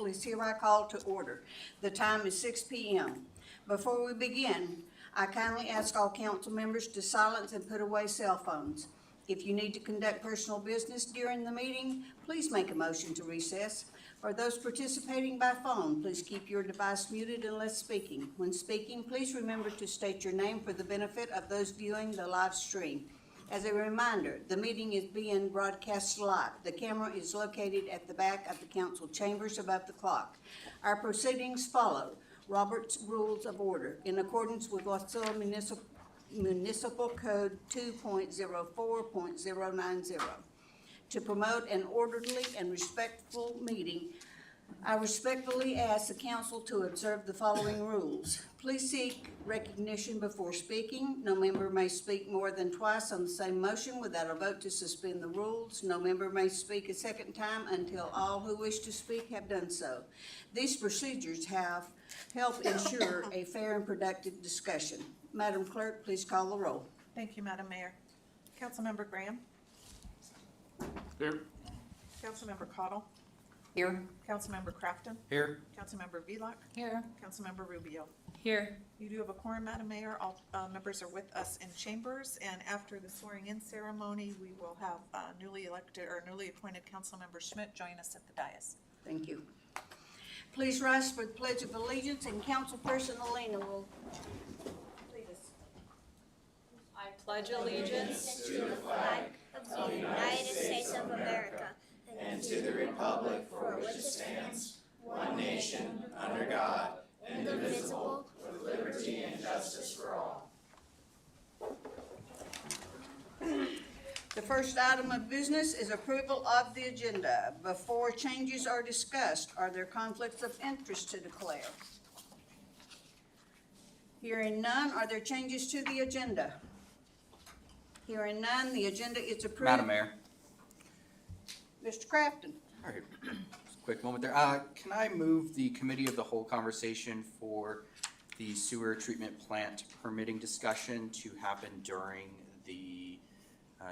Council is hereby called to order. The time is 6 p.m. Before we begin, I kindly ask all council members to silence and put away cell phones. If you need to conduct personal business during the meeting, please make a motion to recess. For those participating by phone, please keep your device muted unless speaking. When speaking, please remember to state your name for the benefit of those viewing the live stream. As a reminder, the meeting is being broadcast live. The camera is located at the back of the council chambers above the clock. Our proceedings follow Robert's Rules of Order in accordance with Wasilla Municipal Code 2.04.090. To promote an orderly and respectful meeting, I respectfully ask the council to observe the following rules. Please seek recognition before speaking. No member may speak more than twice on the same motion without a vote to suspend the rules. No member may speak a second time until all who wish to speak have done so. These procedures have helped ensure a fair and productive discussion. Madam Clerk, please call the roll. Thank you, Madam Mayor. Councilmember Graham. Here. Councilmember Cottle. Here. Councilmember Crafton. Here. Councilmember Velock. Here. Councilmember Rubio. Here. You do have a quorum, Madam Mayor. All members are with us in chambers, and after the swearing-in ceremony, we will have newly elected or newly appointed Councilmember Schmidt join us at the dais. Thank you. Please rise for the Pledge of Allegiance, and Councilperson Alina will lead us. I pledge allegiance To the flag of the United States of America and to the republic for which it stands, one nation, under God, indivisible, with liberty and justice for all. The first item of business is approval of the agenda. Before changes are discussed, are there conflicts of interest to declare? Hearing none, are there changes to the agenda? Hearing none, the agenda is approved. Madam Mayor. Mr. Crafton. All right, just a quick moment there. Can I move the committee of the whole conversation for the sewer treatment plant permitting discussion to happen during the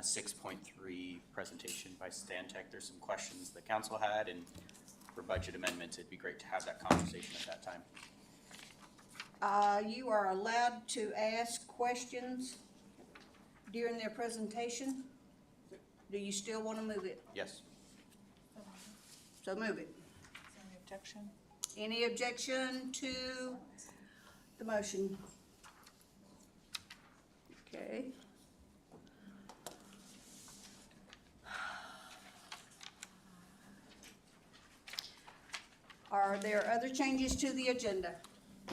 6.3 presentation by Stantec? There's some questions the council had, and for budget amendments, it'd be great to have that conversation at that time. You are allowed to ask questions during their presentation. Do you still want to move it? Yes. So move it. Is there any objection? Any objection to the motion? Okay. Are there other changes to the agenda?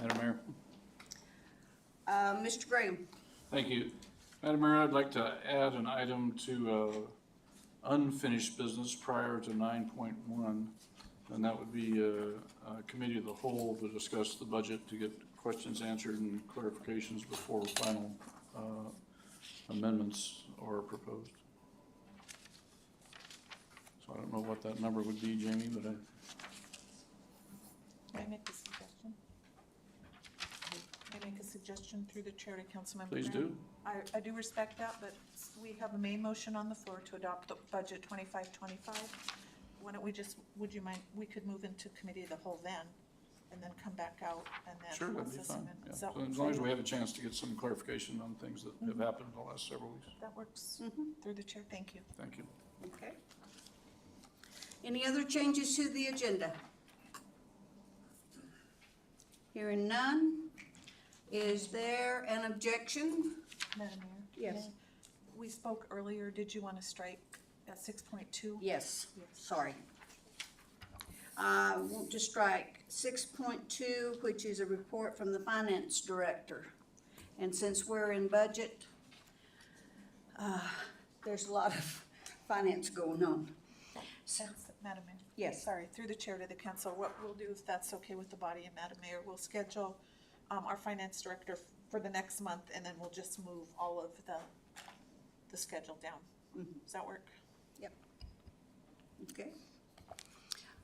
Madam Mayor. Mr. Graham. Thank you. Madam Mayor, I'd like to add an item to unfinished business prior to 9.1, and that would be a committee of the whole to discuss the budget, to get questions answered and clarifications before final amendments are proposed. So I don't know what that number would be, Jamie, but May I make a suggestion? May I make a suggestion through the chair to Councilmember please Graham? do. I do respect that, but we have a main motion on the floor to adopt the budget 25-25. Why don't we just, would you mind, we could move into committee of the whole then, and then come back out and then Sure, that'd be process fine. amendments. Yeah. Does that So work as for long as you? we have a chance to get some clarification on things that have happened in the last several weeks. That works Mm-hmm. through the chair, thank you. Thank you. Okay. Any other changes to the agenda? Hearing none, is there an objection? Madam Mayor? Yes. May I- We spoke earlier, did you want to strike at 6.2? Yes, Yes. sorry. I want to strike 6.2, which is a report from the finance director. And since we're in budget, there's a lot of finance going on. Madam Mayor? Yes. Sorry, through the chair to the council, what we'll do, if that's okay with the body and Madam Mayor, we'll schedule our finance director for the next month, and then we'll just move all of the schedule down. Does that work? Yep. Okay.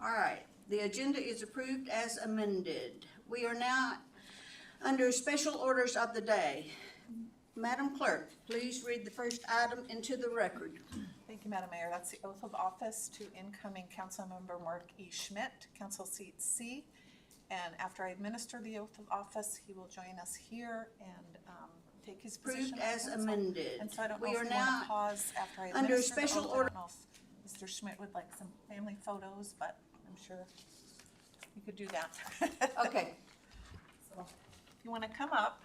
All right, the agenda is approved as amended. We are now under special orders of the day. Madam Clerk, please read the first item into the record. Thank Thank you, Madam Mayor. That's the oath of office to incoming Councilmember Mark E. Schmidt, Council Seat C. And after I administer the oath of office, he will join us here and take his position. Approved on as council. amended. And so I don't know We if are you want now to pause after I under administer the special oath. I order- don't know if Mr. Schmidt would like some family photos, but I'm sure you could do that. Okay, So if you want to come up.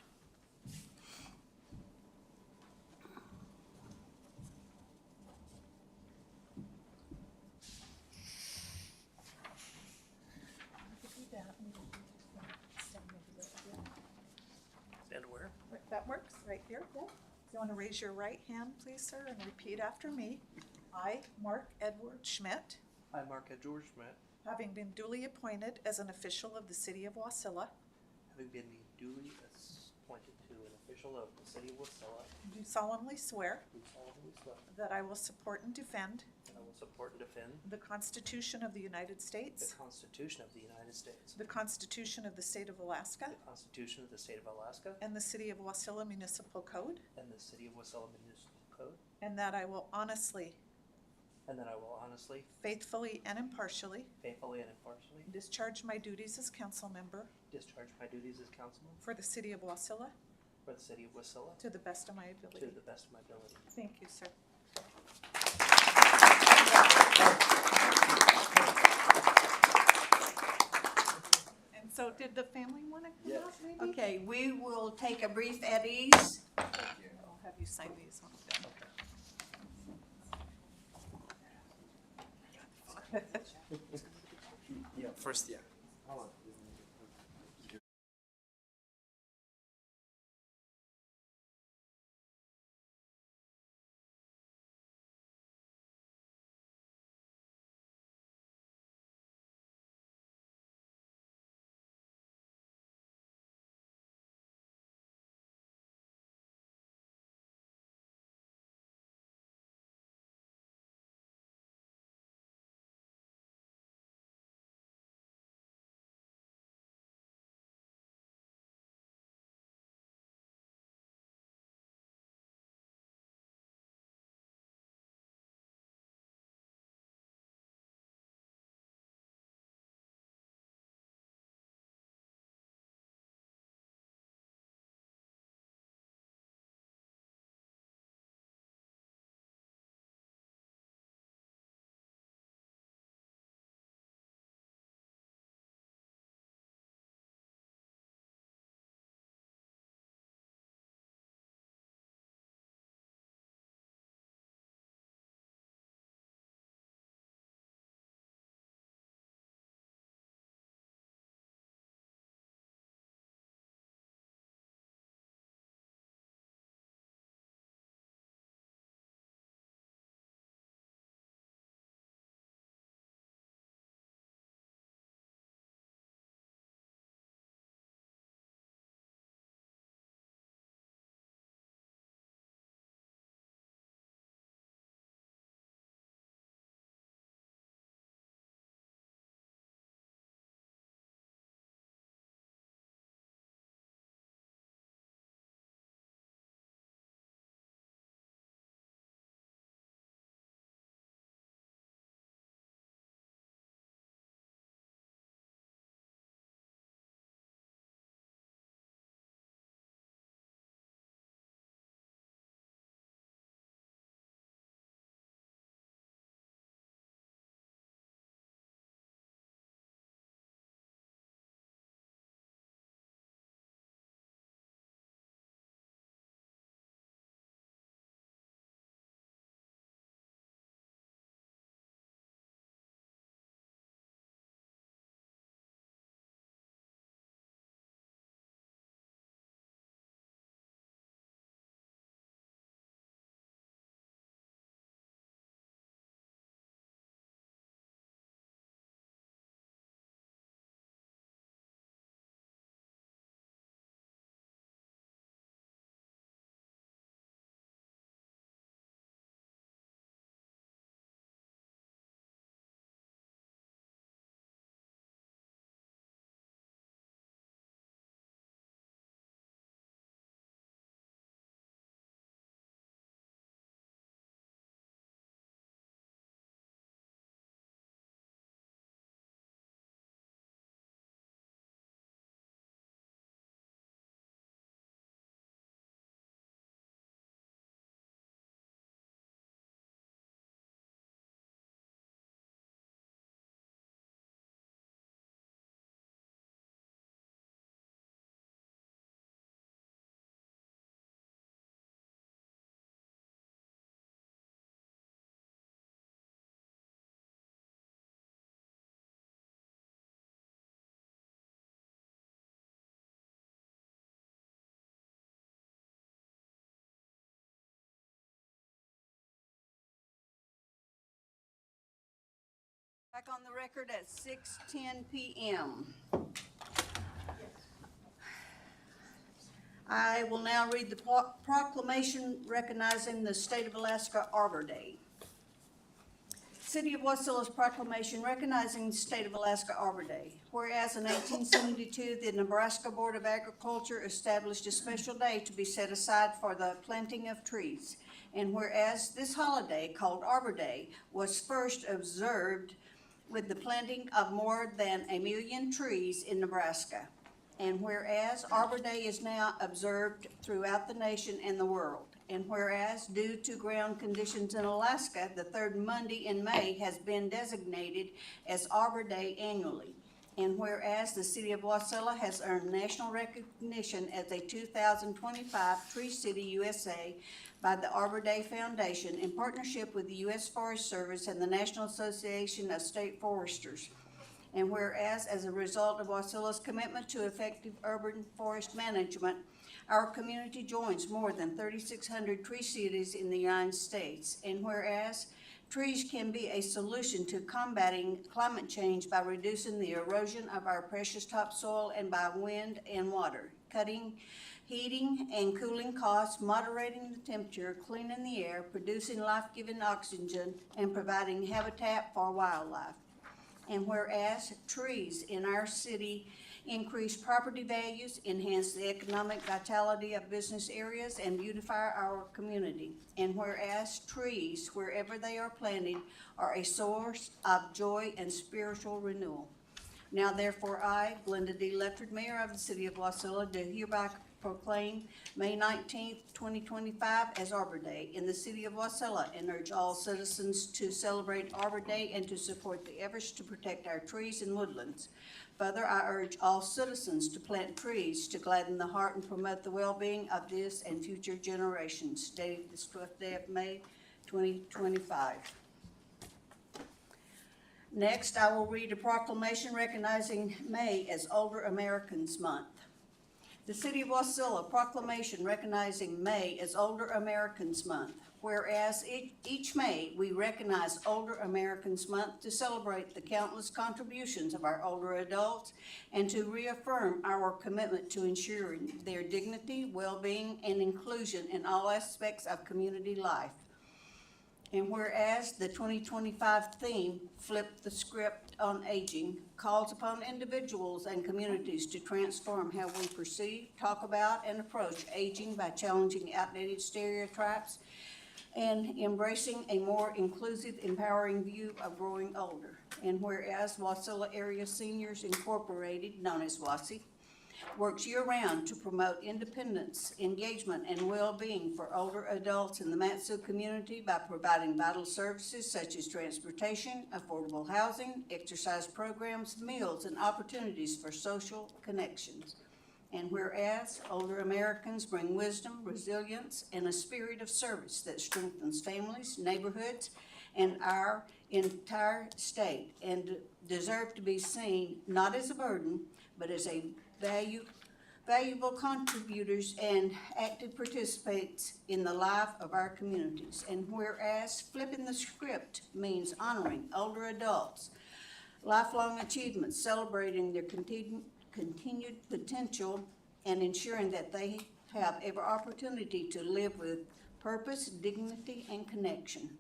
Stand where? That works, right here. You want to raise your right hand, please, sir, and repeat after me. I, Mark Edward Schmidt, I, Mark Ed. George Schmidt, having been duly appointed as an official of the city of Wasilla, having been duly appointed to an official of the city of Wasilla, do solemnly swear do solemnly swear that I will support and defend that I will support and defend the Constitution of the United the States, Constitution of the United States, the Constitution of the state of Alaska, the Constitution of the state of Alaska, and the city of Wasilla Municipal Code, and the city of Wasilla Municipal Code, and that I will honestly, and that I will honestly, faithfully, and impartially faithfully, and impartially discharge my duties as council member discharge my duties as councilman for the city of Wasilla for the city of Wasilla to the best of my to ability. the best of my ability. Thank you, sir. And so did the family want to come out maybe? okay, we will take a brief at ease. I'll have you sign these when I'm done. Yeah, first, yeah. Back on the record at 6:10 p.m. I will now read the proclamation recognizing the State of Alaska Arbor Day. City of Wacilla's proclamation recognizing the State of Alaska Arbor Day. Whereas in 1872, the Nebraska Board of Agriculture established a special day to be set aside for the planting of trees. And whereas this holiday, called Arbor Day, was first observed with the planting of more than 1 million trees in Nebraska. And whereas Arbor Day is now observed throughout the nation and the world. And whereas due to ground conditions in Alaska, the third Monday in May has been designated as Arbor Day annually. And whereas the City of Wasilla has earned national recognition as a 2025 Tree City USA by the Arbor Day Foundation in partnership with the U.S. Forest Service and the National Association of State Foresters. And whereas, as a result of Wasilla's commitment to effective urban forest management, our community joins more than 3,600 tree cities in the United States. And whereas, trees can be a solution to combating climate change by reducing the erosion of our precious topsoil and by wind and water, cutting heating and cooling costs, moderating the temperature, cleaning the air, producing life-giving oxygen, and providing habitat for wildlife. And whereas trees in our city increase property values, enhance the economic vitality of business areas, and beautify our community. And whereas trees, wherever they are planted, are a source of joy and spiritual renewal. Now therefore I, Glenda D. Lefford, Mayor of the City of Wasilla, do hereby proclaim May 19th, 2025 as Arbor Day in the City of Wasilla and urge all citizens to celebrate Arbor Day and to support the efforts to protect our trees and woodlands. Further, I urge all citizens to plant trees to gladden the heart and promote the well-being of this and future generations. Dated this 12th day of May, 2025. Next, I will read a proclamation recognizing May as Older Americans Month. The City of Wasilla proclamation recognizing May as Older Americans Month. Whereas each May we recognize Older Americans Month to celebrate the countless contributions of our older adults and to reaffirm our commitment to ensuring their dignity, well-being, and inclusion in all aspects of community life. And whereas the 2025 theme, Flip the Script on Aging, calls upon individuals and communities to transform how we perceive, talk about, and approach aging by challenging outdated stereotypes and embracing a more inclusive, empowering view of growing older. And whereas Wasilla Area Seniors Incorporated, known as WASI, works year-round to promote independence, engagement, and well-being for older adults in the Mat-Su community by providing vital services such as transportation, affordable housing, exercise programs, meals, and opportunities for social connections. And whereas older Americans bring wisdom, resilience, and a spirit of service that strengthens families, neighborhoods, and our entire state, and deserve to be seen not as a burden, but as a valuable contributors and active participants in the life of our communities. And whereas flipping the script means honoring older adults, lifelong achievements, celebrating their continued potential, and ensuring that they have every opportunity to live with purpose, dignity, and connection.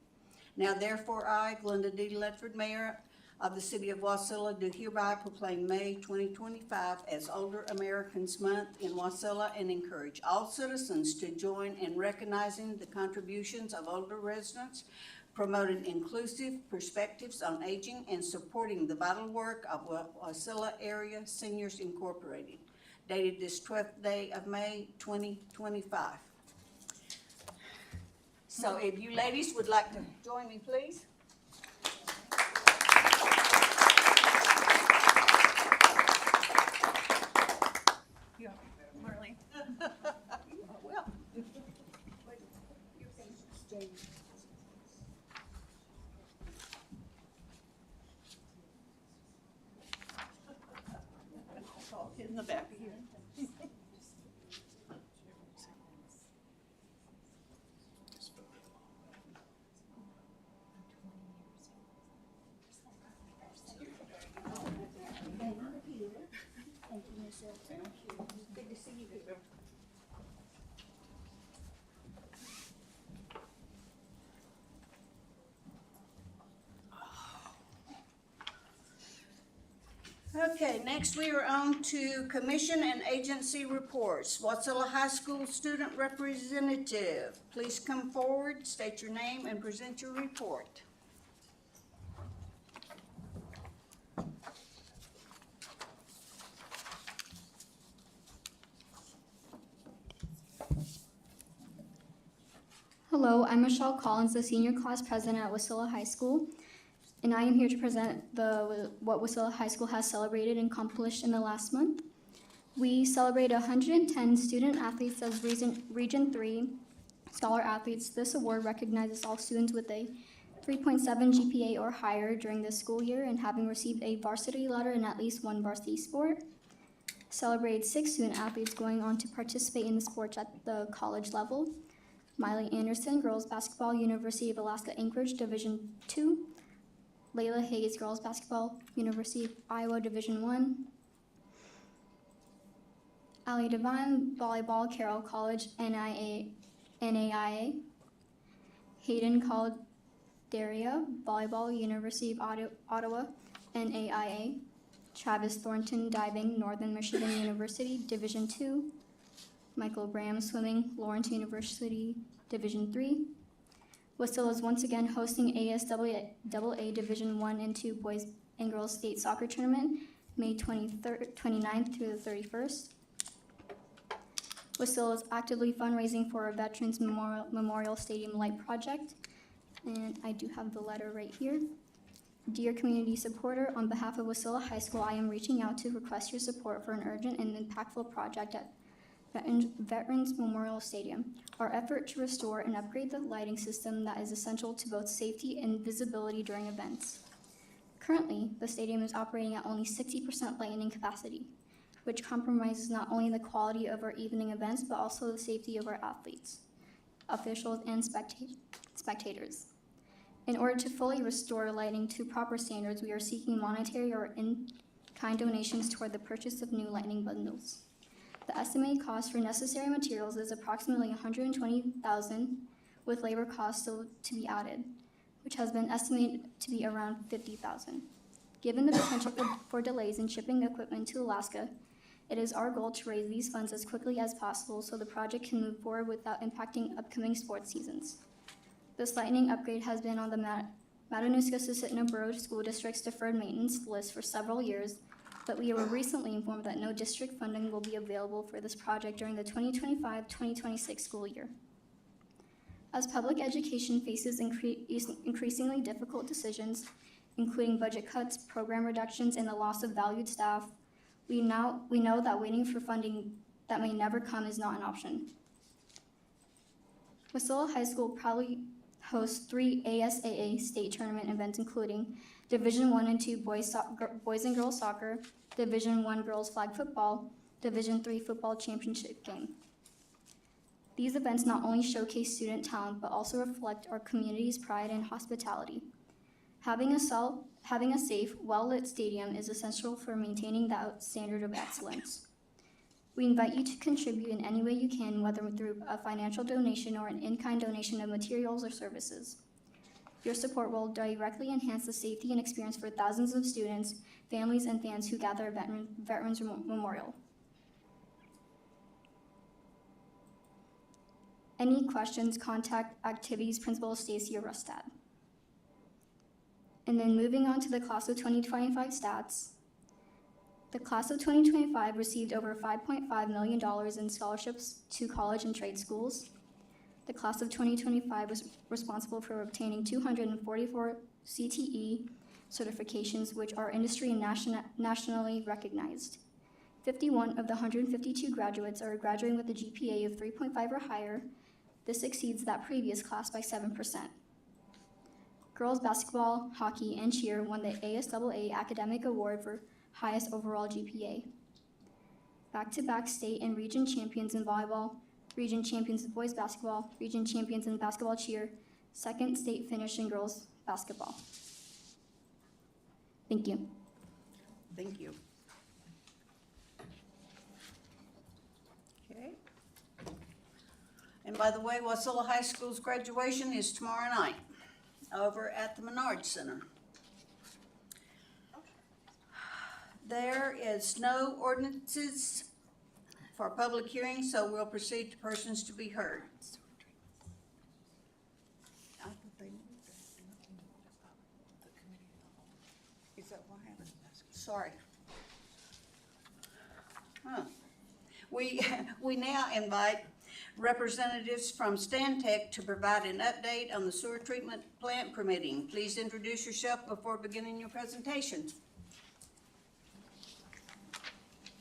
Now therefore I, Glenda D. Lefford, Mayor of the City of Wasilla, do hereby proclaim May 2025 as Older Americans Month in Wasilla and encourage all citizens to join in recognizing the contributions of older residents, promoting inclusive perspectives on aging, and supporting the vital work of Wasilla Area Seniors Incorporated, dated this 12th day of May 2025. So if you ladies would like to join me, please. Yeah, Marlene. Well. In the back here. Ms. Hilton. Good to see you. Okay, next we are on to commission and agency reports. Wasilla High School Student Representative, please come forward, state your name, and present your report. Hello, I'm Michelle Collins, the senior class president at Wasilla High School, and I am here to present what Wasilla High School has celebrated and accomplished in the last month. We celebrated 110 student athletes as Region 3 Scholar Athletes. This award recognizes all students with a 3.7 GPA or higher during the school year and having received a varsity letter in at least one varsity sport. Celebrated 6 student athletes going on to participate in the sports at the college level. Miley Anderson, girls basketball, University of Alaska Anchorage, Division II. Layla Hayes, girls basketball, University of Iowa, Division I. Ali Devine, volleyball, Carroll College, NAIA. Hayden Calderia, volleyball, University of Ottawa, NAIA. Travis Thornton, diving, Northern Michigan University, Division II. Michael Graham, swimming, Lawrence University, Division III. Wasilla is once again hosting ASAA Division I and II Boys and Girls State Soccer Tournament, May 29th through the 31st. Wasilla is actively fundraising for a Veterans Memorial Stadium Light Project, and I do have the letter right here. Dear community supporter, on behalf of Wasilla High School, I am reaching out to request your support for an urgent and impactful project at Veterans Memorial Stadium. Our effort to restore and upgrade the lighting system that is essential to both safety and visibility during events. Currently, the stadium is operating at only 60% lighting capacity, which compromises not only the quality of our evening events, but also the safety of our athletes, officials, and spectators. In order to fully restore lighting to proper standards, we are seeking monetary or in-kind donations toward the purchase of new lighting bundles. The estimated cost for necessary materials is approximately $120,000, with labor costs still to be added, which has been estimated to be around $50,000. Given the potential for delays in shipping equipment to Alaska, it is our goal to raise these funds as quickly as possible so the project can move forward without impacting upcoming sports seasons. This lighting upgrade has been on the Matanuska-Susitna Borough School District's deferred maintenance list for several years, but we were recently informed that no district funding will be available for this project during the 2025-2026 school year. As public education faces increasingly difficult decisions, including budget cuts, program reductions, and the loss of valued staff, we know that waiting for funding that may never come is not an option. Wasilla High School proudly hosts 3 ASAA state tournament events, including Division I and II boys and girls soccer, Division I girls flag football, Division III football championship game. These events not only showcase student talent, but also reflect our community's pride and hospitality. Having a safe, well-lit stadium is essential for maintaining that standard of excellence. We invite you to contribute in any way you can, whether through a financial donation or an in-kind donation of materials or services. Your support will directly enhance the safety and experience for thousands of students, families, and fans who gather at Veterans Memorial. Any questions, contact Activities Principal Stacy Rustad. And then moving on to the Class of 2025 stats. The Class of 2025 received over $5.5 million in scholarships to college and trade schools. The Class of 2025 was responsible for obtaining 244 CTE certifications, which are industry and nationally recognized. 51 of the 152 graduates are graduating with a GPA of 3.5 or higher. This exceeds that previous class by 7%. Girls basketball, hockey, and cheer won the ASAA Academic Award for highest overall GPA. Back-to-back state and region champions in volleyball, region champions in boys basketball, region champions in basketball cheer, second state finish in girls basketball. Thank you. Thank you. By the way, Wasilla High School's graduation is tomorrow night over at the Menard Center. There is no ordinances for public hearing, so we'll proceed to persons to be heard. Is that what happened? Sorry. Huh. We now invite representatives from Stantec to provide an update on the sewer treatment plant permitting. Please introduce yourself before beginning your presentation.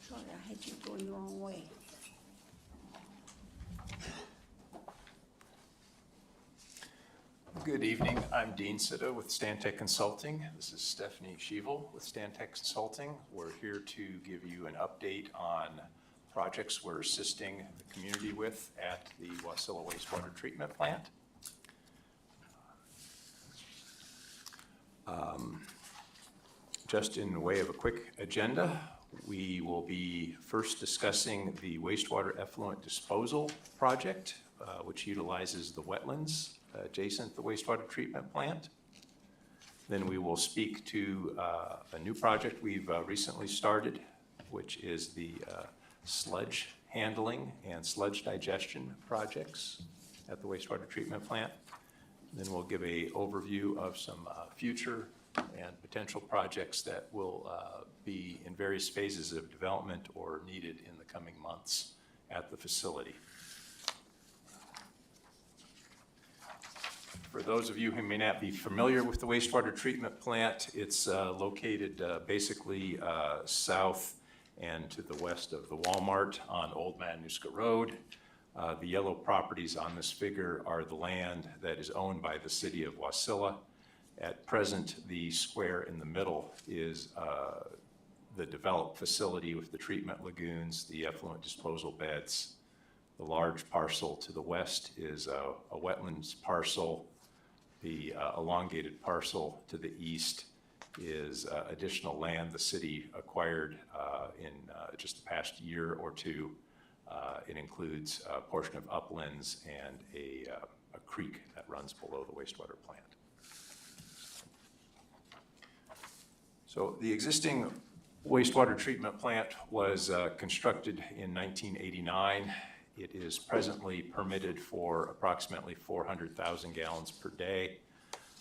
Sorry, I had you going the wrong way. Good evening. I'm Dean Sitta with Stantec Consulting. This is Stephanie Sheevel with Stantec Consulting. We're here to give you an update on projects we're assisting the community with at the Wasilla Wastewater Treatment Plant. Just in the way of a quick agenda, we will be first discussing the wastewater effluent disposal project, which utilizes the wetlands adjacent to the wastewater treatment plant. Then we will speak to a new project we've recently started, which is the sludge handling and sludge digestion projects at the wastewater treatment plant. Then we'll give an overview of some future and potential projects that will be in various phases of development or needed in the coming months at the facility. For those of you who may not be familiar with the wastewater treatment plant, it's located basically south and to the west of the Walmart on Old Matanuska Road. The yellow properties on this figure are the land that is owned by the city of Wasilla. At present, the square in the middle is the developed facility with the treatment lagoons, the effluent disposal beds. The large parcel to the west is a wetlands parcel. The elongated parcel to the east is additional land the city acquired in just the past year or two. It includes a portion of uplands and a creek that runs below the wastewater plant. So the existing wastewater treatment plant was constructed in 1989. It is presently permitted for approximately 400,000 gallons per day.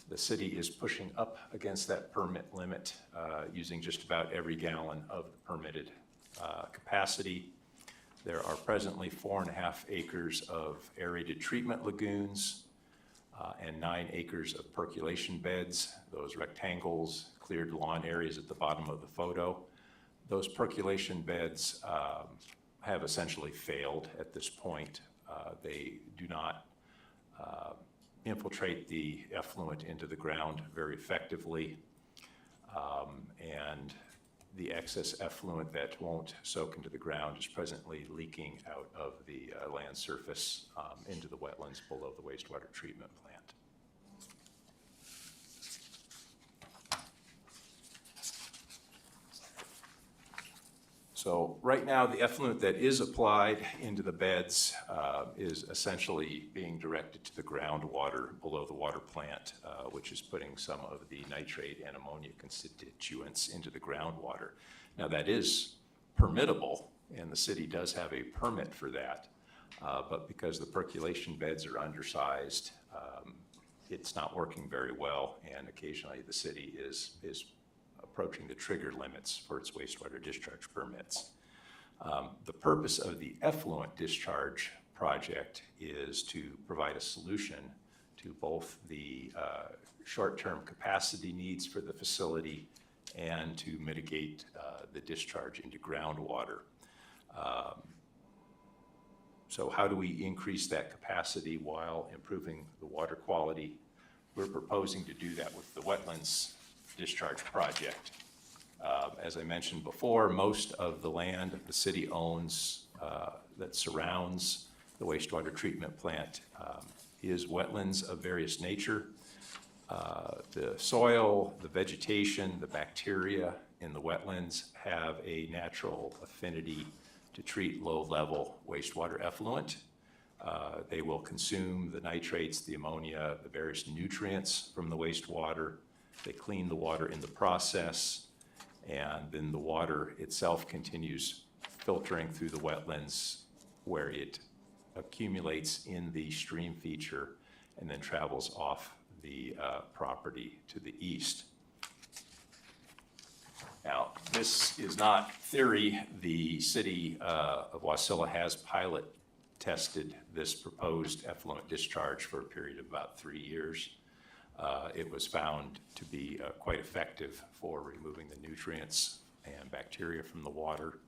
The city is pushing up against that permit limit using just about every gallon of the permitted capacity. There are presently 4.5 acres of aerated treatment lagoons and 9 acres of percolation beds, those rectangles, cleared lawn areas at the bottom of the photo. Those percolation beds have essentially failed at this point. They do not infiltrate the effluent into the ground very effectively, and the excess effluent that won't soak into the ground is presently leaking out of the land surface into the wetlands below the wastewater treatment plant. So right now, the effluent that is applied into the beds is essentially being directed to the groundwater below the water plant, which is putting some of the nitrate and ammonia constituents into the groundwater. Now that is permittable, and the city does have a permit for that, but because the percolation beds are undersized, it's not working very well, and occasionally the city is approaching the trigger limits for its wastewater discharge permits. The purpose of the effluent discharge project is to provide a solution to both the short-term capacity needs for the facility and to mitigate the discharge into groundwater. So how do we increase that capacity while improving the water quality? We're proposing to do that with the wetlands discharge project. As I mentioned before, most of the land the city owns that surrounds the wastewater treatment plant is wetlands of various nature. The soil, the vegetation, the bacteria in the wetlands have a natural affinity to treat low-level wastewater effluent. They will consume the nitrates, the ammonia, the various nutrients from the wastewater. They clean the water in the process, and then the water itself continues filtering through the wetlands where it accumulates in the stream feature and then travels off the property to the east. Now, this is not theory. The city of Wasilla has pilot tested this proposed effluent discharge for a period of about 3 years. It was found to be quite effective for removing the nutrients and bacteria from the water.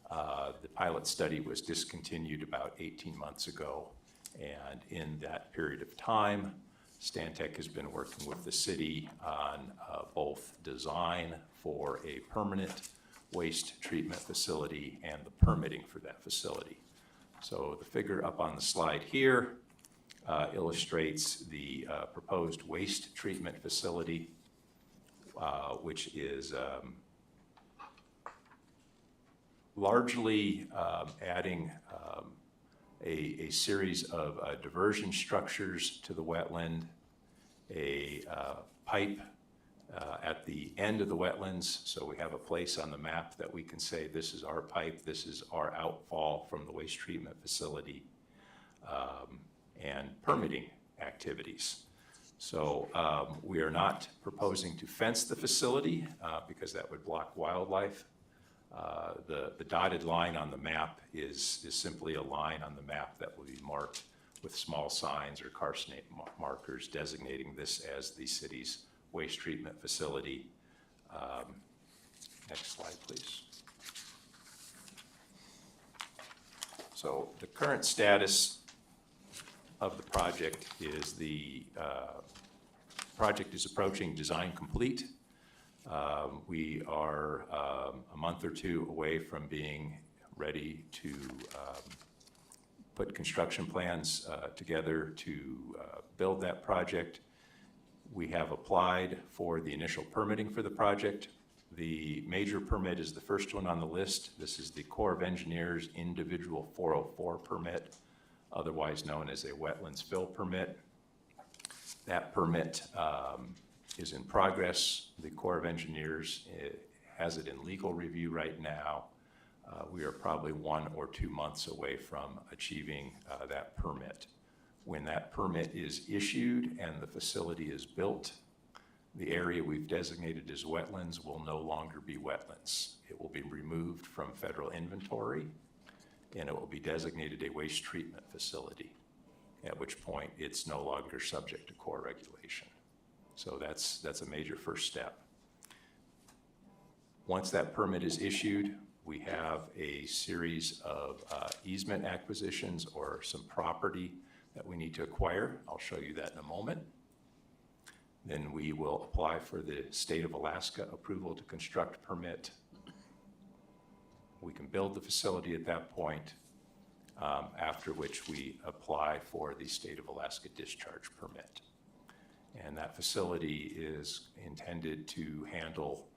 The pilot study was discontinued about 18 months ago, and in that period of time, Stantec has been working with the city on both design for a permanent waste treatment facility and the permitting for that facility. So the figure up on the slide here illustrates the proposed waste treatment facility, which is largely adding a series of diversion structures to the wetland, a pipe at the end of the wetlands, so we have a place on the map that we can say this is our pipe, this is our outfall from the waste treatment facility, and permitting activities. So we are not proposing to fence the facility because that would block wildlife. The dotted line on the map is simply a line on the map that will be marked with small signs or carcinate markers designating this as the city's waste treatment facility. Next slide, please. So the current status of the project is the project is approaching design complete. We are a month or two away from being ready to put construction plans together to build that project. We have applied for the initial permitting for the project. The major permit is the first one on the list. This is the Corps of Engineers Individual 404 permit, otherwise known as a wetlands fill permit. That permit is in progress. The Corps of Engineers has it in legal review right now. We are probably 1 or 2 months away from achieving that permit. When that permit is issued and the facility is built, the area we've designated as wetlands will no longer be wetlands. It will be removed from federal inventory, and it will be designated a waste treatment facility, at which point it's no longer subject to Corps regulation. So that's a major first step. Once that permit is issued, we have a series of easement acquisitions or some property that we need to acquire. I'll show you that in a moment. Then we will apply for the State of Alaska approval to construct permit. We can build the facility at that point, after which we apply for the State of Alaska discharge permit. And that facility is intended to handle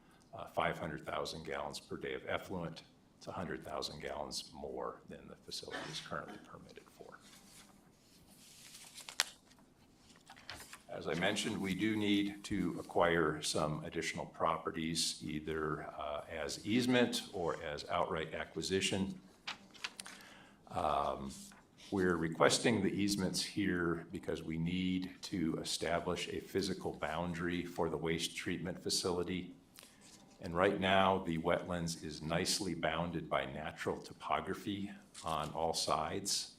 500,000 gallons per day of effluent. It's 100,000 gallons more than the facility is currently permitted for. As I mentioned, we do need to acquire some additional properties, either as easement or as outright acquisition. We're requesting the easements here because we need to establish a physical boundary for the waste treatment facility. And right now, the wetlands is nicely bounded by natural topography on all sides.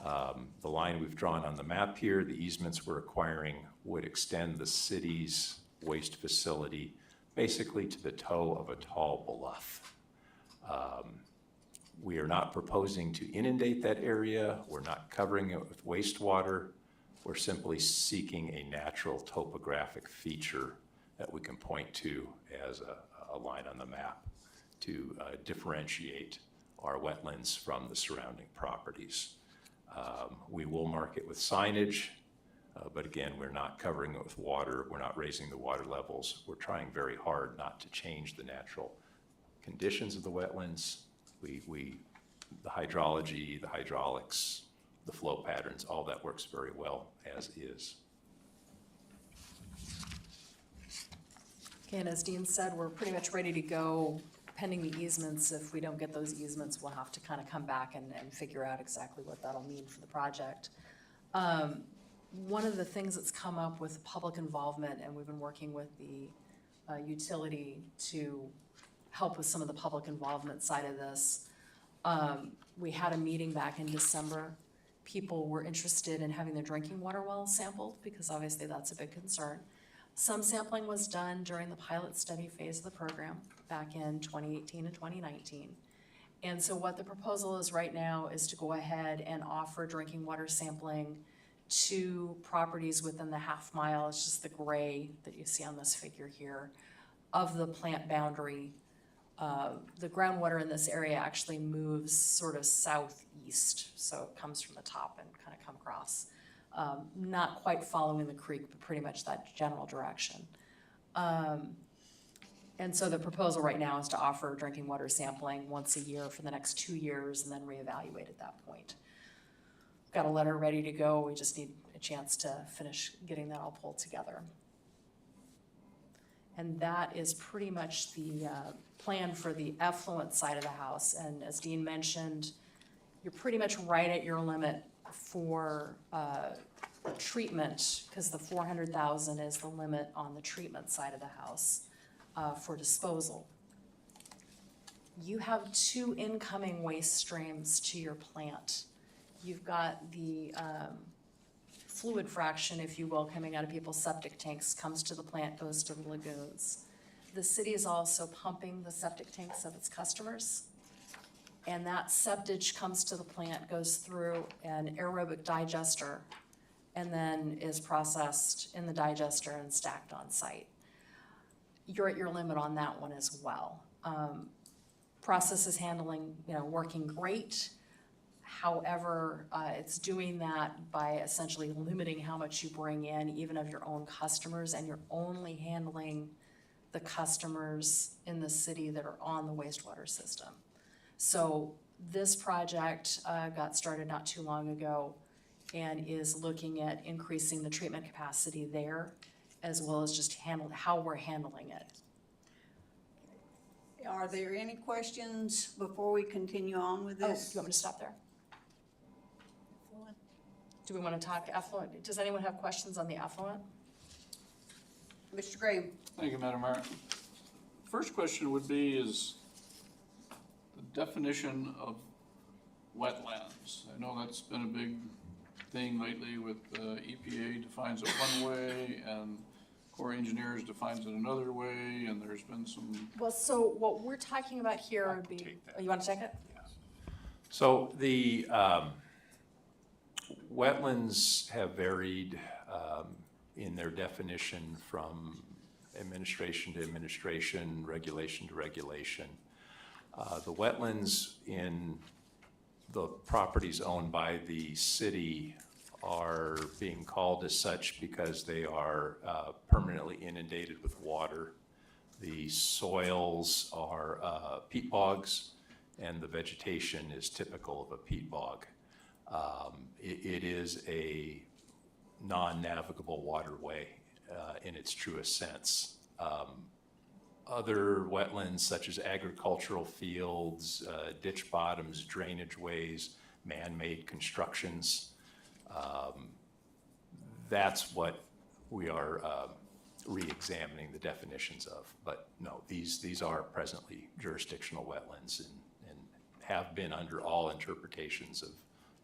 The line we've drawn on the map here, the easements we're acquiring would extend the city's waste facility basically to the toe of a tall bluff. We are not proposing to inundate that area. We're not covering it with wastewater. We're simply seeking a natural topographic feature that we can point to as a line on the map to differentiate our wetlands from the surrounding properties. We will mark it with signage, but again, we're not covering it with water. We're not raising the water levels. We're trying very hard not to change the natural conditions of the wetlands. The hydrology, the hydraulics, the flow patterns, all that works very well as is. Okay, and as Dean said, we're pretty much ready to go pending the easements. If we don't get those easements, we'll have to kind of come back and figure out exactly what that'll mean for the project. One of the things that's come up with public involvement, and we've been working with the utility to help with some of the public involvement side of this. We had a meeting back in December. People were interested in having their drinking water wells sampled because obviously that's a big concern. Some sampling was done during the pilot study phase of the program back in 2018 and 2019. And so what the proposal is right now is to go ahead and offer drinking water sampling to properties within the half mile, it's just the gray that you see on this figure here, of the plant boundary. The groundwater in this area actually moves sort of southeast, so it comes from the top and kind of come across. Not quite following the creek, but pretty much that general direction. And so the proposal right now is to offer drinking water sampling once a year for the next 2 years and then reevaluate at that point. Got a letter ready to go, we just need a chance to finish getting that all pulled together. And that is pretty much the plan for the effluent side of the house. And as Dean mentioned, you're pretty much right at your limit for treatment, because the 400,000 is the limit on the treatment side of the house for disposal. You have 2 incoming waste streams to your plant. You've got the fluid fraction, if you will, coming out of people's septic tanks, comes to the plant, goes to the lagoons. The city is also pumping the septic tanks of its customers. And that septage comes to the plant, goes through an aerobic digester, and then is processed in the digester and stacked on site. You're at your limit on that one as well. Process is handling, working great. However, it's doing that by essentially limiting how much you bring in, even of your own customers, and you're only handling the customers in the city that are on the wastewater system. So this project got started not too long ago and is looking at increasing the treatment capacity there, as well as just how we're handling it. Are there any questions before we continue on with Oh, do this? you want me to stop there? Do we want to talk effluent? Does anyone have questions on the effluent? Mr. Graham? Thank you, Madam Mayor. First question would be is the definition of wetlands. I know that's been a big thing lately with EPA defines it one way and Corps of Engineers defines it another way, and there's been some. Well, so what we're talking about here would be, take that. oh, you want to take it? So the wetlands have varied in their definition from administration to administration, regulation to regulation. The wetlands in the properties owned by the city are being called as such because they are permanently inundated with water. The soils are peat bogs, and the vegetation is typical of a peat bog. It is a non-navigable waterway in its truest sense. Other wetlands such as agricultural fields, ditch bottoms, drainage ways, man-made constructions, that's what we are re-examining the definitions of. But no, these are presently jurisdictional wetlands and have been under all interpretations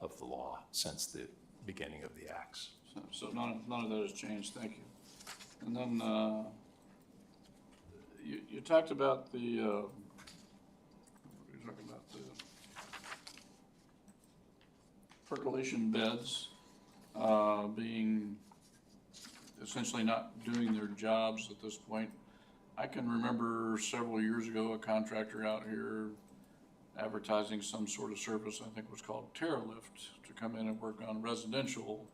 of the law since the beginning of the acts. So none of that has changed, thank you. And then you talked about the percolation beds being essentially not doing their jobs at this point. I can remember several years ago a contractor out here advertising some sort of service, I think it was called TerraLift, to come in and work on residential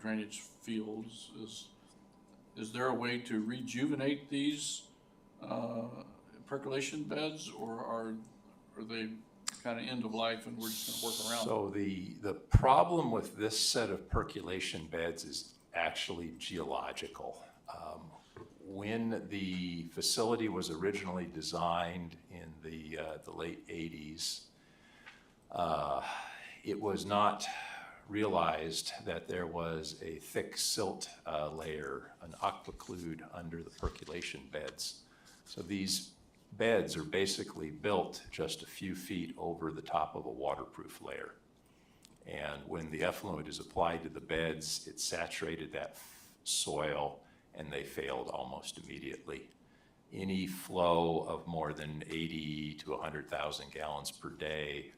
drainage fields. Is there a way to rejuvenate these percolation beds, or are they kind of end of life and we're just gonna work around it? So the problem with this set of percolation beds is actually geological. When the facility was originally designed in the late 80s, it was not realized that there was a thick silt layer, an aquiclude under the percolation beds. So these beds are basically built just a few feet over the top of a waterproof layer. And when the effluent is applied to the beds, it saturated that soil and they failed almost immediately. Any flow of more than 80 to 100,000 gallons per day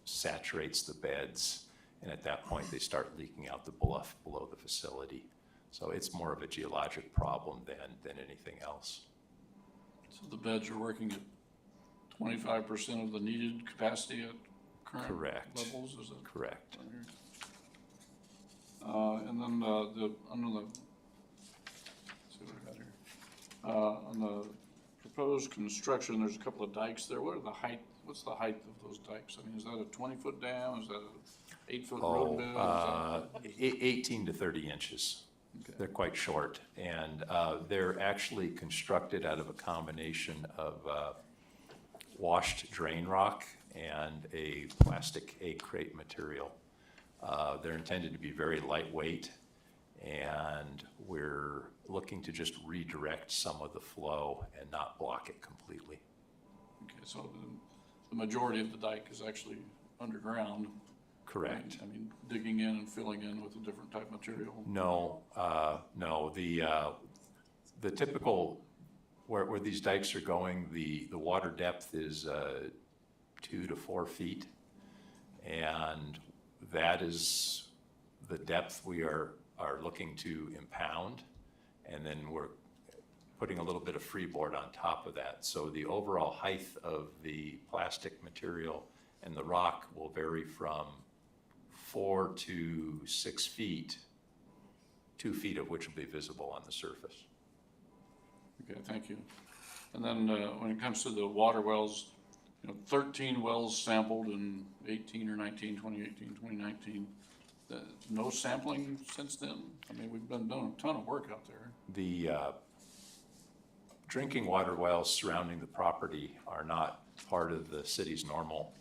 saturates the beds, and at that point they start leaking out the bluff below the facility. So it's more of a geologic problem than anything else. So the beds are working at 25% of the needed capacity at current Correct. levels, is that? Correct. And then under the, let's see what we got here. On the proposed construction, there's a couple of dikes there. What's the height of those dikes? I mean, is that a 20-foot dam? Is that a 8-foot road bed? Is that- 18 to 30 inches. Okay. They're quite short, and they're actually constructed out of a combination of washed drain rock and a plastic egg crate material. They're intended to be very lightweight, and we're looking to just redirect some of the flow and not block it completely. Okay, so the majority of the dike is actually underground. Correct. I mean, digging in and filling in with a different type of material. No, the typical, where these dikes are going, the water depth is 2 to 4 feet. And that is the depth we are looking to impound. And then we're putting a little bit of freeboard on top of that. So the overall height of the plastic material and the rock will vary from 4 to 6 feet, 2 feet of which will be visible on the surface. Okay, thank you. And then when it comes to the water wells, 13 wells sampled in 18 or 19, 2018, 2019. No sampling since then? I mean, we've been doing a ton of work out there. The drinking water wells surrounding the property are not part of the city's normal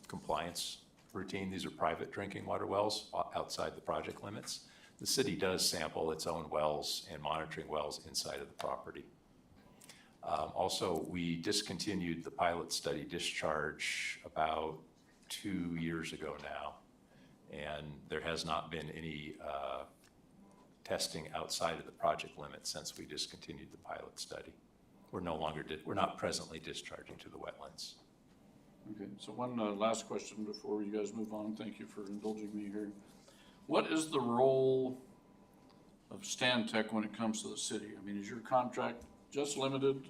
compliance routine. These are private drinking water wells outside the project limits. The city does sample its own wells and monitoring wells inside of the property. Also, we discontinued the pilot study discharge about 2 years ago now, and there has not been any testing outside of the project limits since we discontinued the pilot study. We're not presently discharging to the wetlands. Okay, so one last question before you guys move on. Thank you for indulging me here. What is the role of Stantec when it comes to the city? I mean, is your contract just limited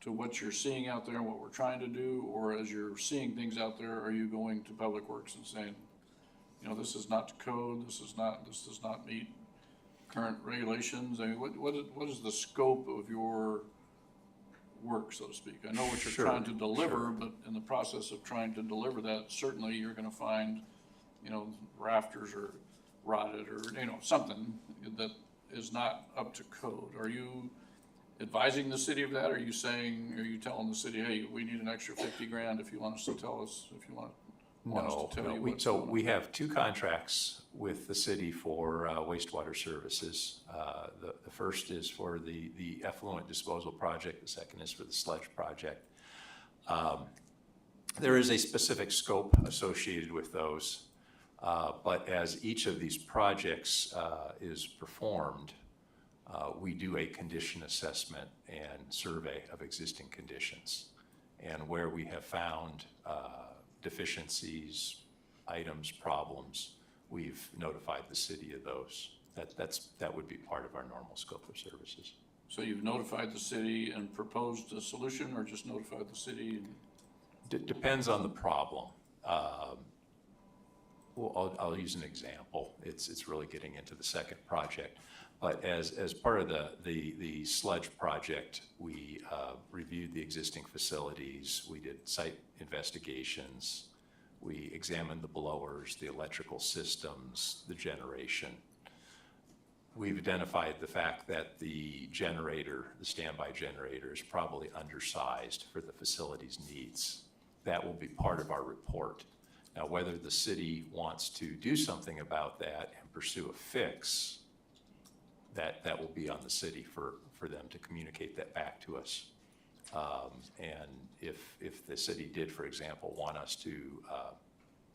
to what you're seeing out there and what we're trying to do? Or as you're seeing things out there, are you going to Public Works and saying, this is not code, this does not meet current regulations? I mean, what is the scope of your work, so to speak? I know what you're Sure, trying to deliver, sure. but in the process of trying to deliver that, certainly you're gonna find, rafters or rotted or, something that is not up to code. Are you advising the city of that? Are you telling the city, hey, we need an extra 50 grand if you want us to tell us, if you want us to tell you what's going on? We have 2 contracts with the city for wastewater services. The first is for the effluent disposal project, the second is for the sludge project. There is a specific scope associated with those, but as each of these projects is performed, we do a condition assessment and survey of existing conditions. And where we have found deficiencies, items, problems, we've notified the city of those. That would be part of our normal scope of services. So you've notified the city and proposed a solution, or just notified the city? Depends on the problem. Well, I'll use an example. It's really getting into the second project. But as part of the sludge project, we reviewed the existing facilities, we did site investigations, we examined the blowers, the electrical systems, the generation. We've identified the fact that the generator, the standby generator, is probably undersized for the facility's needs. That will be part of our report. Now, whether the city wants to do something about that and pursue a fix, that will be on the city for them to communicate that back to us. And if the city did, for example, want us to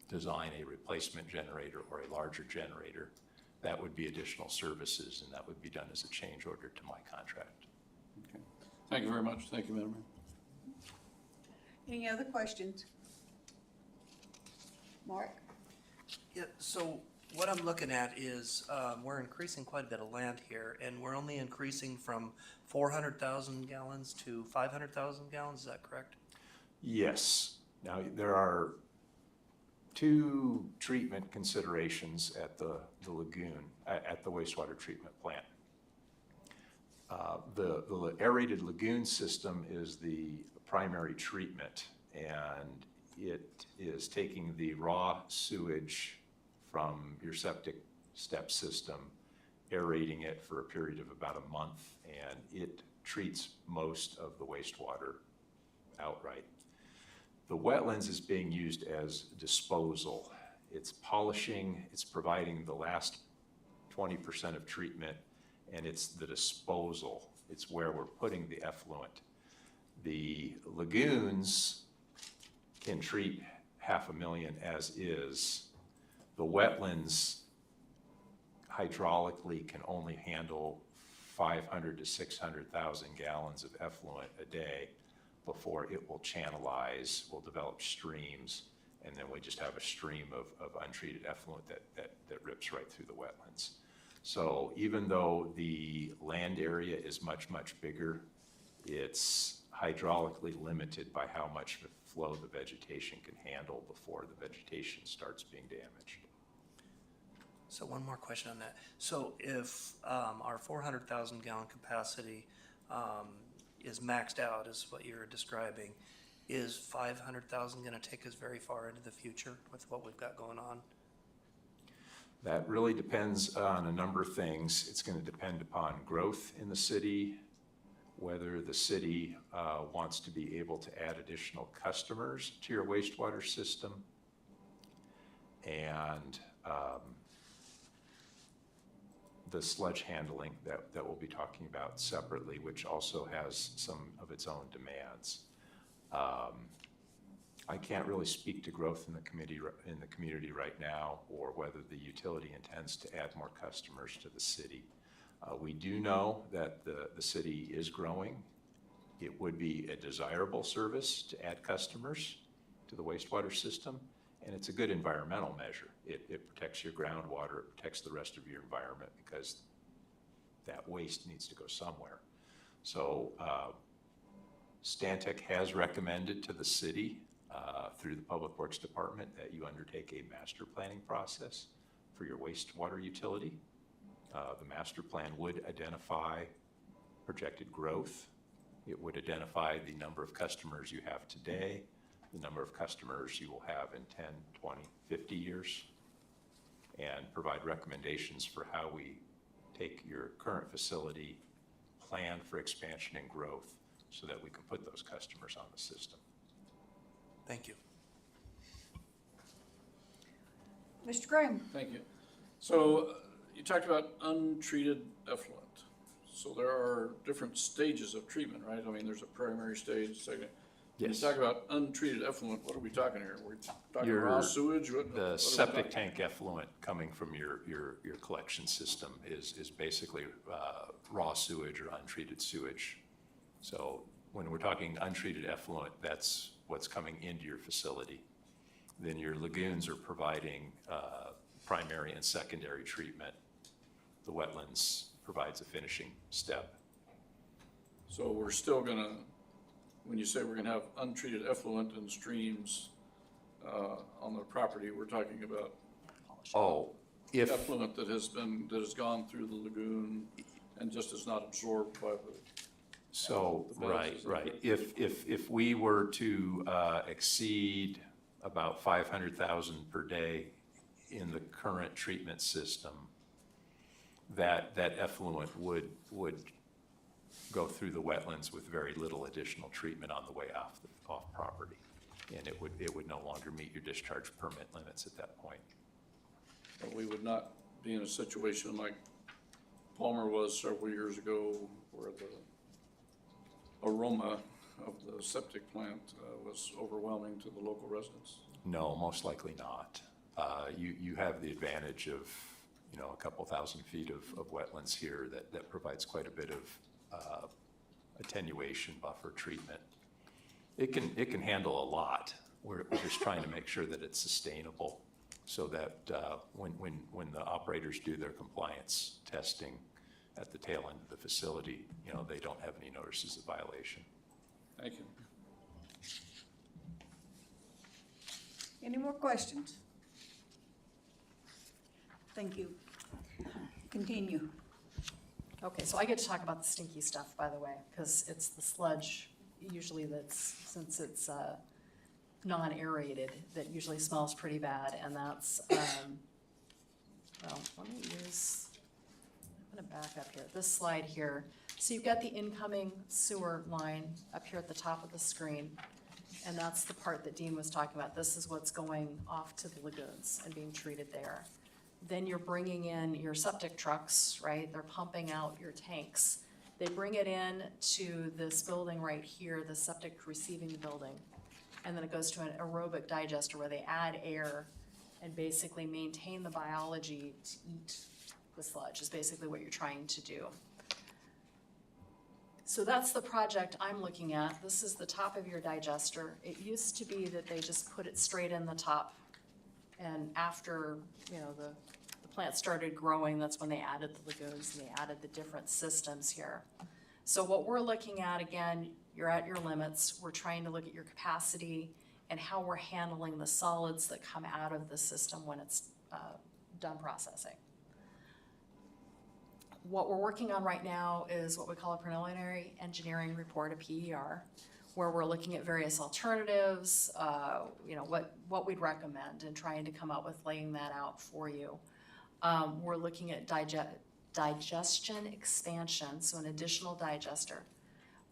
design a replacement generator or a larger generator, that would be additional services, and that would be done as a change order to my contract. Thank you very much. Thank you, Madam Mayor. Any other questions? Mark? Yeah, so what I'm looking at is, we're increasing quite a bit of land here, and we're only increasing from 400,000 gallons to 500,000 gallons, is that correct? Yes. Now, there are two treatment considerations at the lagoon, at the wastewater treatment plant. The aerated lagoon system is the primary treatment, and it is taking the raw sewage from your septic step system, aerating it for a period of about a month, and it treats most of the wastewater outright. The wetlands is being used as disposal. It's polishing, it's providing the last 20% of treatment, and it's the disposal. It's where we're putting the effluent. The lagoons can treat 500,000 as is. The wetlands hydraulically can only handle 500 to 600,000 gallons of effluent a day before it will channelize, will develop streams, and then we just have a stream of untreated effluent that rips right through the wetlands. So even though the land area is much, much bigger, it's hydraulically limited by how much flow the vegetation can handle before the vegetation starts being damaged. So one more question on that. So if our 400,000 gallon capacity is maxed out, is what you're describing, is 500,000 going to take us very far into the future with what we've got going on? That really depends on a number of things. It's going to depend upon growth in the city, whether the city wants to be able to add additional customers to your wastewater system, and the sludge handling that we'll be talking about separately, which also has some of its own demands. I can't really speak to growth in the community right now, or whether the utility intends to add more customers to the city. We do know that the city is growing. It would be a desirable service to add customers to the wastewater system, and it's a good environmental measure. It protects your groundwater, it protects the rest of your environment, because that waste needs to go somewhere. So Stantec has recommended to the city through the Public Works Department that you undertake a master planning process for your wastewater utility. The master plan would identify projected growth. It would identify the number of customers you have today, the number of customers you will have in 10, 20, 50 years, and provide recommendations for how we take your current facility, plan for expansion and growth, so that we can put those customers on the system. Thank you. Mr. Graham? Thank you. So you talked about untreated effluent. So there are different stages of treatment, right? I mean, there's a primary stage, second. When you Yes. talk about untreated effluent, what are we talking here? We're talking Your- raw sewage? What are The we septic talking? tank effluent coming from your collection system is basically raw sewage or untreated sewage. So when we're talking untreated effluent, that's what's coming into your facility. Then your lagoons are providing primary and secondary treatment. The wetlands provides a finishing step. So we're still gonna, when you say we're gonna have untreated effluent in streams on the property, we're talking about, Oh, If, effluent that has gone through the lagoon and just is not absorbed by the, so, the beds, right, is that right. right? If we were to exceed about 500,000 per day in the current treatment system, that effluent would go through the wetlands with very little additional treatment on the way off property. And it would no longer meet your discharge permit limits at that point. But we would not be in a situation like Palmer was several years ago, where the aroma of the septic plant was overwhelming to the local residents. No, most likely not. You have the advantage of, a couple thousand feet of wetlands here that provides quite a bit of attenuation buffer treatment. It can handle a lot. We're just trying to make sure that it's sustainable, so that when the operators do their compliance testing at the tail end of the facility, they don't have any notices of violation. Thank you. Any more questions? Thank you. Continue. Okay, so I get to talk about the stinky stuff, by the way, because it's the sludge usually since it's non-aerated, that usually smells pretty bad, and that's, well, let me use, I'm gonna back up here, this slide here. So you've got the incoming sewer line up here at the top of the screen, and that's the part that Dean was talking about. This is what's going off to the lagoons and being treated there. Then you're bringing in your septic trucks, right? They're pumping out your tanks. They bring it in to this building right here, the septic receiving building. And then it goes to an aerobic digester where they add air and basically maintain the biology to eat the sludge, is basically what you're trying to do. So that's the project I'm looking at. This is the top of your digester. It used to be that they just put it straight in the top. And after, the plant started growing, that's when they added the lagoons and they added the different systems here. So what we're looking at, again, you're at your limits. We're trying to look at your capacity and how we're handling the solids that come out of the system when it's done processing. What we're working on right now is what we call a preliminary engineering report, a PER, where we're looking at various alternatives, what we'd recommend, and trying to come up with laying that out for you. We're looking at digestion expansion, so an additional digester.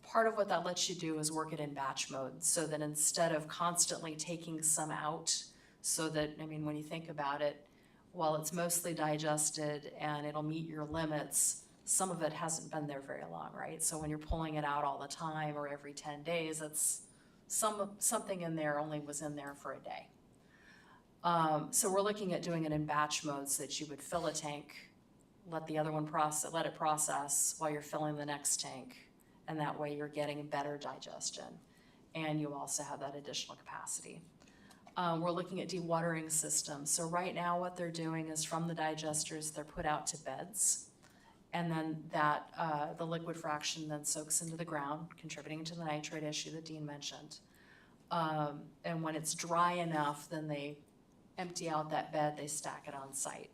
Part of what that lets you do is work it in batch mode, so that instead of constantly taking some out, so that, when you think about it, while it's mostly digested and it'll meet your limits, some of it hasn't been there very long, right? So when you're pulling it out all the time or every 10 days, it's something in there only was in there for a day. So we're looking at doing it in batch mode, so that you would fill a tank, let the other one let it process while you're filling the next tank, and that way you're getting better digestion, and you also have that additional capacity. We're looking at dewatering systems. So right now what they're doing is from the digesters, they're put out to beds, and then that the liquid fraction then soaks into the ground, contributing to the nitrate issue that Dean mentioned. And when it's dry enough, then they empty out that bed, they stack it on site.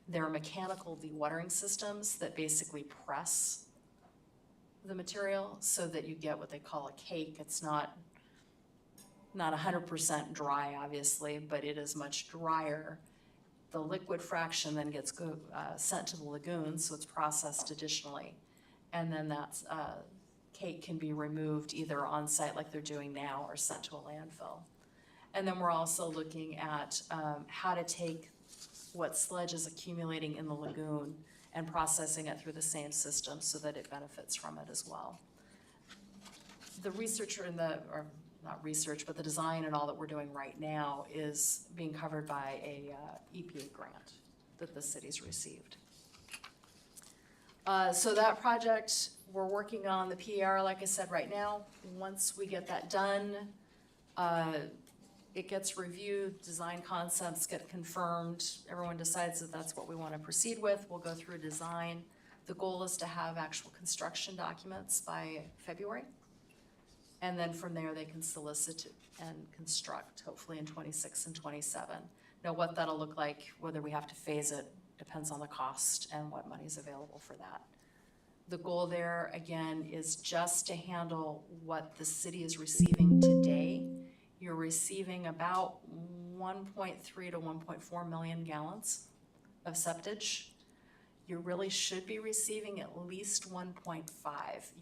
There are mechanical dewatering systems that basically press the material so that you get what they call a cake. It's not 100% dry, obviously, but it is much drier. The liquid fraction then gets sent to the lagoon, so it's processed additionally. And then that cake can be removed either on site like they're doing now or sent to a landfill. And then we're also looking at how to take what sludge is accumulating in the lagoon and processing it through the same system so that it benefits from it as well. The researcher or not research, but the design and all that we're doing right now is being covered by a EPA grant that the city's received. So that project, we're working on the PER, like I said, right now. Once we get that done, it gets reviewed, design concepts get confirmed, everyone decides that that's what we want to proceed with. We'll go through design. The goal is to have actual construction documents by February. And then from there, they can solicit and construct, hopefully in 26 and 27. Now, what that'll look like, whether we have to phase it Depends on the cost and what money's available for that. The goal there, again, is just to handle what the city is receiving today. You're receiving about 1.3 to 1.4 million gallons of septage. You really should be receiving at least 1.5.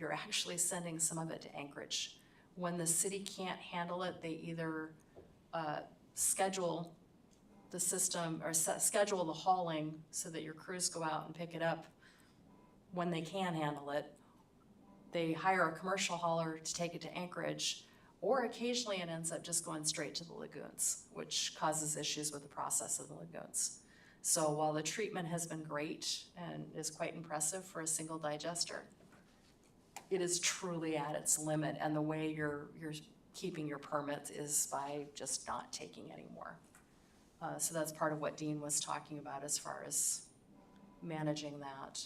You're actually sending some of it to Anchorage. When the city can't handle it, they either schedule the system or schedule the hauling so that your crews go out and pick it up when they can handle it. They hire a commercial hauler to take it to Anchorage, or occasionally it ends up just going straight to the lagoons, which causes issues with the process of the lagoons. So while the treatment has been great and is quite impressive for a single digester, it is truly at its limit, and the way you're keeping your permits is by just not taking any more. So that's part of what Dean was talking about as far as managing that.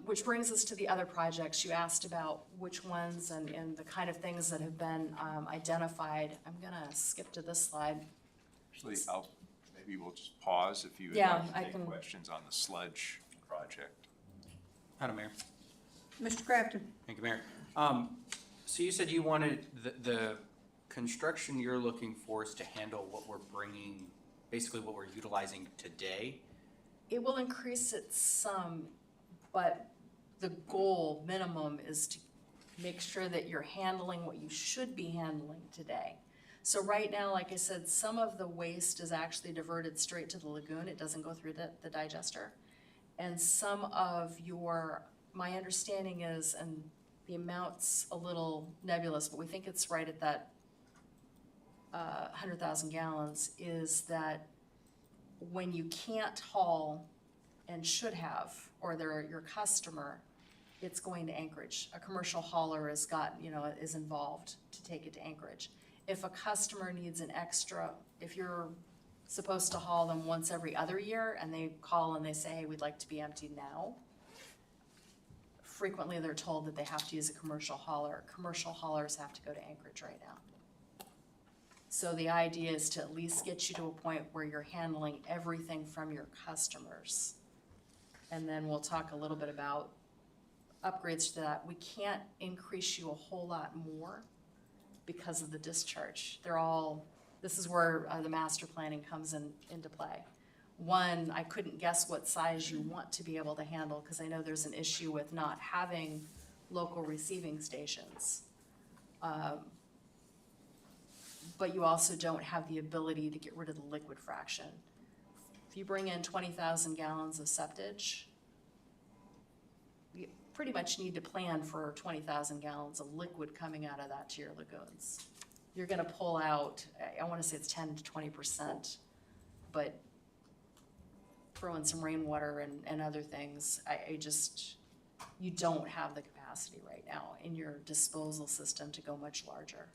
Which brings us to the other projects. You asked about which ones and the kind of things that have been identified. I'm gonna skip to this slide. Actually, maybe we'll just pause if you would Yeah, like I to can- take questions on the sludge project. Madam Mayor. Mr. Crafton? Thank you, Mayor. So you said you wanted the construction you're looking for is to handle what we're bringing, basically what we're utilizing today? It will increase it some, but the goal minimum is to make sure that you're handling what you should be handling today. So right now, like I said, some of the waste is actually diverted straight to the lagoon. It doesn't go through the digester. And some of my understanding is, and the amount's a little nebulous, but we think it's right at that 100,000 gallons, is that when you can't haul and should have, or they're your customer, it's going to Anchorage. A commercial hauler is involved to take it to Anchorage. If a customer needs an extra, if you're supposed to haul them once every other year and they call and they say, hey, we'd like to be emptied now, frequently they're told that they have to use a commercial hauler. Commercial haulers have to go to Anchorage right now. So the idea is to at least get you to a point where you're handling everything from your customers. And then we'll talk a little bit about upgrades to that. We can't increase you a whole lot more because of the discharge. This is where the master planning comes into play. One, I couldn't guess what size you want to be able to handle, because I know there's an issue with not having local receiving stations. But you also don't have the ability to get rid of the liquid fraction. If you bring in 20,000 gallons of septage, you pretty much need to plan for 20,000 gallons of liquid coming out of that to your lagoons. You're gonna pull out, I wanna say it's 10 to 20%, but throw in some rainwater and other things, you don't have the capacity right now in your disposal system to go much larger.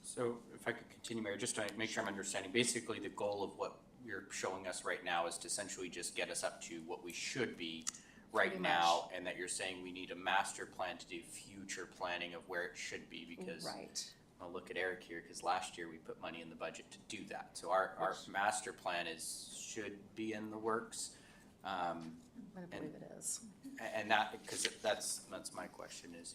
So if I could continue, Mayor, just to make sure I'm understanding, basically the goal of what you're showing us right now is to essentially just get us up to what we should be right Pretty now, and that you're saying we need a master plan to do future planning of where it should be, because Right. I'll look at Eric here, because last year we put money in the budget to do that. So our master plan should be in the works. I believe it is. And that, because that's my question is,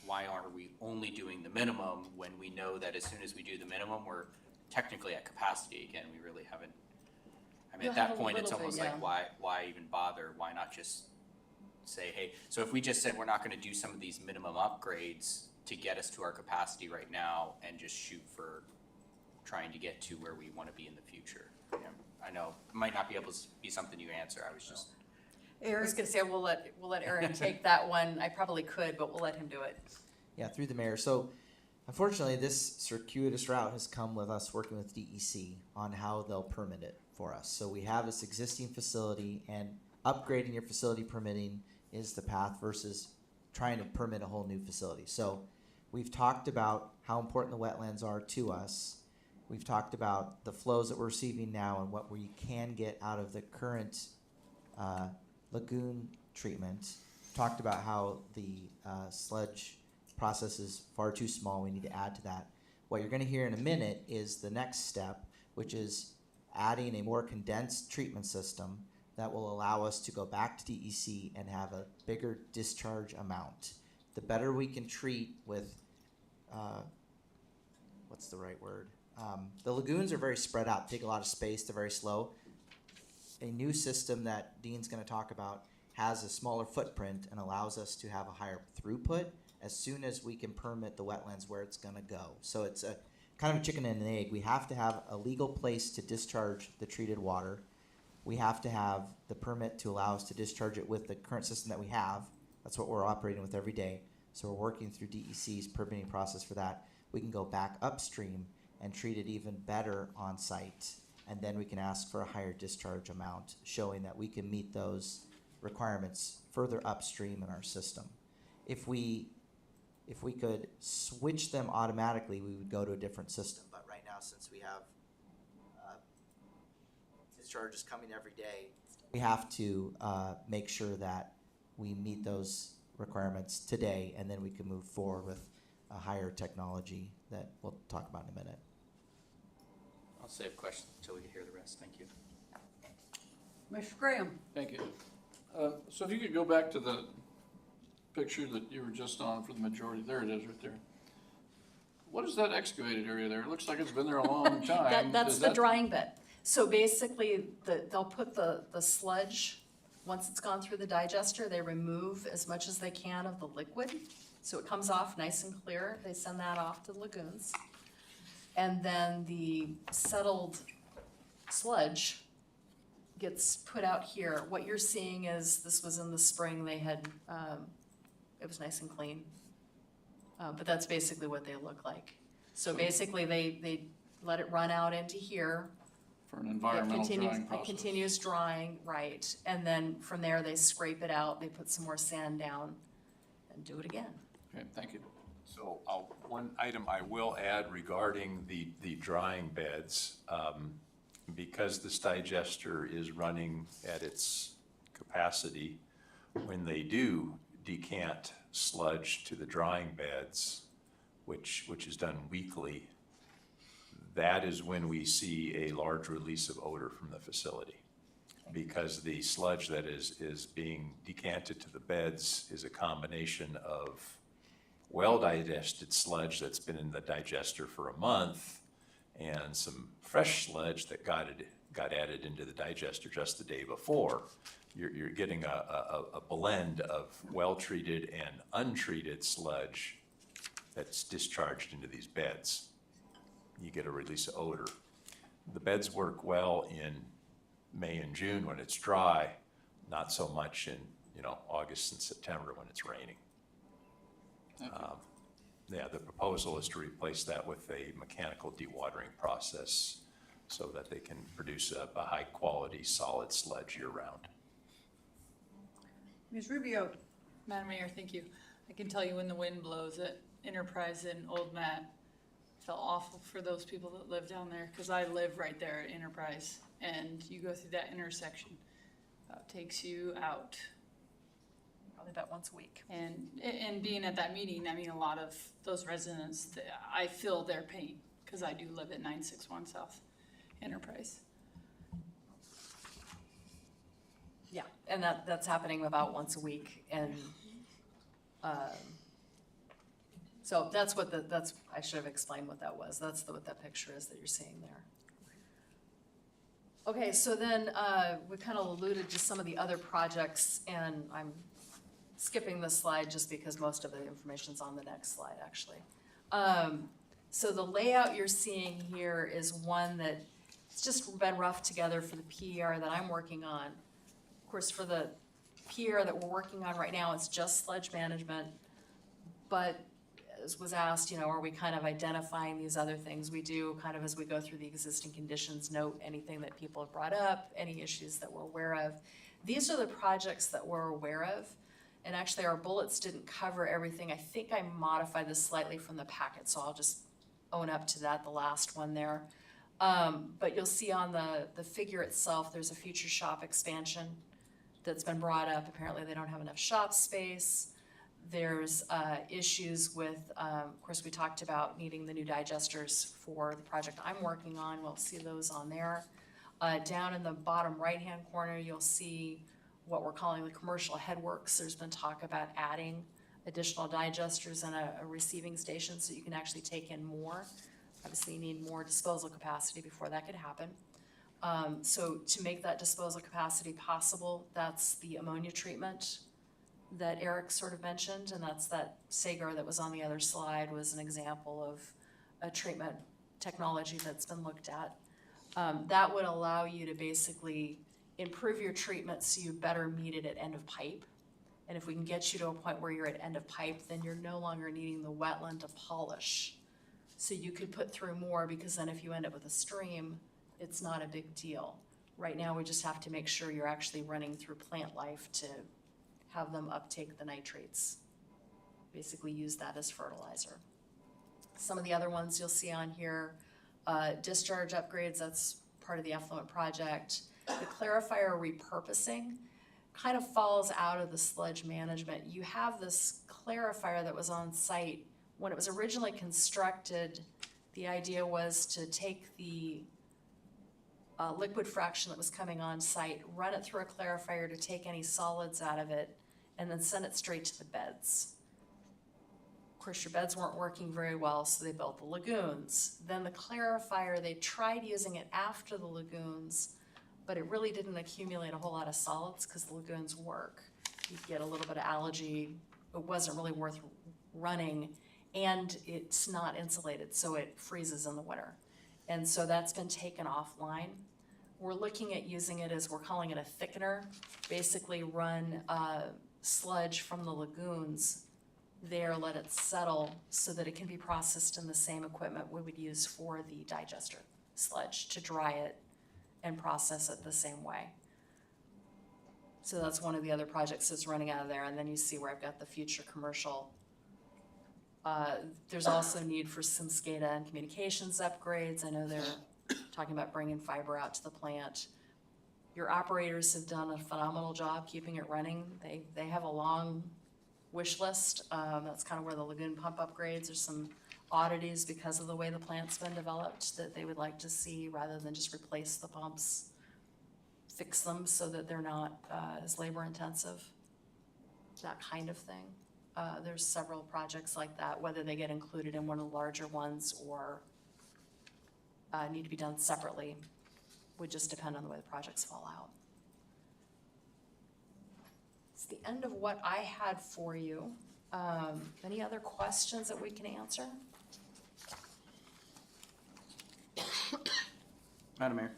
why aren't we only doing the minimum when we know that as soon as we do the minimum, we're technically at capacity again? We really haven't. I mean, You'll at that have a point, it's little bit, almost like, why even bother? Why not just say, hey, so if we just said we're not gonna do some of these minimum upgrades to get us to our capacity right now and just shoot for trying to get to where we wanna be in the future? I know, it might not be able to be something you answer, I was just. I was Eric? gonna say, we'll let Eric take that one. I probably could, but we'll let him do it. Yeah, through the mayor. So unfortunately, this circuitous route has come with us working with DEC on how they'll permit it for us. So we have this existing facility, and upgrading your facility permitting is the path versus trying to permit a whole new facility. So we've talked about how important the wetlands are to us. We've talked about the flows that we're receiving now and what we can get out of the current lagoon treatment. Talked about how the sludge process is far too small. We need to add to that. What you're going to hear in a minute is the next step, which is adding a more condensed treatment system that will allow us to go back to DEC and have a bigger discharge amount. The better we can treat with, what's the right word? The lagoons are very spread out, take a lot of space, they're very slow. A new system that Dean's gonna talk about has a smaller footprint and allows us to have a higher throughput as soon as we can permit the wetlands where it's gonna go. So it's a kind of a chicken and an egg. We have to have a legal place to discharge the treated water. We have to have the permit to allow us to discharge it with the current system that we have. That's what we're operating with every day. So we're working through DEC's permitting process for that. We can go back upstream and treat it even better on site. And then we can ask for a higher discharge amount, showing that we can meet those requirements further upstream in our system. If we could switch them automatically, we would go to a different system. But right now, since we have discharges coming every day, we have to make sure that we meet those requirements today, and then we can move forward with a higher technology that we'll talk about in a minute. I'll save questions until we hear the rest. Thank you. Mr. Graham? Thank you. So if you could go back to the picture that you were just on for the majority, there it is right there. What is that excavated area there? It looks like it's been there a long time. That's Is the that- drying bed. So basically, they'll put the sludge, once it's gone through the digester, they remove as much as they can of the liquid. So it comes off nice and clear. They send that off to the lagoons. And then the settled sludge gets put out here. What you're seeing is, this was in the spring, they had, it was nice and clean. But that's basically what they look like. So basically, they let it run out into here. For an environmental drying It process? continues drying, right, and then from there, they scrape it out, they put some more sand down, and do it again. Okay, thank you. So one item I will add regarding the drying beds, because this digester is running at its capacity, when they do decant sludge to the drying beds, which is done weekly, that is when we see a large release of odor from the facility. Because the sludge that is being decanted to the beds is a combination of well-digested sludge that's been in the digester for a month and some fresh sludge that got added into the digester just the day before. You're getting a blend of well-treated and untreated sludge that's discharged into these beds. You get a release of odor. The beds work well in May and June when it's dry, not so much in, August and September when it's raining. The proposal is to replace that with a mechanical dewatering process so that they can produce a high-quality solid sludge year-round. Ms. Rubio? Madam Mayor, thank you. I can tell you when the wind blows at Enterprise in Old Matt, felt awful for those people that live down there, because I live right there at Enterprise, and you go through that intersection, takes you out. Probably about once a week. And being at that meeting, I mean, a lot of those residents, I feel their pain, because I do live at 961 South Enterprise. Yeah, and that's happening about once a week, and, so that's what I should have explained what that was. That's what that picture is that you're seeing there. Okay, so then, we kind of alluded to some of the other projects, and I'm skipping this slide just because most of the information's on the next slide, actually. So the layout you're seeing here is one that it's just been roughed together for the PER that I'm working on. Of course, for the PER that we're working on right now, it's just sludge management, but as was asked, are we kind of identifying these other things? We do, kind of as we go through the existing conditions, note anything that people have brought up, any issues that we're aware of. These are the projects that we're aware of, and actually our bullets didn't cover everything. I think I modified this slightly from the packet, so I'll just own up to that, the last one there. But you'll see on the figure itself, there's a future shop expansion that's been brought up. Apparently they don't have enough shop space. There's issues with, of course, we talked about needing the new digesters for the project I'm working on. We'll see those on there. Down in the bottom right-hand corner, you'll see what we're calling the commercial headworks. There's been talk about adding additional digesters and a receiving station so you can actually take in more. Obviously, you need more disposal capacity before that could happen. So to make that disposal capacity possible, that's the ammonia treatment that Eric sort of mentioned, and that's that Sagar that was on the other slide was an example of a treatment technology that's been looked at. That would allow you to basically improve your treatment so you better meet it at end of pipe. And if we can get you to a point where you're at end of pipe, then you're no longer needing the wetland to polish. So you could put through more, because then if you end up with a stream, it's not a big deal. Right now, we just have to make sure you're actually running through plant life to have them uptake the nitrates. Basically use that as fertilizer. Some of the other ones you'll see on here, discharge upgrades, that's part of the effluent project. The clarifier repurposing kind of falls out of the sludge management. You have this clarifier that was on site. When it was originally constructed, the idea was to take the liquid fraction that was coming on site, run it through a clarifier to take any solids out of it, and then send it straight to the beds. Of course, your beds weren't working very well, so they built the lagoons. Then the clarifier, they tried using it after the lagoons, but it really didn't accumulate a whole lot of solids because the lagoons work. You'd get a little bit of algae. It wasn't really worth running, and it's not insulated, so it freezes in the winter. And so that's been taken offline. We're looking at using it as, we're calling it a thickener. Basically run sludge from the lagoons there, let it settle so that it can be processed in the same equipment we would use for the digester sludge to dry it and process it the same way. So that's one of the other projects that's running out of there. And then you see where I've got the future commercial. There's also need for some SCADA and communications upgrades. I know they're talking about bringing fiber out to the plant. Your operators have done a phenomenal job keeping it running. They have a long wish list. That's kind of where the lagoon pump upgrades, there's some oddities because of the way the plant's been developed that they would like to see, rather than just replace the pumps, fix them so that they're not as labor intensive, that kind of thing. There's several projects like that, whether they get included in one of the larger ones or need to be done separately, would just depend on the way the projects fall out. It's the end of what I had for you. Any other questions that we can answer? Madam Mayor.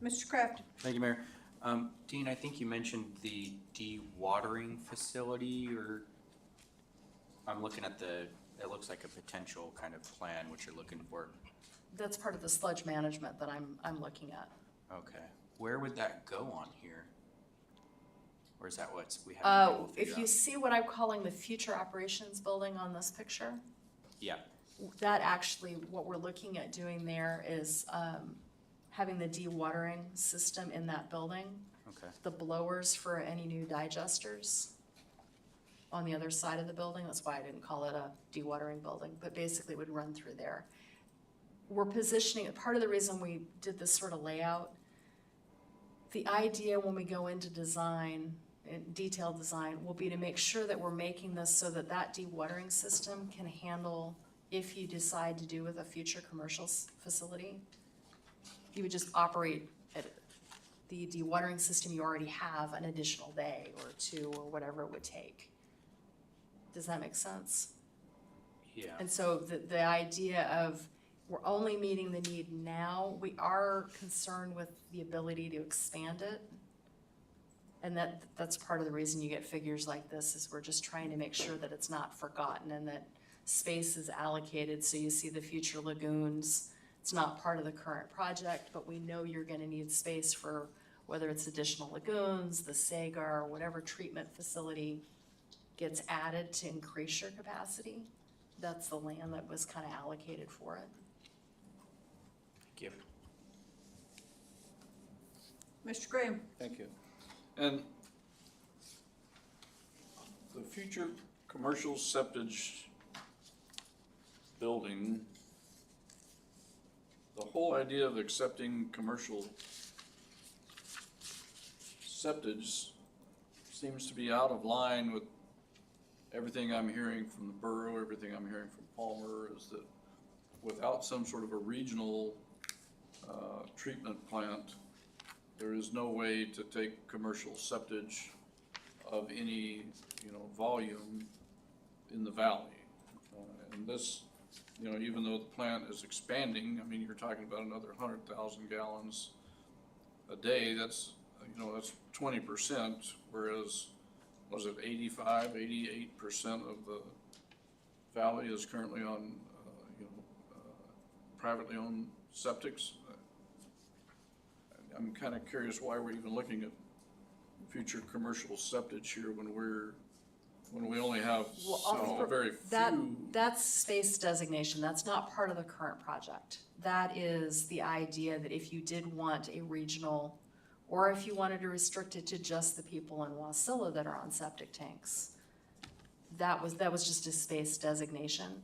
Mr. Crafton? Thank you, Mayor. Dean, I think you mentioned the dewatering facility, or I'm looking at it looks like a potential kind of plan, what you're looking for. That's part of the sludge management that I'm looking at. Okay. Where would that go on here? Or is that what we have to figure If you out? see what I'm calling the future operations building on this picture, Yeah, that actually, what we're looking at doing there is having the dewatering system in that building, okay. the blowers for any new digesters on the other side of the building. That's why I didn't call it a dewatering building, but basically it would run through there. We're positioning, part of the reason we did this sort of layout, the idea when we go into design, detailed design, will be to make sure that we're making this so that that dewatering system can handle, if you decide to do with a future commercial facility, you would just operate at the dewatering system you already have an additional day or two or whatever it would take. Does that make sense? Yeah. And so the idea of, we're only meeting the need now, we are concerned with the ability to expand it. And that's part of the reason you get figures like this, is we're just trying to make sure that it's not forgotten and that space is allocated. So you see the future lagoons, it's not part of the current project, but we know you're gonna need space for whether it's additional lagoons, the Sagar, whatever treatment facility gets added to increase your capacity. That's the land that was kind of allocated for it. Thank you. Mr. Graham? Thank you. And the future commercial septage building, the whole idea of accepting commercial septage seems to be out of line with everything I'm hearing from the borough, everything I'm hearing from Palmer, is that without some sort of a regional treatment plant, there is no way to take commercial septage of any, volume in the valley. And this, even though the plant is expanding, I mean, you're talking about another 100,000 gallons a day, that's 20%, whereas, was it 88% of the valley is currently on, privately owned septics? I'm kind of curious why we're even looking at future commercial septage here when we only have very few. That's space designation, that's not part of the current project. That is the idea that if you did want a regional, or if you wanted to restrict it to just the people in Wasilla that are on septic tanks, that was just a space designation.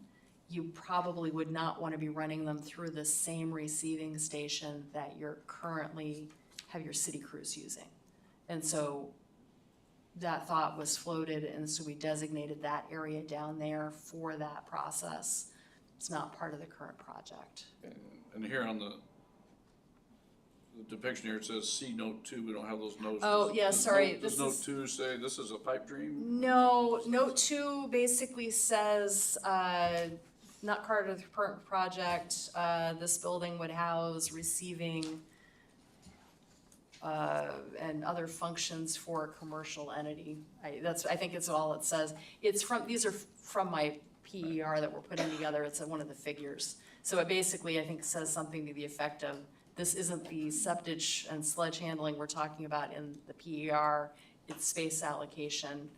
You probably would not want to be running them through the same receiving station that you're currently have your city crews using. And so that thought was floated, and so we designated that area down there for that process. It's not part of the current project. And here on the depiction here, it says see note 2, we don't have those notes. Oh, yeah, sorry, Does note 2 say this is a pipe dream? No, note 2 basically says, not part of the current project, this building would house receiving and other functions for a commercial entity. I think it's all it says. These are from my PER that we're putting together. It's one of the figures. So it basically, I think, says something to the effect of, this isn't the septage and sludge handling we're talking about in the PER, it's space allocation.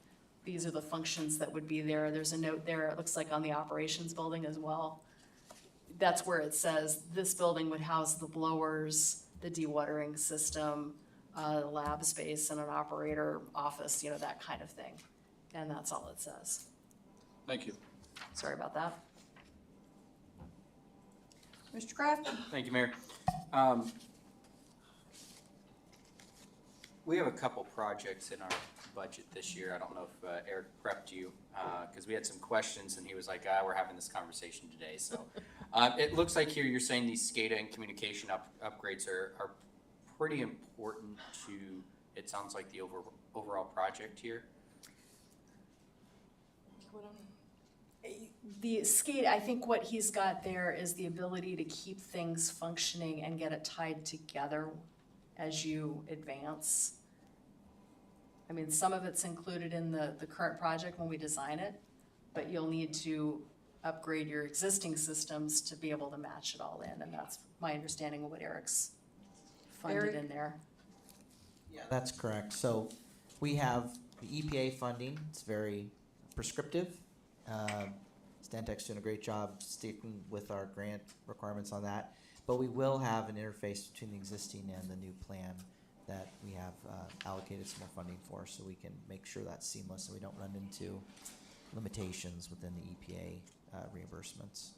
These are the functions that would be there. There's a note there, it looks like on the operations building as well. That's where it says this building would house the blowers, the dewatering system, the lab space and an operator office, that kind of thing. And that's all it says. Thank you. Sorry about that. Mr. Kraft? Thank you, Mayor. We have a couple projects in our budget this year. I don't know if Eric prepped you, because we had some questions and he was like, we're having this conversation today. So it looks like here you're saying these SCADA and communication upgrades are pretty important to, it sounds like, the overall project here. The SCADA, I think what he's got there is the ability to keep things functioning and get it tied together as you advance. I mean, some of it's included in the current project when we design it, but you'll need to upgrade your existing systems to be able to match it all in, and that's my understanding of what Eric's funded in there. Yeah, that's correct. So we have the EPA funding. It's very prescriptive. Stantec's doing a great job sticking with our grant requirements on that. But we will have an interface between the existing and the new plan that we have allocated some more funding for, so we can make sure that's seamless and we don't run into limitations within the EPA reimbursements.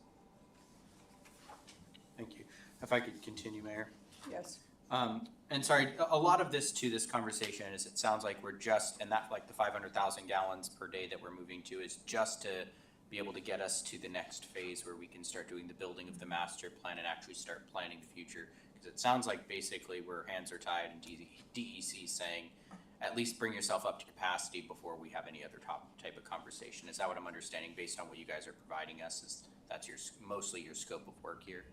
Thank you. If I could continue, Mayor. Yes. And sorry, a lot of this conversation is, it sounds like we're just, and that, like the 500,000 gallons per day that we're moving to, is just to be able to get us to the next phase where we can start doing the building of the master plan and actually start planning the future. Because it sounds like basically where hands are tied and DEC saying, at least bring yourself up to capacity before we have any other type of conversation. Is that what I'm understanding based on what you guys are providing us? Is that's mostly your scope of work here?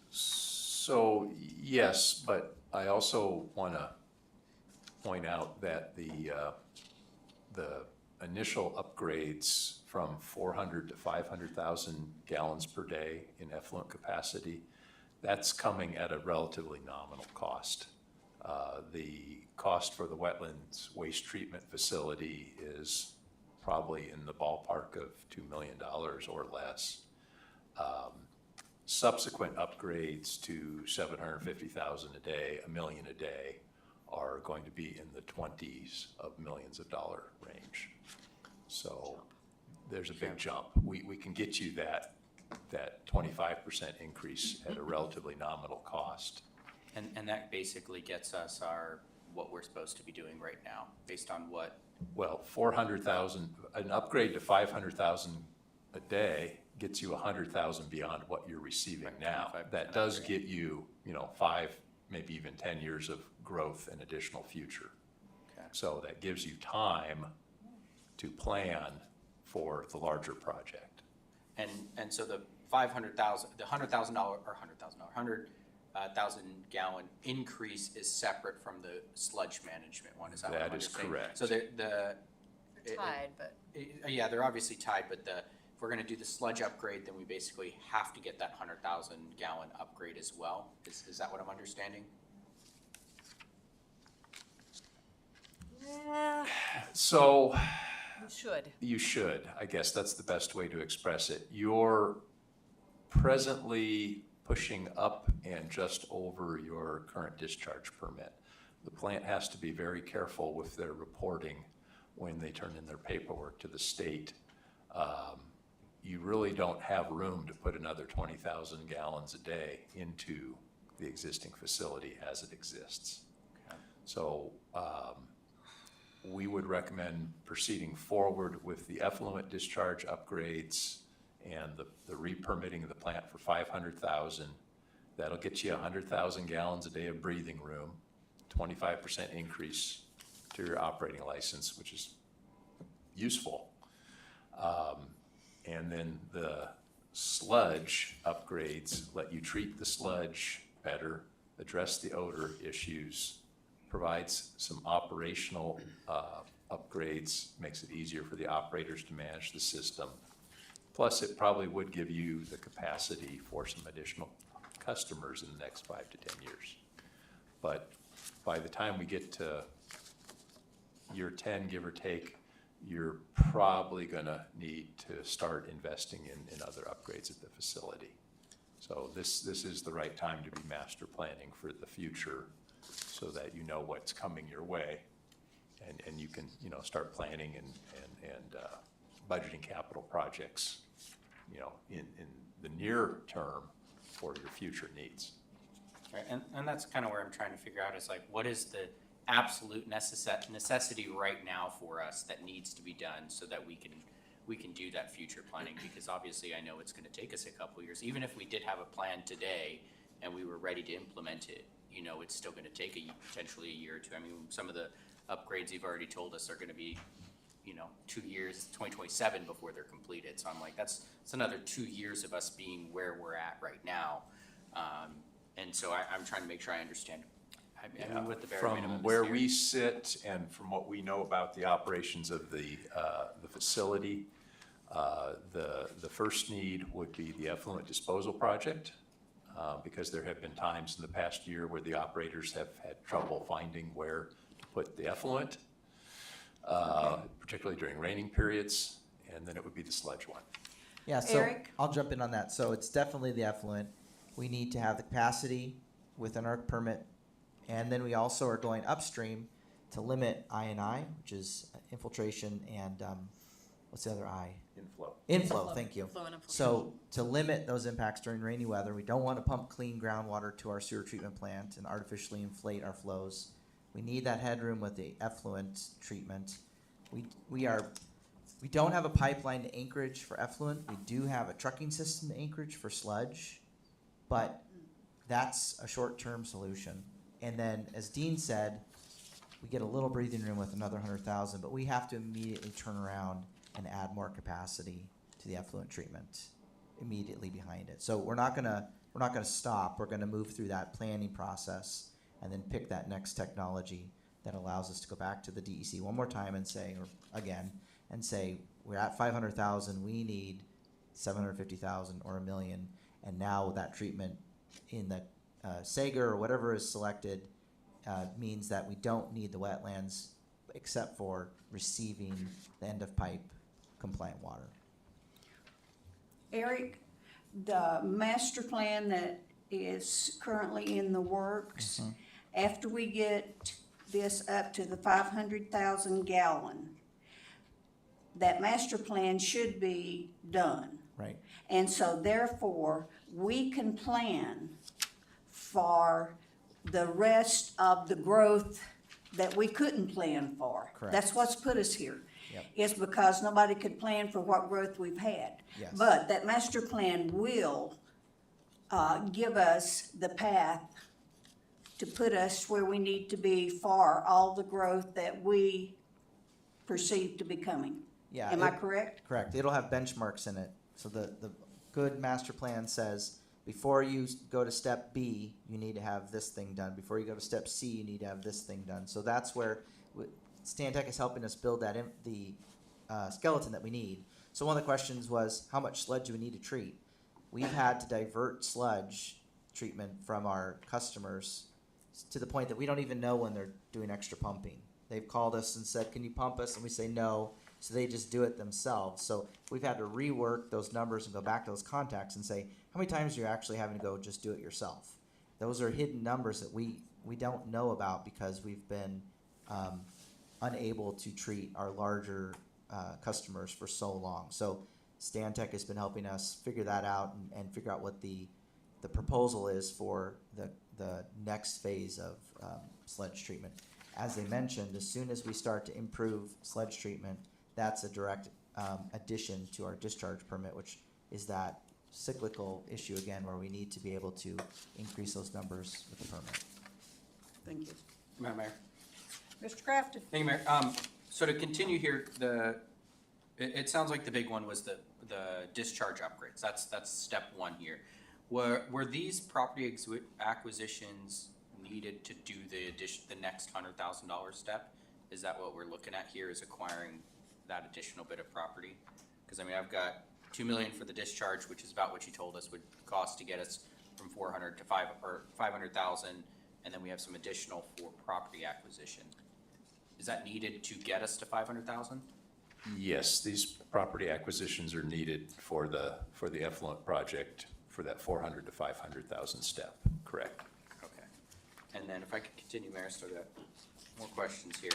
So, yes, but I also want to point out that the initial upgrades from 400 to 500,000 gallons per day in effluent capacity, that's coming at a relatively nominal cost. The cost for the wetlands waste treatment facility is probably in the ballpark of $2 million or less. Subsequent upgrades to 750,000 a day, $1 million a day, are going to be in the 20s of millions of dollar range. So there's a big jump. We can get you that 25% increase at a relatively nominal cost. And that basically gets us our what we're supposed to be doing right now, based on what? Well, 400,000, an upgrade to 500,000 a day gets you 100,000 beyond what you're receiving now. 25% That does upgrade. get you, 5, maybe even 10 years of growth and additional future. Okay. So that gives you time to plan for the larger project. And so the 500,000, the $100,000 gallon increase is separate from the sludge management one, is that what I'm That is understanding? correct. So Tied, but yeah, they're obviously tied, but if we're gonna do the sludge upgrade, then we basically have to get that 100,000 gallon upgrade as well? Is that what I'm understanding? So you should. you should, I guess that's the best way to express it. You're presently pushing up and just over your current discharge permit. The plant has to be very careful with their reporting when they turn in their paperwork to the state. You really don't have room to put another 20,000 gallons a day into the existing facility as it exists. Okay. So we would recommend proceeding forward with the effluent discharge upgrades and the re-permitting of the plant for 500,000. That'll get you 100,000 gallons a day of breathing room, 25% increase to your operating license, which is useful. And then the sludge upgrades let you treat the sludge better, address the odor issues, provides some operational upgrades, makes it easier for the operators to manage the system. Plus, it probably would give you the capacity for some additional customers in the next 5 to 10 years. But by the time we get to year 10, give or take, you're probably gonna need to start investing in other upgrades at the facility. So this is the right time to be master planning for the future so that you know what's coming your way and you can, start planning and budgeting capital projects, in the near term for your future needs. Right, and that's kind of where I'm trying to figure out is like, what is the absolute necessity right now for us that needs to be done so that we can do that future planning? Because obviously I know it's gonna take us a couple years, even if we did have a plan today and we were ready to implement it, it's still gonna take potentially a year or two. I mean, some of the upgrades you've already told us are gonna be, 2 years, 2027 before they're completed. So I'm like, that's another 2 years of us being where we're at right now. And so I'm trying to make sure I understand. I mean, what the bare minimum From is where here. we sit and from what we know about the operations of the facility, the first need would be the effluent disposal project, because there have been times in the past year where the operators have had trouble finding where to put the effluent, particularly during raining periods, and then it would be the sludge one. Yeah, so Eric? I'll jump in on that. So it's definitely the effluent. We need to have the capacity within our permit. And then we also are going upstream to limit I&I, which is infiltration and, what's the other I? Inflow. Inflow, thank you. Inflow and infiltration. So to limit those impacts during rainy weather, we don't want to pump clean groundwater to our sewer treatment plant and artificially inflate our flows. We need that headroom with the effluent treatment. We don't have a pipeline to Anchorage for effluent. We do have a trucking system to Anchorage for sludge, but that's a short-term solution. And then, as Dean said, we get a little breathing room with another 100,000, but we have to immediately turn around and add more capacity to the effluent treatment immediately behind it. So we're not gonna stop. We're gonna move through that planning process and then pick that next technology that allows us to go back to the DEC one more time and say, or again, and say, we're at 500,000, we need 750,000 or $1 million, and now that treatment in the Sager or whatever is selected means that we don't need the wetlands except for receiving the end of pipe compliant water. Eric, the master plan that is currently in the works, after we get this up to the 500,000 gallon, that master plan should be done. Right. And so therefore, we can plan for the rest of the growth that we couldn't plan for. Correct. That's what's put us here. Yep. It's because nobody could plan for what growth we've had. Yes. But that master plan will, give us the path to put us where we need to be for all the growth that we perceive to be coming. Yeah. Am I correct? Correct. It'll have benchmarks in it. So the good master plan says, before you go to step B, you need to have this thing done. Before you go to step C, you need to have this thing done. So that's where Stantec is helping us build that the skeleton that we need. So one of the questions was, how much sludge do we need to treat? We've had to divert sludge treatment from our customers to the point that we don't even know when they're doing extra pumping. They've called us and said, can you pump us? And we say no. So they just do it themselves. So we've had to rework those numbers and go back to those contacts and say, how many times are you actually having to go just do it yourself? Those are hidden numbers that we don't know about because we've been unable to treat our larger customers for so long. So Stantec has been helping us figure that out and figure out what the proposal is for the next phase of sludge treatment. As they mentioned, as soon as we start to improve sludge treatment, that's a direct addition to our discharge permit, which is that cyclical issue again where we need to be able to increase those numbers with the permit. Thank you. Madam Mayor. Mr. Crafton? Thank you, Mayor. So to continue here, it sounds like the big one was the discharge upgrades. That's step one here. Were these property acquisitions needed to do the next $100,000 step? Is that what we're looking at here, is acquiring that additional bit of property? Because I mean, I've got $2 million for the discharge, which is about what you told us would cost to get us from 400 to 500,000, and then we have some additional for property acquisition. Is that needed to get us to 500,000? Yes, these property acquisitions are needed for the effluent project for that 400 to 500,000 step, correct? Okay. And then if I could continue, Mayor, so got more questions here.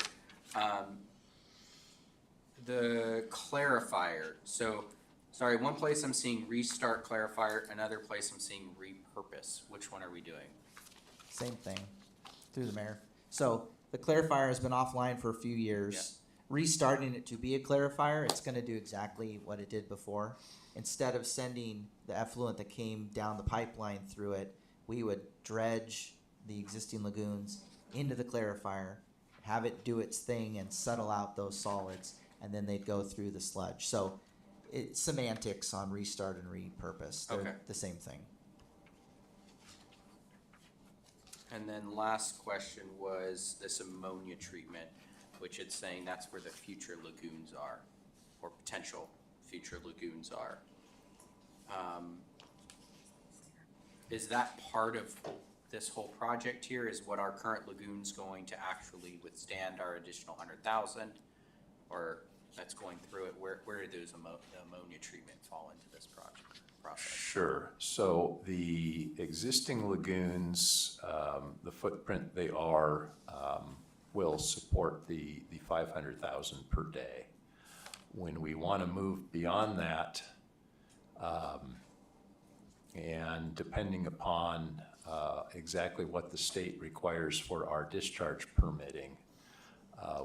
The clarifier, so, sorry, one place I'm seeing restart clarifier, another place I'm seeing repurpose. Which one are we doing? Same thing, through the mayor. So the clarifier has been offline for a few years. Restarting it to be a clarifier, it's gonna do exactly what it did before. Instead of sending the effluent that came down the pipeline through it, we would dredge the existing lagoons into the clarifier, have it do its thing and settle out those solids, and then they'd go through the sludge. So it's semantics on restart and repurpose. They're Okay. the same thing. And then last question was this ammonia treatment, which it's saying that's where the future lagoons are, or potential future lagoons are. Is that part of this whole project here? Is what our current lagoons going to actually withstand our additional 100,000? Or that's going through it, where do those ammonia treatment fall into this process? Sure. So the existing lagoons, the footprint they are, will support the 500,000 per day. When we want to move beyond that, and depending upon exactly what the state requires for our discharge permitting,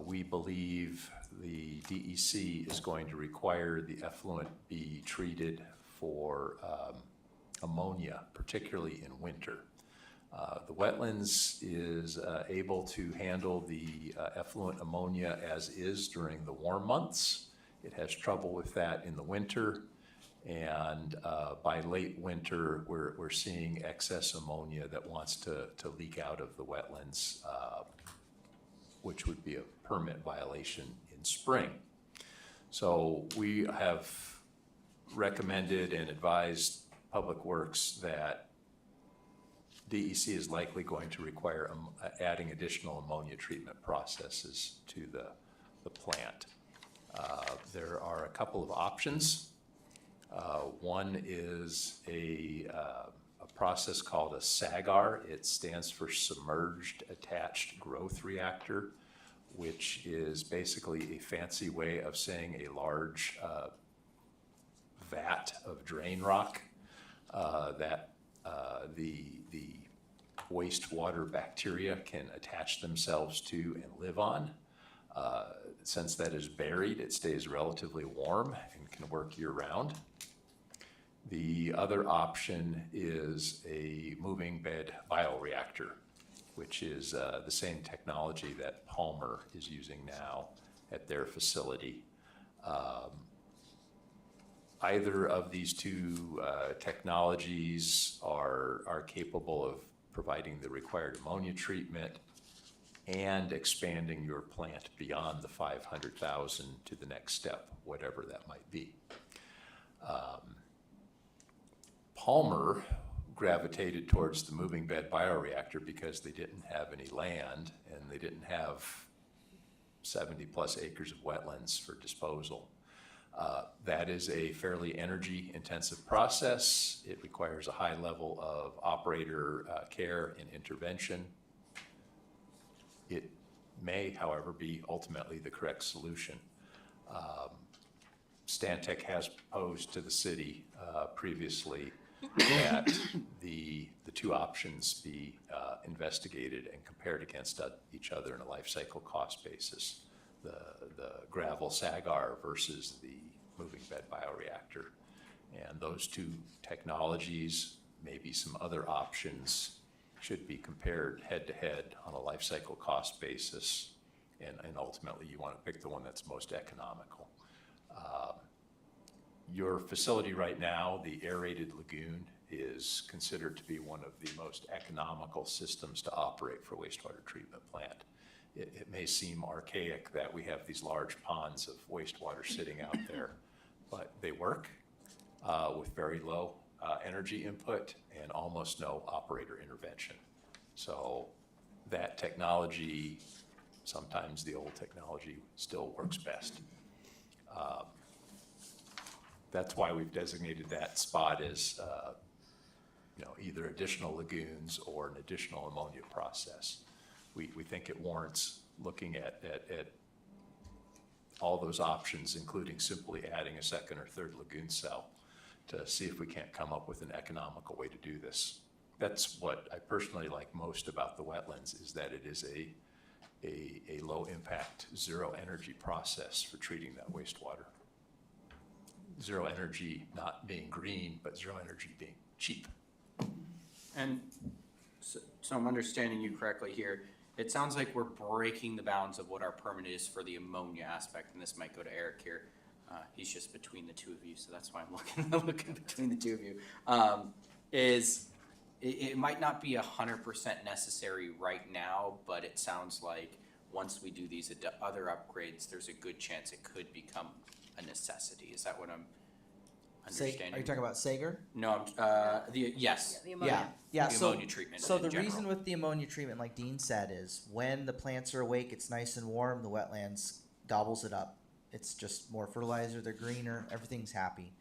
we believe the DEC is going to require the effluent be treated for ammonia, particularly in winter. The wetlands is able to handle the effluent ammonia as is during the warm months. It has trouble with that in the winter, and by late winter, we're seeing excess ammonia that wants to leak out of the wetlands, which would be a permit violation in spring. So we have recommended and advised Public Works that DEC is likely going to require adding additional ammonia treatment processes to the plant. There are a couple of options. One is a process called a SAGAR. It stands for Submerged Attached Growth Reactor, which is basically a fancy way of saying a large vat of drain rock that the wastewater bacteria can attach themselves to and live on. Since that is buried, it stays relatively warm and can work year-round. The other option is a moving bed bioreactor, which is the same technology that Palmer is using now at their facility. Either of these two technologies are capable of providing the required ammonia treatment and expanding your plant beyond the 500,000 to the next step, whatever that might be. Palmer gravitated towards the moving bed bioreactor because they didn't have any land and they didn't have 70 plus acres of wetlands for disposal. That is a fairly energy intensive process. It requires a high level of operator care and intervention. It may, however, be ultimately the correct solution. Stantec has proposed to the city previously that the two options be investigated and compared against each other in a life cycle cost basis. The gravel SAGAR versus the moving bed bioreactor. And those two technologies, maybe some other options, should be compared head to head on a life cycle cost basis. And ultimately you want to pick the one that's most economical. Your facility right now, the aerated lagoon, is considered to be one of the most economical systems to operate for wastewater treatment plant. It may seem archaic that we have these large ponds of wastewater sitting out there, but they work with very low energy input and almost no operator intervention. So that technology, sometimes the old technology, still works best. That's why we've designated that spot as either additional lagoons or an additional ammonia process. We think it warrants looking at all those options, including simply adding a second or third lagoon cell to see if we can't come up with an economical way to do this. That's what I personally like most about the wetlands, is that it is a low impact, zero energy process for treating that wastewater. Zero energy not being green, but zero energy being cheap. And so I'm understanding you correctly here. It sounds like we're breaking the bounds of what our permit is for the ammonia aspect, and this might go to Eric here. He's just between the two of you, so that's why I'm looking between the two of you. It might not be 100% necessary right now, but it sounds like once we do these other upgrades, there's a good chance it could become a necessity. Is that what I'm understanding? Are you talking about Sager? No, yes. The ammonia. Yeah, The so, ammonia treatment so in the general. reason with the ammonia treatment, like Dean said, is when the plants are awake, it's nice and warm, the wetlands gobbles it up. It's just more fertilizer, they're greener, everything's happy.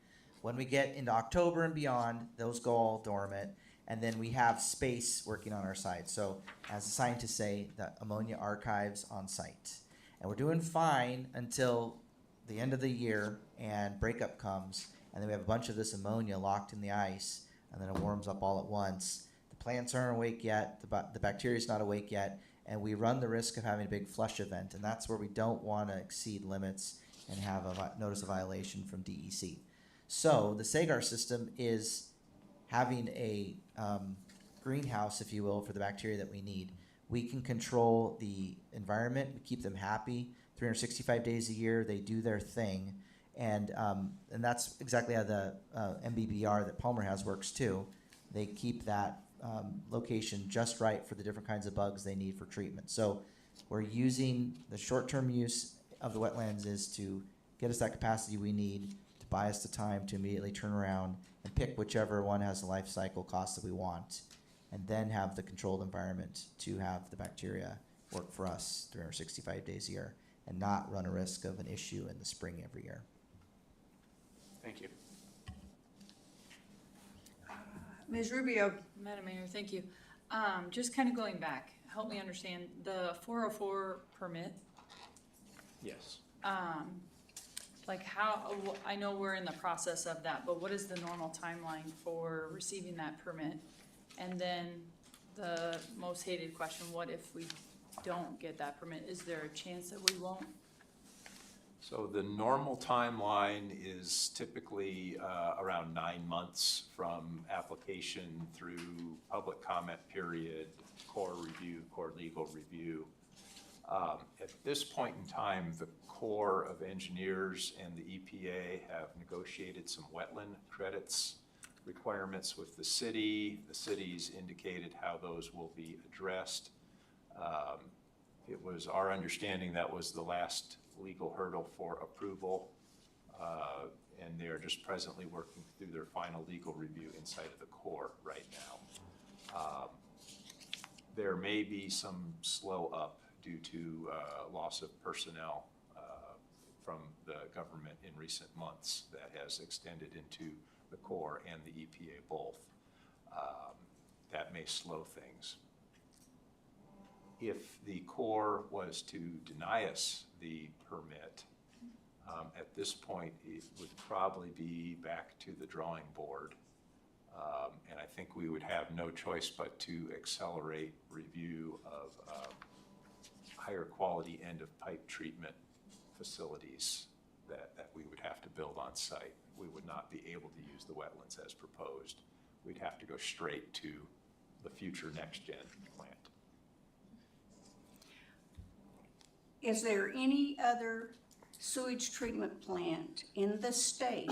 When we get into October and beyond, those go all dormant, and then we have space working on our side. So as the scientists say, the ammonia archives on site. And we're doing fine until the end of the year and breakup comes, and then we have a bunch of this ammonia locked in the ice, and then it warms up all at once. The plants aren't awake yet, the bacteria's not awake yet, and we run the risk of having a big flush event, and that's where we don't want to exceed limits and have a notice of violation from DEC. So the Sagar system is having a greenhouse, if you will, for the bacteria that we need. We can control the environment, we keep them happy, 365 days a year, they do their thing. And that's exactly how the MBBR that Palmer has works too. They keep that location just right for the different kinds of bugs they need for treatment. So we're using the short-term use of the wetlands is to get us that capacity we need, to buy us the time to immediately turn around and pick whichever one has the life cycle cost that we want, and then have the controlled environment to have the bacteria work for us 365 days a year and not run a risk of an issue in the spring every year. Thank you. Ms. Rubio, Madam Mayor, thank you. Just kind of going back, help me understand the 404 permit. Yes. Like how, I know we're in the process of that, but what is the normal timeline for receiving that permit? And then the most hated question, what if we don't get that permit? Is there a chance that we won't? So the normal timeline is typically around 9 months from application through public comment period, core review, core legal review. At this point in time, the Corps of Engineers and the EPA have negotiated some wetland credits requirements with the city. The city's indicated how those will be addressed. It was our understanding that was the last legal hurdle for approval, and they're just presently working through their final legal review inside of the Corps right now. There may be some slow up due to loss of personnel from the government in recent months that has extended into the Corps and the EPA both. That may slow things. If the Corps was to deny us the permit, at this point, it would probably be back to the drawing board. And I think we would have no choice but to accelerate review of higher quality end of pipe treatment facilities that we would have to build on site. We would not be able to use the wetlands as proposed. We'd have to go straight to the future next gen plant. Is there any other sewage treatment plant in the state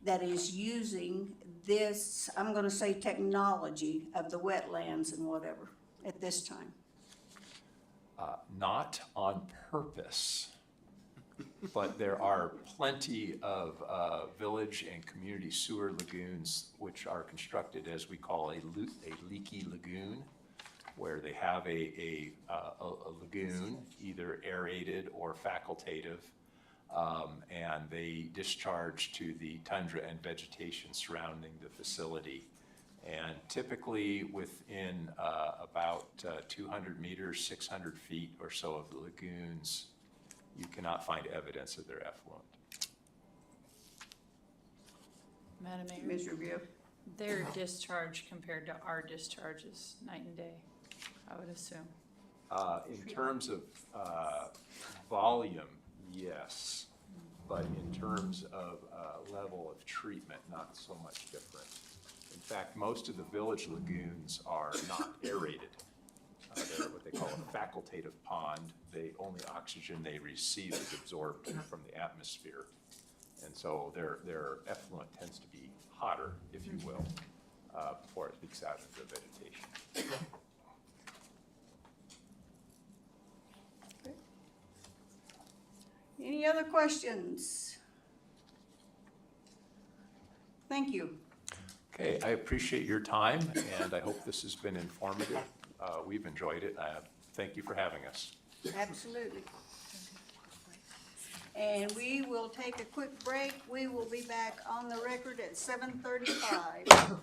that is using this, I'm gonna say technology of the wetlands and whatever at this time? Not on purpose, but there are plenty of village and community sewer lagoons which are constructed as we call a leaky lagoon, where they have a lagoon, either aerated or facultative, and they discharge to the tundra and vegetation surrounding the facility. And typically within about 200 meters, 600 feet or so of the lagoons, you cannot find evidence of their effluent. Madam Mayor, Ms. Rubio? their discharge compared to our discharge is night and day, I would assume. In terms of volume, yes, but in terms of level of treatment, not so much different. In fact, most of the village lagoons are not aerated. They're what they call a facultative pond. The only oxygen they receive is absorbed from the atmosphere. And so their effluent tends to be hotter, if you will, before it leaks out into the vegetation. Any other questions? Thank you. Okay, I appreciate your time, and I hope this has been informative. We've enjoyed it. Thank you for having us. Absolutely. And we will take a quick break. We will be back on the record at 7:35.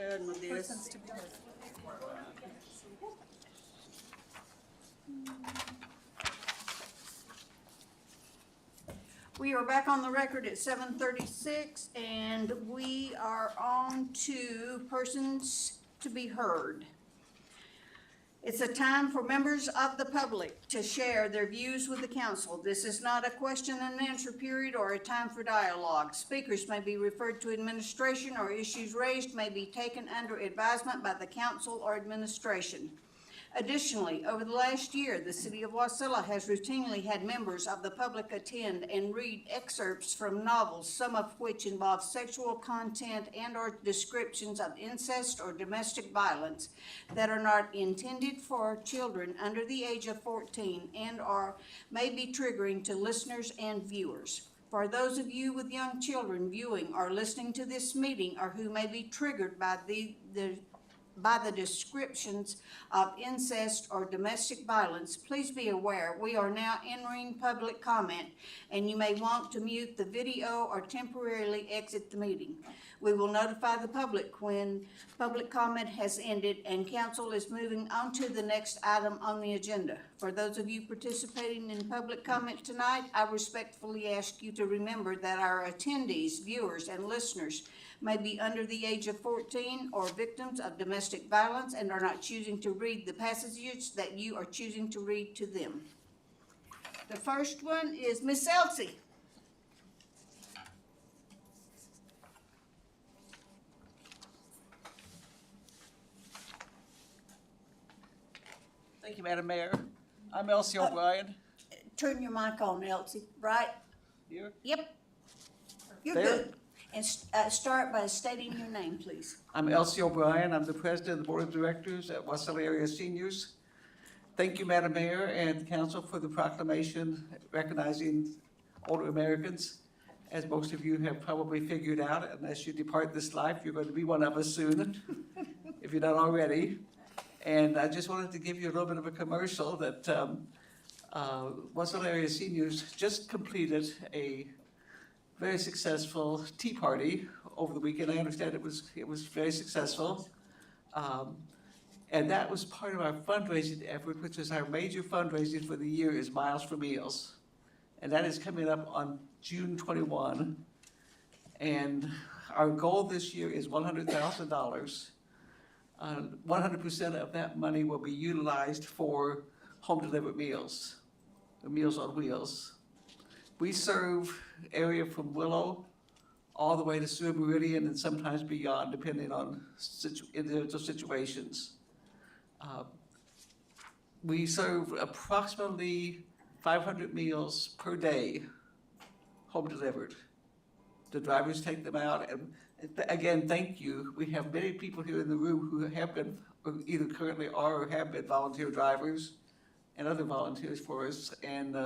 ahead with this. Persons to be heard. We are back on the record at 7:36, and we are on to persons to be heard. It's a time for members of the public to share their views with the council. This is not a question and answer period or a time for dialogue. Speakers may be referred to administration, or issues raised may be taken under advisement by the council or administration. Additionally, over the last year, the city of Wasilla has routinely had members of the public attend and read excerpts from novels, some of which involve sexual content and/or descriptions of incest or domestic violence that are not intended for children under the age of 14 and/or may be triggering to listeners and viewers. For those of you with young children viewing or listening to this meeting, or who may be triggered by the descriptions of incest or domestic violence, please be aware we are now entering public comment, and you may want to mute the video or temporarily exit the meeting. We will notify the public when public comment has ended and council is moving on to the next item on the agenda. For those of you participating in public comment tonight, I respectfully ask you to remember that our attendees, viewers, and listeners may be under the age of 14 or victims of domestic violence and are not choosing to read the passages that you are choosing to read to them. The first one is Miss Elsie. Thank you, Madam Mayor. I'm Elsie O'Brien. Turn your mic on, Elsie, right? Here. Yep. You're There. good. And start by stating your name, please. I'm Elsie O'Brien. I'm the president of the Board of Directors at Wasilla Area Seniors. Thank you, Madam Mayor and Council, for the proclamation recognizing older Americans. As most of you have probably figured out, unless you depart this life, you're going to be one of us soon, if you're not already. And I just wanted to give you a little bit of a commercial that Wasilla Area Seniors just completed a very successful tea party over the weekend. I understand it was very successful. And that was part of our fundraising effort, which is our major fundraising for the year, is Miles for Meals. And that is coming up on June 21. And our goal this year is $100,000. 100% of that money will be utilized for home delivered meals, or Meals on Wheels. We serve area from Willow all the way to Sewer Meridian and sometimes beyond, depending on individual situations. We serve approximately 500 meals per day, home delivered. The drivers take them out, and again, thank you. We have many people here in the room who have been, or either currently are or have been volunteer drivers and other volunteers for us, and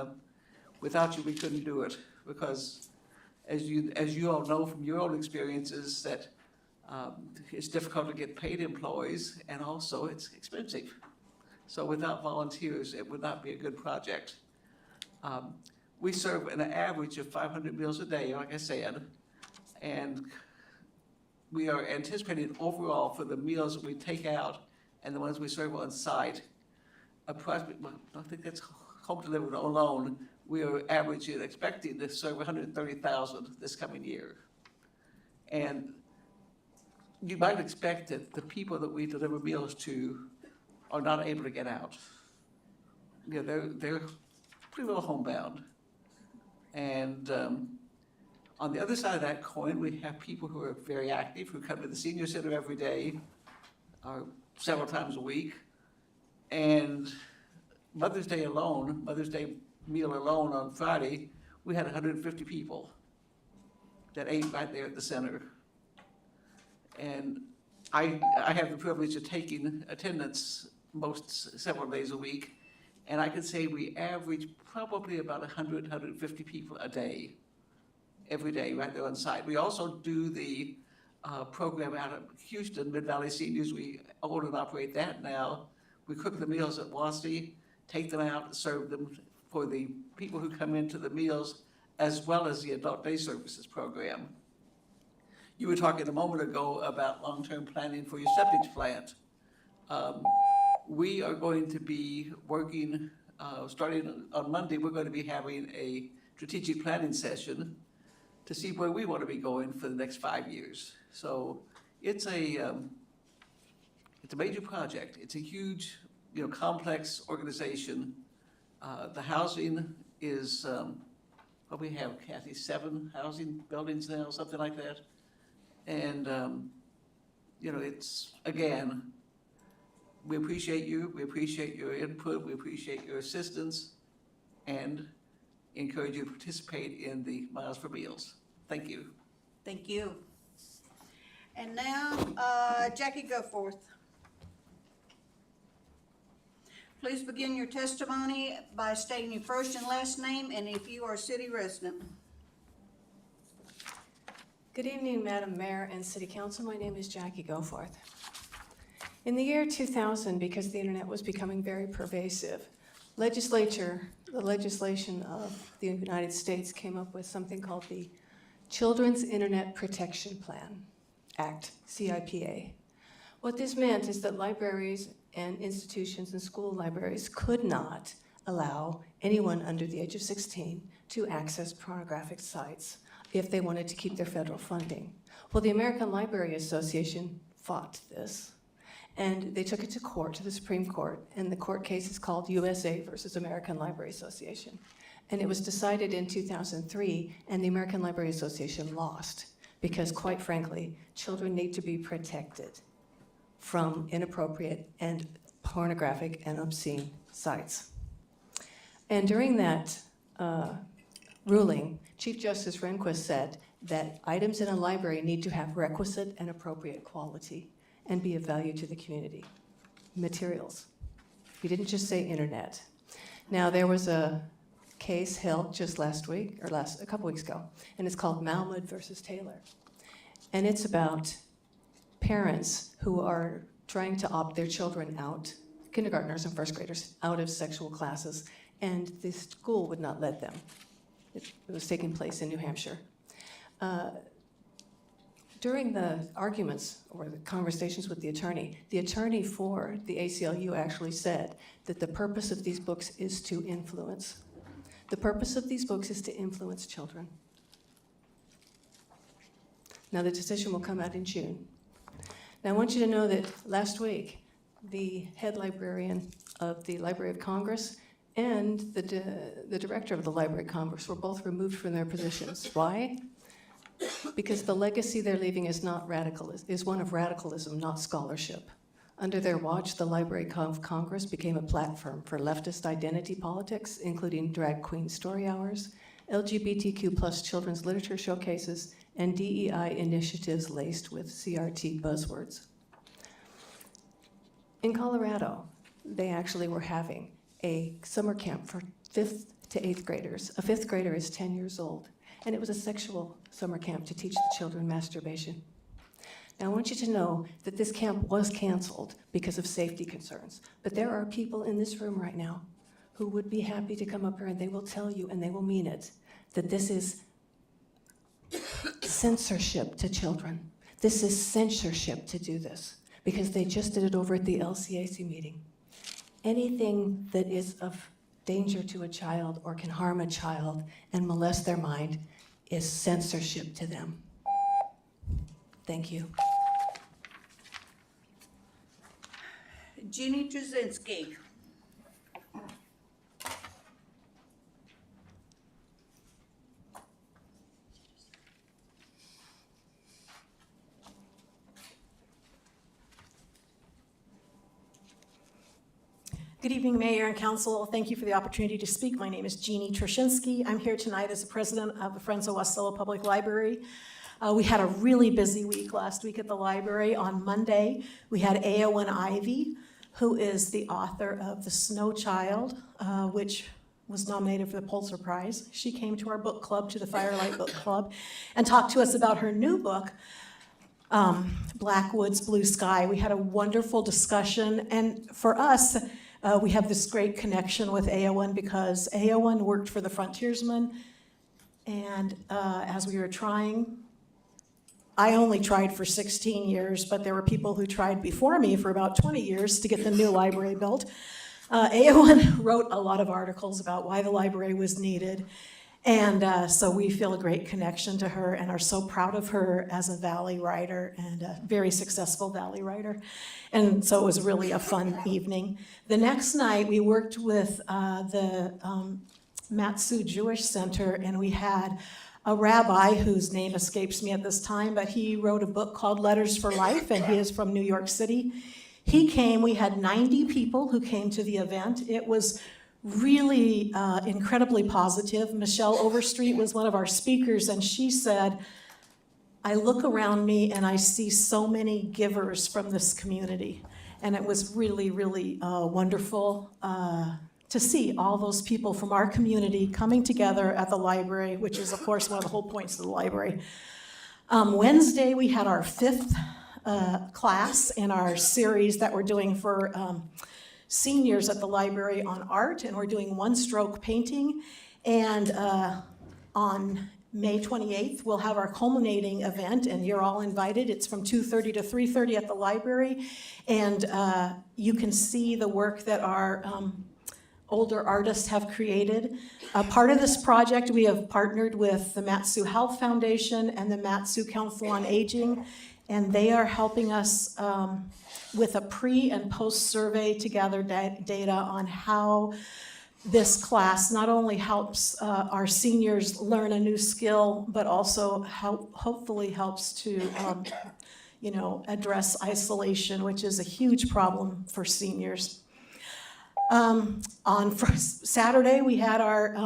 without you, we couldn't do it, because as you all know from your own experiences, that it's difficult to get paid employees, and also it's expensive. So without volunteers, it would not be a good project. We serve an average of 500 meals a day, like I said, and we are anticipating overall for the meals that we take out and the ones we serve on site, approximately, well, I think that's home delivered alone, we are averaging, expecting to serve 130,000 this coming year. And you might expect that the people that we deliver meals to are not able to get out. You know, they're pretty well homebound. And on the other side of that coin, we have people who are very active, who come to the senior center every day, or several times a week. And Mother's Day alone, Mother's Day meal alone on Friday, we had 150 people that ate right there at the center. And I have the privilege of taking attendance several days a week, and I can say we average probably about 100, 150 people a day, every day right there on site. We also do the program out of Houston, Mid-Valley Seniors. We own and operate that now. We cook the meals at WASI, take them out and serve them for the people who come into the meals, as well as the Adult Day Services program. You were talking a moment ago about long-term planning for your septic plant. We are going to be working, starting on Monday, we're going to be having a strategic planning session to see where we want to be going for the next 5 years. So it's a major project. It's a huge, complex organization. The housing is, what we have, Kathy, 7 housing buildings now, something like that. And, it's, again, we appreciate you, we appreciate your input, we appreciate your assistance, and encourage you to participate in the Miles for Meals. Thank you. Thank you. And now, Jackie Goforth. Please begin your testimony by stating your first and last name, and if you are a city resident. Good evening, Madam Mayor and City Council. My name is Jackie Goforth. In the year 2000, because the internet was becoming very pervasive, the legislation of the United States came up with something called the Children's Internet Protection Plan Act, CIPA. What this meant is that libraries and institutions and school libraries could not allow anyone under the age of 16 to access pornographic sites if they wanted to keep their federal funding. Well, the American Library Association fought this, and they took it to court, to the Supreme Court, and the court case is called USA versus American Library Association. And it was decided in 2003, and the American Library Association lost, because quite frankly, children need to be protected from inappropriate and pornographic and obscene sites. And during that ruling, Chief Justice Rehnquist said that items in a library need to have requisite and appropriate quality and be of value to the community. Materials. He didn't just say internet. Now, there was a case held just last week, or a couple weeks ago, and it's called Malmud versus Taylor. And it's about parents who are trying to opt their children out, kindergartners and first graders, out of sexual classes, and the school would not let them. It was taking place in New Hampshire. During the arguments or the conversations with the attorney for the ACLU actually said that the purpose of these books is to influence. The purpose of these books is to influence children. Now, the decision will come out in June. Now, I want you to know that last week, the head librarian of the Library of Congress and the director of the Library of Congress were both removed from their positions. Why? Because the legacy they're leaving is one of radicalism, not scholarship. Under their watch, the Library of Congress became a platform for leftist identity politics, including drag queen story hours, LGBTQ+ children's literature showcases, and DEI initiatives laced with CRT buzzwords. In Colorado, they actually were having a summer camp for 5th to 8th graders. A 5th grader is 10 years old, and it was a sexual summer camp to teach the children masturbation. Now, I want you to know that this camp was canceled because of safety concerns, but there are people in this room right now who would be happy to come up here and they will tell you, and they will mean it, that this is censorship to children. This is censorship to do this, because they just did it over at the LCAC meeting. Anything that is of danger to a child or can harm a child and molest their mind is censorship to them. Thank you. Jeannie Trzynski. Good evening, Mayor and Council. Thank you for the opportunity to speak. My name is Jeannie Trzynski. I'm here tonight as the president of the Friends of Wasilla Public Library. We had a really busy week last week at the library. On Monday, we had Eowyn Ivey, who is the author of The Snow Child, which was nominated for the Pulitzer Prize. She came to our book club, to the Firelight Book Club, and talked to us about her new book, Black Woods, Blue Sky. We had a wonderful discussion, and for us, we have this great connection with Eowyn because Eowyn worked for the Frontiersmen, and as we were trying I only tried for 16 years, but there were people who tried before me for about 20 years to get the new library built. AON wrote a lot of articles about why the library was needed. And so we feel a great connection to her and are so proud of her as a Valley writer and a very successful Valley writer. And so it was really a fun evening. The next night, we worked with the Matsu Jewish Center, and we had a rabbi whose name escapes me at this time, but he wrote a book called Letters for Life, and he is from New York City. He came, we had 90 people who came to the event. It was really incredibly positive. Michelle Overstreet was one of our speakers, and she said, I look around me and I see so many givers from this community. And it was really, really wonderful to see all those people from our community coming together at the library, which is, of course, one of the whole points of the library. Wednesday, we had our 5th class in our series that we're doing for seniors at the library on art, and we're doing one-stroke painting. And on May 28th, we'll have our culminating event, and you're all invited. It's from 2:30 to 3:30 at the library, and you can see the work that our older artists have created. Part of this project, we have partnered with the Matsu Health Foundation and the Matsu Council on Aging, and they are helping us with a pre and post survey to gather data on how this class not only helps our seniors learn a new skill, but also hopefully helps to address isolation, which is a huge problem for seniors. On Saturday, we had our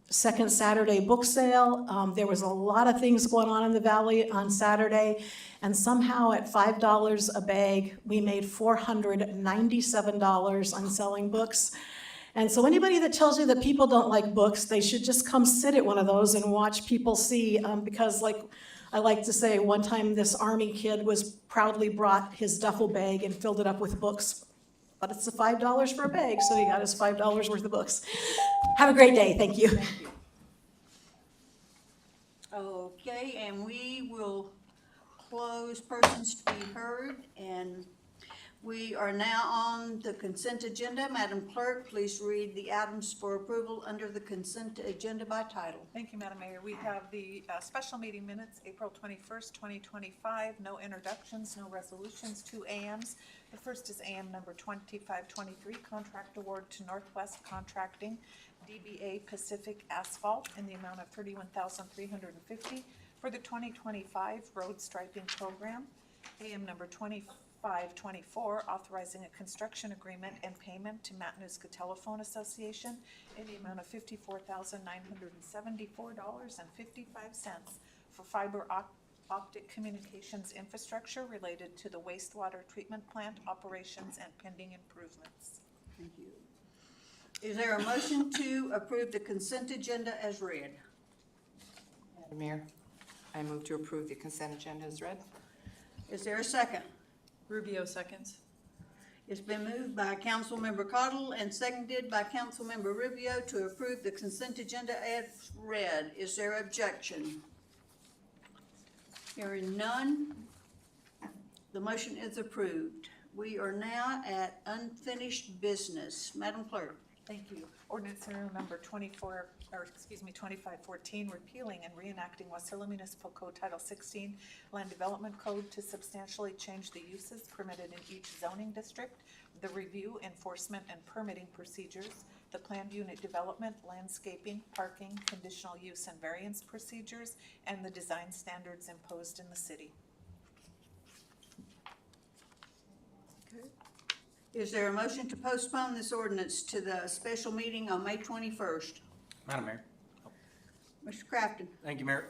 second Saturday book sale. There was a lot of things going on in the Valley on Saturday, and somehow at $5 a bag, we made $497 on selling books. And so anybody that tells you that people don't like books, they should just come sit at one of those and watch people see, because like I like to say, one time this Army kid was proudly brought his duffel bag and filled it up with books. But it's $5 for a bag, so he got his $5 worth of books. Have a great day, thank you. Okay, and we will close persons to be heard, and we are now on the consent agenda. Madam Clerk, please read the items for approval under the consent agenda by title. Thank you, Madam Mayor. We have the special meeting minutes, April 21st, 2025. No introductions, no resolutions, 2 AMs. The first is AM number 2523, contract award to Northwest Contracting, DBA Pacific Asphalt in the amount of $31,350 for the 2025 road striping program. AM number 2524, authorizing a construction agreement and payment to Matanuska Telephone Association in the amount of $54,974.55 for fiber optic communications infrastructure related to the wastewater treatment plant operations and pending improvements. Thank you. Is there a motion to approve the consent agenda as read? Madam Mayor, I move to approve the consent agenda as read. Is there a second? Rubio seconds. It's been moved by Councilmember Cottle and seconded by Councilmember Rubio to approve the consent agenda as read. Is there objection? Hearing none, the motion is approved. We are now at unfinished business. Madam Clerk. Thank you. Ordinance serial number 2514, repealing and reenacting Wasilla Municipal Code Title 16, Land Development Code to substantially change the uses permitted in each zoning district, the review, enforcement, and permitting procedures, the planned unit development, landscaping, parking, conditional use and variance procedures, and the design standards imposed in the city. Is there a motion to postpone this ordinance to the special meeting on May 21st? Madam Mayor. Mr. Crafton. Thank you, Mayor.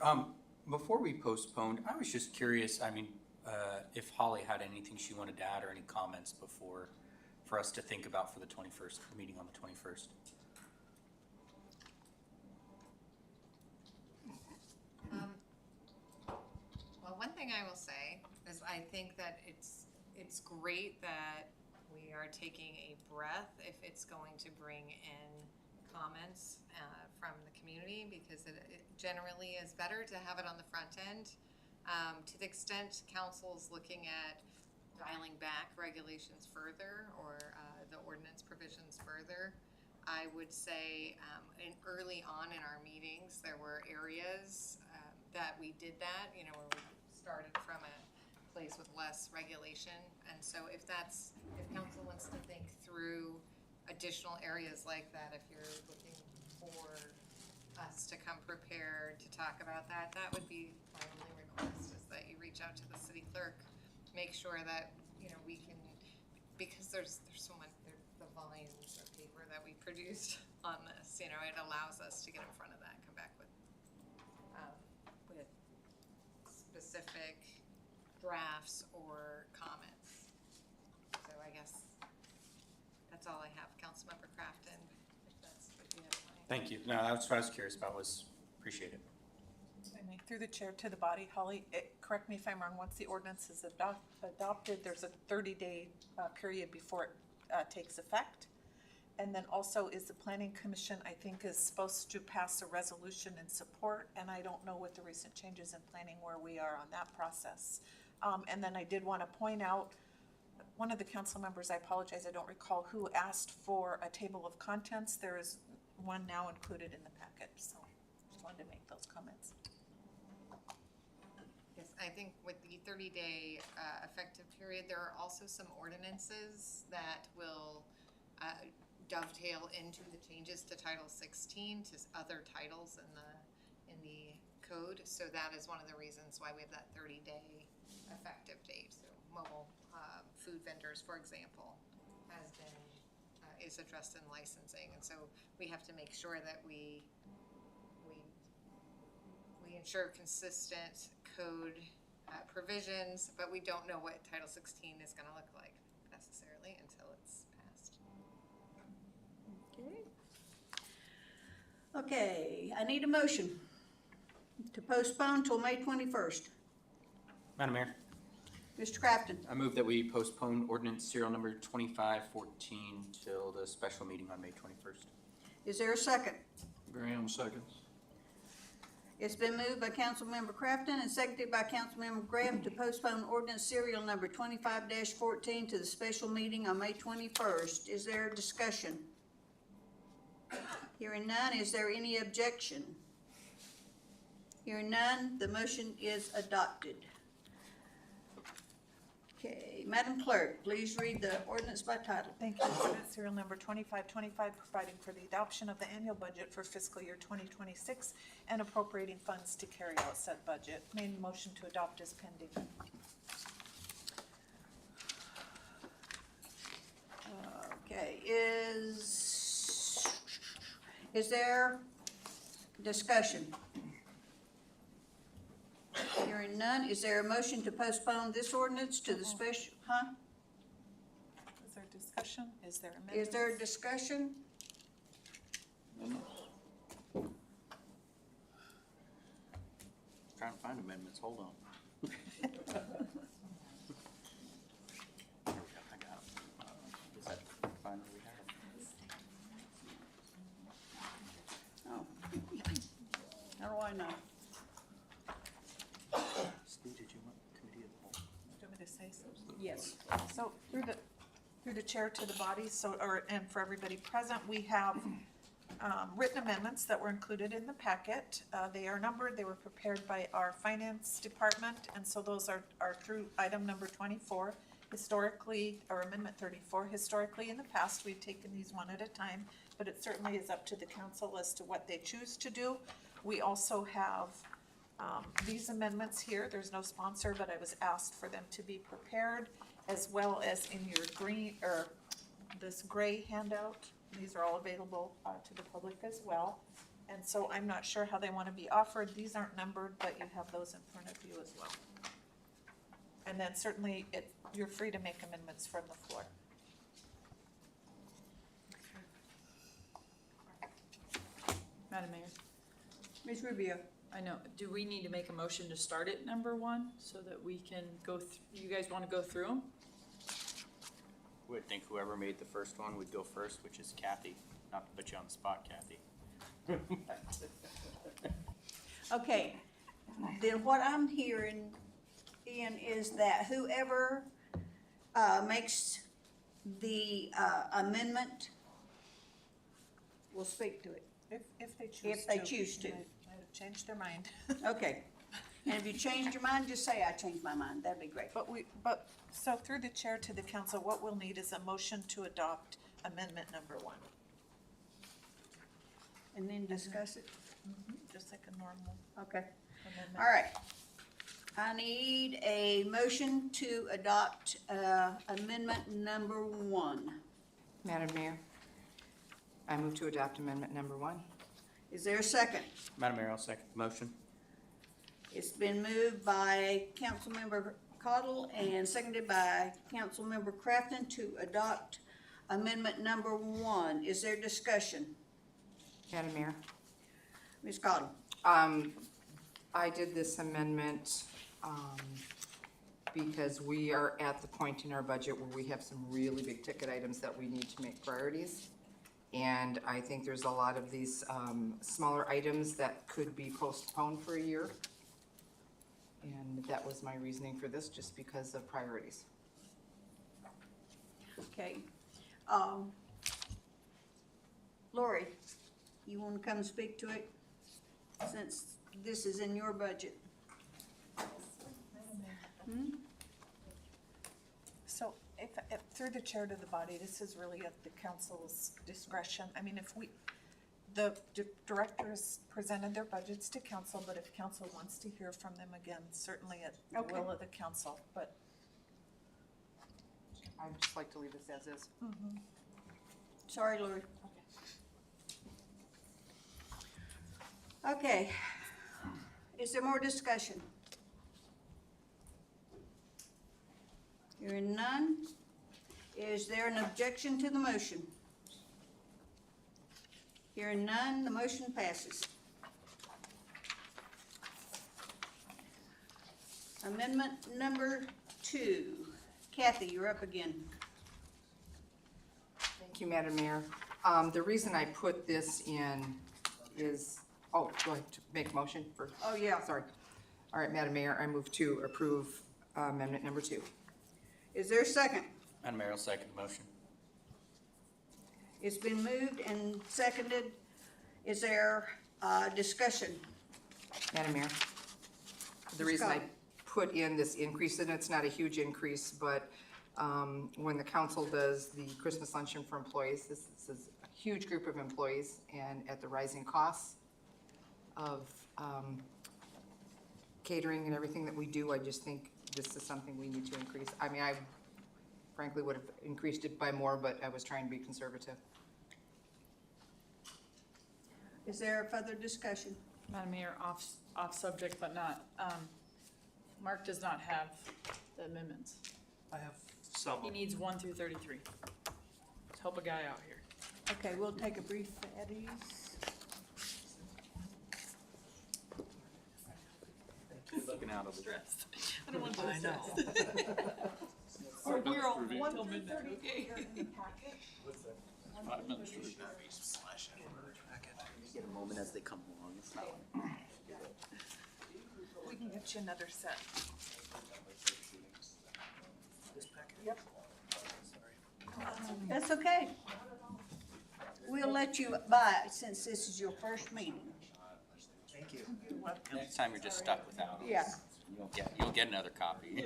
Before we postponed, I was just curious, if Holly had anything she wanted to add or any comments before, for us to think about for the 21st, meeting on the 21st. Well, one thing I will say is I think that it's great that we are taking a breath if it's going to bring in comments from the community, because it generally is better to have it on the front end To the extent council's looking at dialing back regulations further or the ordinance provisions further, I would say early on in our meetings, there were areas that we did that, you know, where we started from a place with less regulation. And so if council wants to think through additional areas like that, if you're looking for us to come prepared to talk about that, that would be my only request, is that you reach out to the city clerk, make sure that, you know, we can, because there's so much, the volumes of paper that we produced on this, you know, it allows us to get in front of that, come back with specific drafts or comments. So I guess that's all I have. Councilmember Crafton, if that's what you have in mind. Thank you. No, that's what I was curious about, appreciate it. Through the chair to the body, Holly, correct me if I'm wrong, once the ordinance is adopted, there's a 30-day period before it takes effect. And then also is the planning commission, I think, is supposed to pass a resolution in support, and I don't know with the recent changes in planning where we are on that process. And then I did want to point out, one of the council members, I apologize, I don't recall who asked for a table of contents. There is one now included in the packet, so just wanted to make those comments. Yes, I think with the 30-day effective period, there are also some ordinances that will dovetail into the changes to Title 16 to other titles in the code. So that is one of the reasons why we have that 30-day effective date. So mobile food vendors, for example, is addressed in licensing, and so we have to make sure that we ensure consistent code provisions, but we don't know what Title 16 is going to look like necessarily until it's passed. Okay, I need a motion to postpone till May 21st. Madam Mayor, Mr. Crafton, I move that we postpone ordinance serial number 2514 till the special meeting on May 21st. is there a second? Graham seconds. It's been moved by Councilmember Crafton and seconded by Councilmember Graham to postpone ordinance serial number 25-14 to the special meeting on May 21st. Is there a discussion? Hearing none, is there any objection? Hearing none, the motion is adopted. Okay, Madam Clerk, please read the ordinance by title. Thank you. Ordinance serial number 2525, providing for the adoption of the annual budget for fiscal year 2026 and appropriating funds to carry out said budget. Main motion to adopt is pending. Okay, is there discussion? Hearing none, is there a motion to postpone this ordinance to the special, Is there discussion? Is there amendments? Is there a discussion? Trying to find amendments, hold on. There we go, I got it. Is that fine where we have it? Oh. How do I know? Steve, did you want committee of the whole? Do you want me to say so? Yes. So through the chair to the body, and for everybody present, we have written amendments that were included in the packet. They are numbered, they were prepared by our finance department, and so those are through item number 24. Historically, or amendment 34, historically in the past, we've taken these one at a time, but it certainly is up to the council as to what they choose to do. We also have these amendments here. There's no sponsor, but I was asked for them to be prepared, as well as in your green, or this gray handout. These are all available to the public as well. And so I'm not sure how they want to be offered. These aren't numbered, but you have those in front of you as well. And then certainly, you're free to make amendments from the floor. Madam Mayor, Ms. Rubio? I know, do we need to make a motion to start at number 1 so that we can go, you guys want to go through them? Would think whoever made the first one would go first, which is Kathy. Not to put you on the spot, Kathy. Okay, then what I'm hearing, Ian, is that whoever, makes the, amendment will speak to it. If they choose to. If they choose to. Might have changed their mind. Okay. And if you changed your mind, just say, I changed my mind. That'd be great. So through the chair to the council, what we'll need is a motion to adopt amendment number 1. And then discuss it. Just like a normal Okay. amendment. All right. I need a motion to adopt, amendment number 1. Madam Mayor, I move to adopt amendment number 1. Is there a second? Madam Mayor, I'll second the motion. It's been moved by Councilmember Cottle and seconded by Councilmember Crafton to adopt amendment number 1. Is there discussion? Madam Mayor, Ms. Cottle? I did this amendment because we are at the point in our budget where we have some really big ticket items that we need to make priorities. And I think there's a lot of these smaller items that could be postponed for a year. And that was my reasoning for this, just because of priorities. Okay. Lori, you want to come speak to it? Since this is in your budget. So if through the chair to the body, this is really at the council's discretion. I mean, if the directors presented their budgets to council, but if council wants to hear from them again, certainly at the Okay. will of the council, but. I'd just like to leave this as is. Sorry, Lori. Okay. Is there more discussion? Hearing none. Is there an objection to the motion? Hearing none, the motion passes. Amendment number 2. Kathy, you're up again. Thank you, Madam Mayor. The reason I put this in is, do I have to make a motion for? Oh, yeah. Sorry. All right, Madam Mayor, I move to approve amendment number 2. Is there a second? Madam Mayor, I'll second the motion. It's been moved and seconded. Is there discussion? Madam Mayor, the reason I Scott. put in this increase, and it's not a huge increase, but when the council does the Christmas luncheon for employees, this is a huge group of employees, and at the rising costs of catering and everything that we do, I just think this is something we need to increase. I mean, I frankly would have increased it by more, but I was trying to be conservative. Is there further discussion? Madam Mayor, off subject, but not, Mark does not have the amendments. I have some. He needs 1 through 33. Let's help a guy out here. Okay, we'll take a brief Eddie's. Looking out of the. Stressed. I don't want to I know. Or we're all Review. 1 till midnight, okay? 5 minutes to review. Get a moment as they come along. It's not We can get you another set. That's okay. We'll let you buy it since this is your first meeting. Thank you. Next time you're just stuck without them. Yeah. You'll get another copy.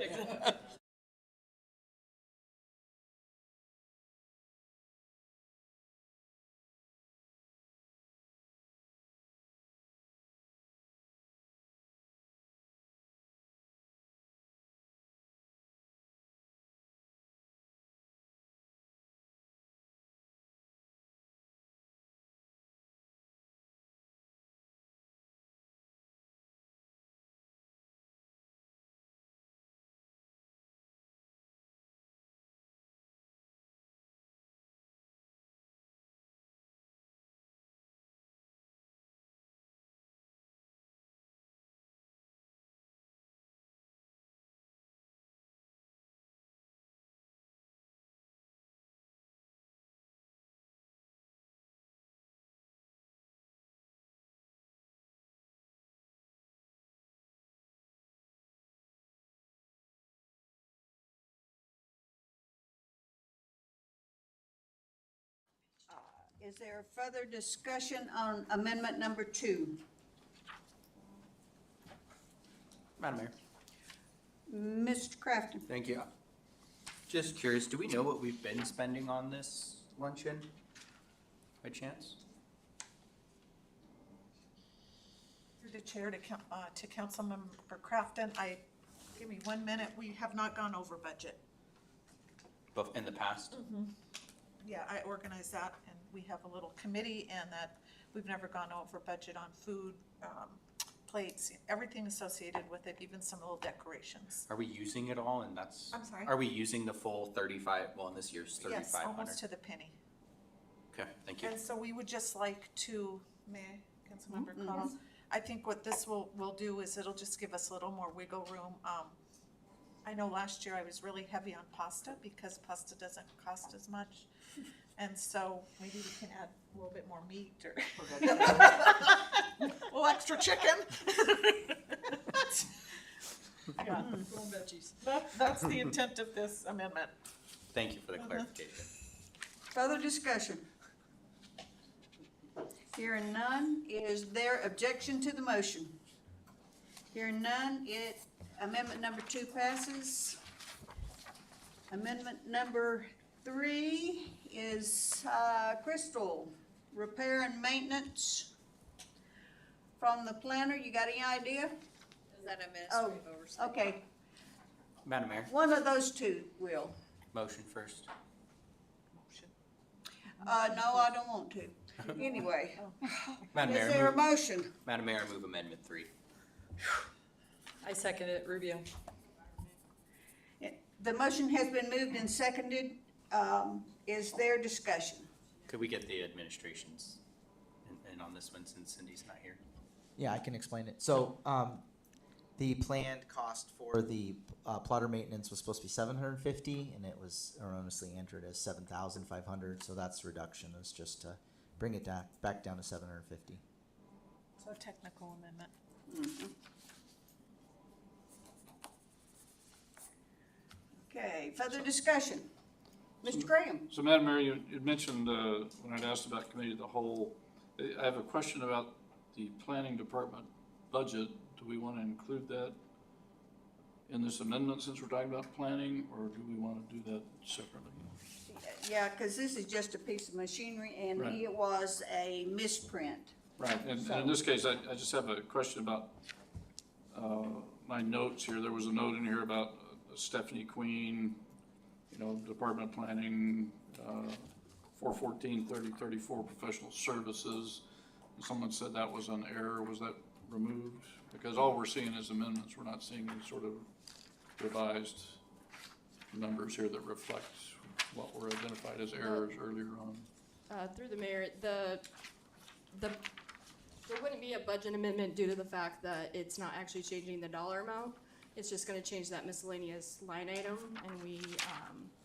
Is there further discussion on amendment number 2? Madam Mayor. Mr. Crafton? Thank you. Just curious, do we know what we've been spending on this luncheon by chance? Through the chair to Councilmember Crafton, give me 1 minute, we have not gone over budget. But in the past? Yeah, I organized that, and we have a little committee, and that we've never gone over budget on food, plates, everything associated with it, even some little decorations. Are we using it all and that's? I'm sorry? Are we using the full 35, well, in this year's Yes, 3,500? almost to the penny. Okay, thank you. And so we would just like to, Councilmember Mhm. Connell, I think what this will do is it'll just give us a little more wiggle room. I know last year I was really heavy on pasta because pasta doesn't cost as much. And so maybe we can add a little bit more meat or a little extra chicken. Yeah, that's the intent of this amendment. Thank you for the clarification. Further discussion? Hearing none, is there objection to the motion? Hearing none, amendment number 2 passes. Amendment number 3 is, Crystal, repair and maintenance. From the planner, you got any idea? Is that administrative oversight? Okay, Madam Mayor, one of those two will. motion first. No, I don't want to. Anyway, Madam is Mayor, there a motion? Madam Mayor, I move amendment 3. I second it, Rubio. The motion has been moved and seconded. Is there discussion? Could we get the administrations in on this one since Cindy's not here? Yeah, I can explain it. So, the planned cost for the plotter maintenance was supposed to be $750, and it was erroneously entered as $7,500. So that's a reduction. It's just to bring it back down to $750. So a technical amendment. Okay, further discussion? Mr. Graham? So Madam Mayor, you mentioned, when I'd asked about committee of the whole, I have a question about the planning department budget. Do we want to include that in this amendment since we're talking about planning, or do we want to do that separately? Yeah, because this is just a piece of machinery, and Right. it was a misprint. Right, and in this case, I just have a question about my notes here. There was a note in here about Stephanie Queen, Department of Planning, 414-3034 professional services. And someone said that was an error. Was that removed? Because all we're seeing is amendments. We're not seeing any sort of revised numbers here that reflect what were identified as errors earlier on. Through the mayor, there wouldn't be a budget amendment due to the fact that it's not actually changing the dollar amount. It's just gonna change that miscellaneous line item, and we,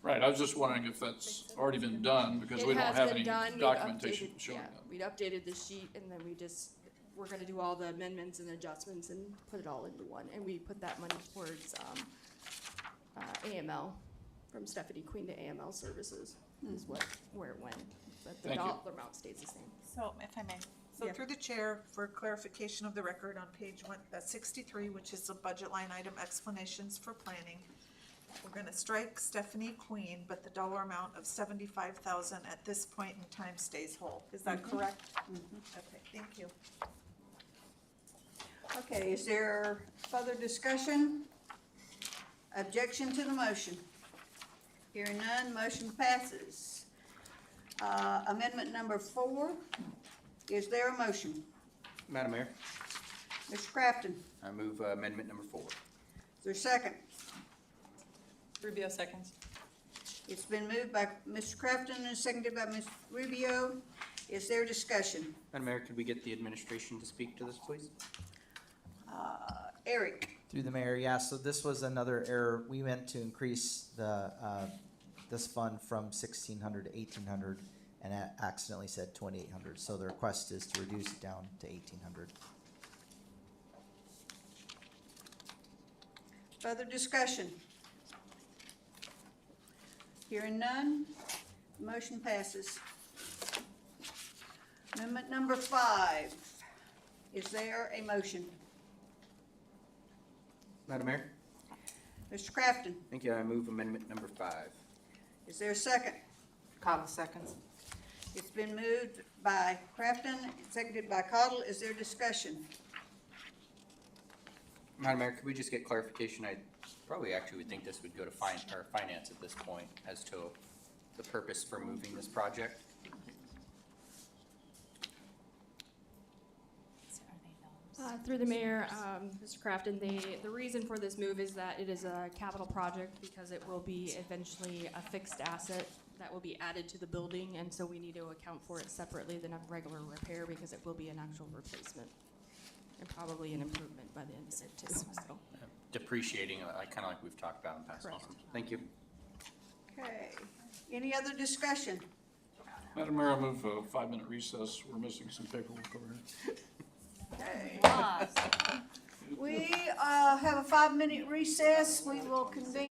Right, I was just wondering if that's already been done, because we it don't has have been any done. We've documentation updated- showing yeah, that. we'd updated the sheet, and then we're gonna do all the amendments and adjustments and put it all into one, and we put that money towards, AML, from Stephanie Queen to AML Services, is where it went, but the Thank you. dollar amount stays the same. So if I may, so Yeah. through the chair, for clarification of the record on page 63, which is the budget line item explanations for planning, we're gonna strike Stephanie Queen, but the dollar amount of 75,000 at this point in time stays whole. Is that correct? Okay, thank you. Okay, is there further discussion? Objection to the motion? Hearing none, motion passes. Amendment number 4, is there a motion? Madam Mayor, Mr. Crafton, I move amendment number 4. is there a second? Rubio seconds. It's been moved by Mr. Crafton and seconded by Ms. Rubio. Is there discussion? Madam Mayor, could we get the administration to speak to this, please? Eric? Through the mayor, yeah, so this was another error. We meant to increase the, this fund from 1,600 to 1,800, and that accidentally said 2,800. So the request is to reduce it down to 1,800. Further discussion? Hearing none, motion passes. Amendment number 5. Is there a motion? Madam Mayor? Mr. Crafton, Thank you. I move amendment number 5. is there a second? Cottle seconds. It's been moved by Crafton, seconded by Cottle. Is there discussion? Madam Mayor, could we just get clarification? I probably actually would think this would go to finance at this point as to the purpose for moving this project. Through the mayor, Mr. Crafton, the reason for this move is that it is a capital project because it will be eventually a fixed asset that will be added to the building, and so we need to account for it separately than a regular repair because it will be an actual replacement and probably an improvement by the end of it too, so. Depreciating, kind of like we've talked about in the past. Correct. Awesome. Thank you. Okay. Any other discussion? Madam Mayor, I move a 5-minute recess. We're missing some paperwork over here. Okay. We have a 5-minute recess. We will convene.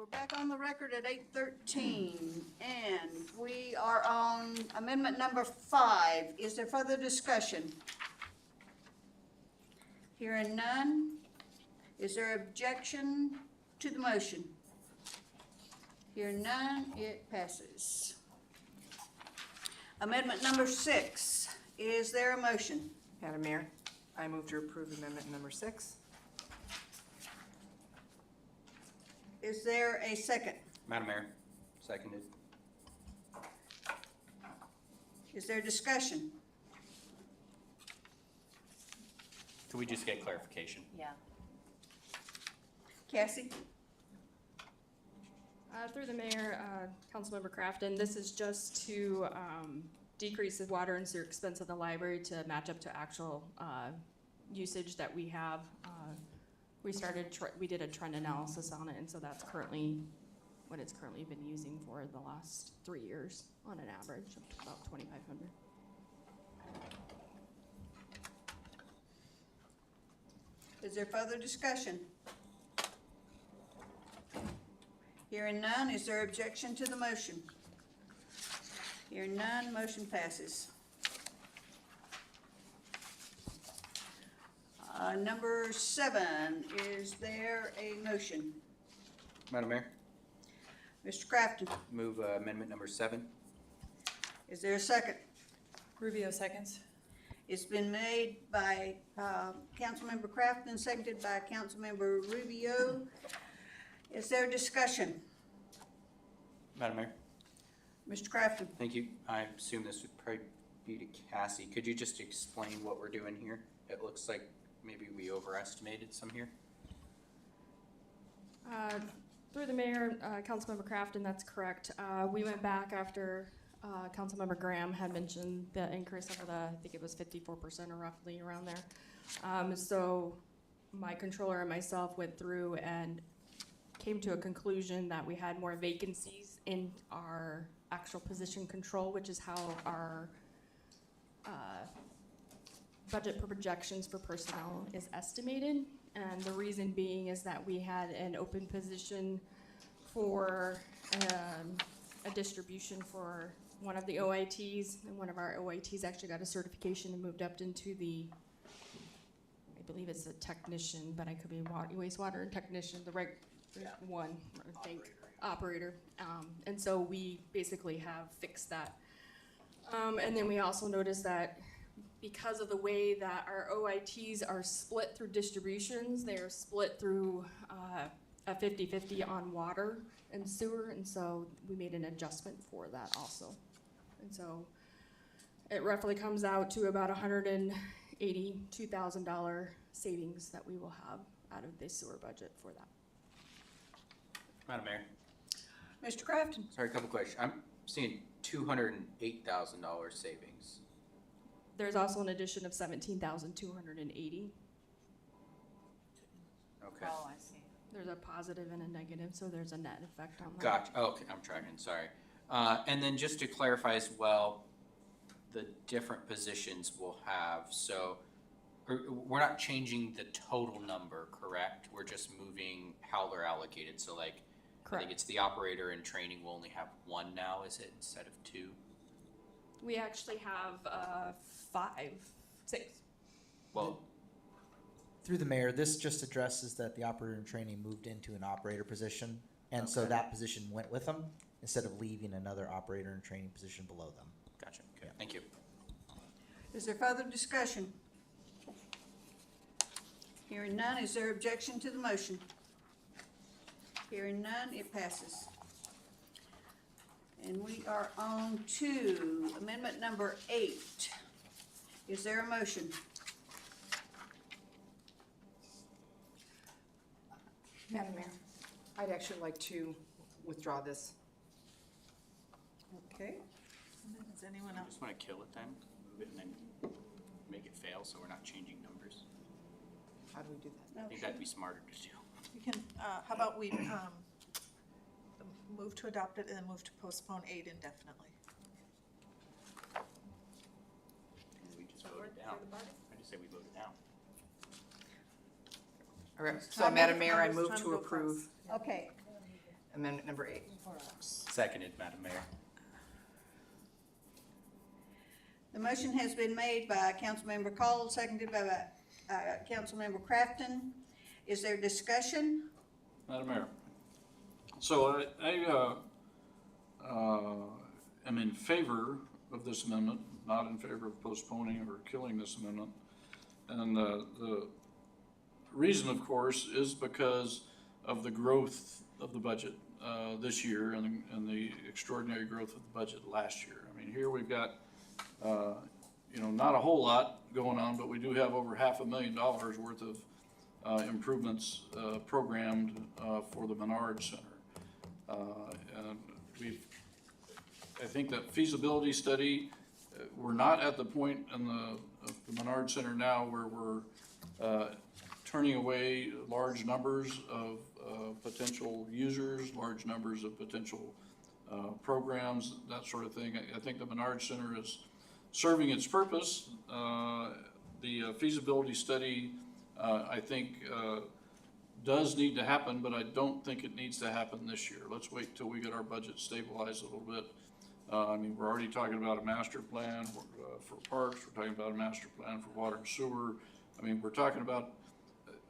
we're back on the record at 8:13, and we are on amendment number 5. Is there further discussion? Hearing none, is there objection to the motion? Hearing none, it passes. Amendment number 6, is there a motion? Madam Mayor, I move to approve amendment number 6. Is there a second? Madam Mayor, seconded. Is there discussion? Could we just get clarification? Yeah. Cassie? Through the mayor, Councilmember Crafton, this is just to decrease the water and sewer expense of the library to match up to actual usage that we have. We did a trend analysis on it, and so that's currently what it's currently been using for the last 3 years on an average, up to about 2,500. Is there further discussion? Hearing none, is there objection to the motion? Hearing none, motion passes. Number 7, is there a motion? Madam Mayor, Mr. Crafton, move amendment number 7. is there a second? Rubio seconds. It's been made by Councilmember Crafton, seconded by Councilmember Rubio. Is there discussion? Madam Mayor, Mr. Crafton? thank you. I assume this would probably be to Cassie. Could you just explain what we're doing here? It looks like maybe we overestimated some here. Through the mayor, Councilmember Crafton, that's correct. We went back after Councilmember Graham had mentioned the increase of I think it was 54% or roughly around there. So my controller and myself went through and came to a conclusion that we had more vacancies in our actual position control, which is how our budget projections for personnel is estimated. And the reason being is that we had an open position for a distribution for one of the OITs, and one of our OITs actually got a certification and moved up into the, I believe it's a technician, but I could be wastewater and technician, the right one, I think, operator. And so we basically have fixed that. And then we also noticed that because of the way that our OITs are split through distributions, they are split through a 50-50 on water and sewer, and so we made an adjustment for that also. And so it roughly comes out to about $182,000 savings that we will have out of the sewer budget for that. Madam Mayor, Mr. Crafton? sorry, a couple questions. I'm seeing $208,000 savings. There's also an addition of $17,280. Okay. Oh, I see. There's a positive and a negative, so there's a net effect on that. Gotcha. Oh, okay, I'm tracking, sorry. And then just to clarify as well, the different positions we'll have, so we're not changing the total number, correct? We're just moving how they're allocated, so like, I think it's the operator in training, we'll only have 1 now, is it, instead of 2? We actually have 6. Well, Through the mayor, this just addresses that the operator in training moved into an operator position, and so Okay. that position went with them instead of leaving another operator in training position below them. gotcha, okay, thank you. Is there further discussion? Hearing none, is there objection to the motion? Hearing none, it passes. And we are on to amendment number 8. Is there a motion? Madam Mayor, I'd actually like to withdraw this. Okay. Does anyone else? Just wanna kill it then, move it and then make it fail, so we're not changing numbers. How do we do that? I think that'd be smarter to do. We can, how about we move to adopt it and then move to postpone 8 indefinitely? We just vote it down. I just say we vote it down. All right, so Madam Mayor, I move to approve. Okay. Amendment number 8. Seconded, Madam Mayor. The motion has been made by Councilmember Cole, seconded by Councilmember Crafton. Is there discussion? Madam Mayor. So I am in favor of this amendment, not in favor of postponing or killing this amendment. And the reason, of course, is because of the growth of the budget this year and the extraordinary growth of the budget last year. I mean, here we've got, not a whole lot going on, but we do have over $500,000 worth of improvements programmed for the Menard Center. And I think that feasibility study, we're not at the point in the Menard Center now where we're turning away large numbers of potential users, large numbers of potential programs, that sort of thing. I think the Menard Center is serving its purpose. The feasibility study, I think, does need to happen, but I don't think it needs to happen this year. Let's wait till we get our budget stabilized a little bit. I mean, we're already talking about a master plan for parks. We're talking about a master plan for water and sewer. I mean, we're talking about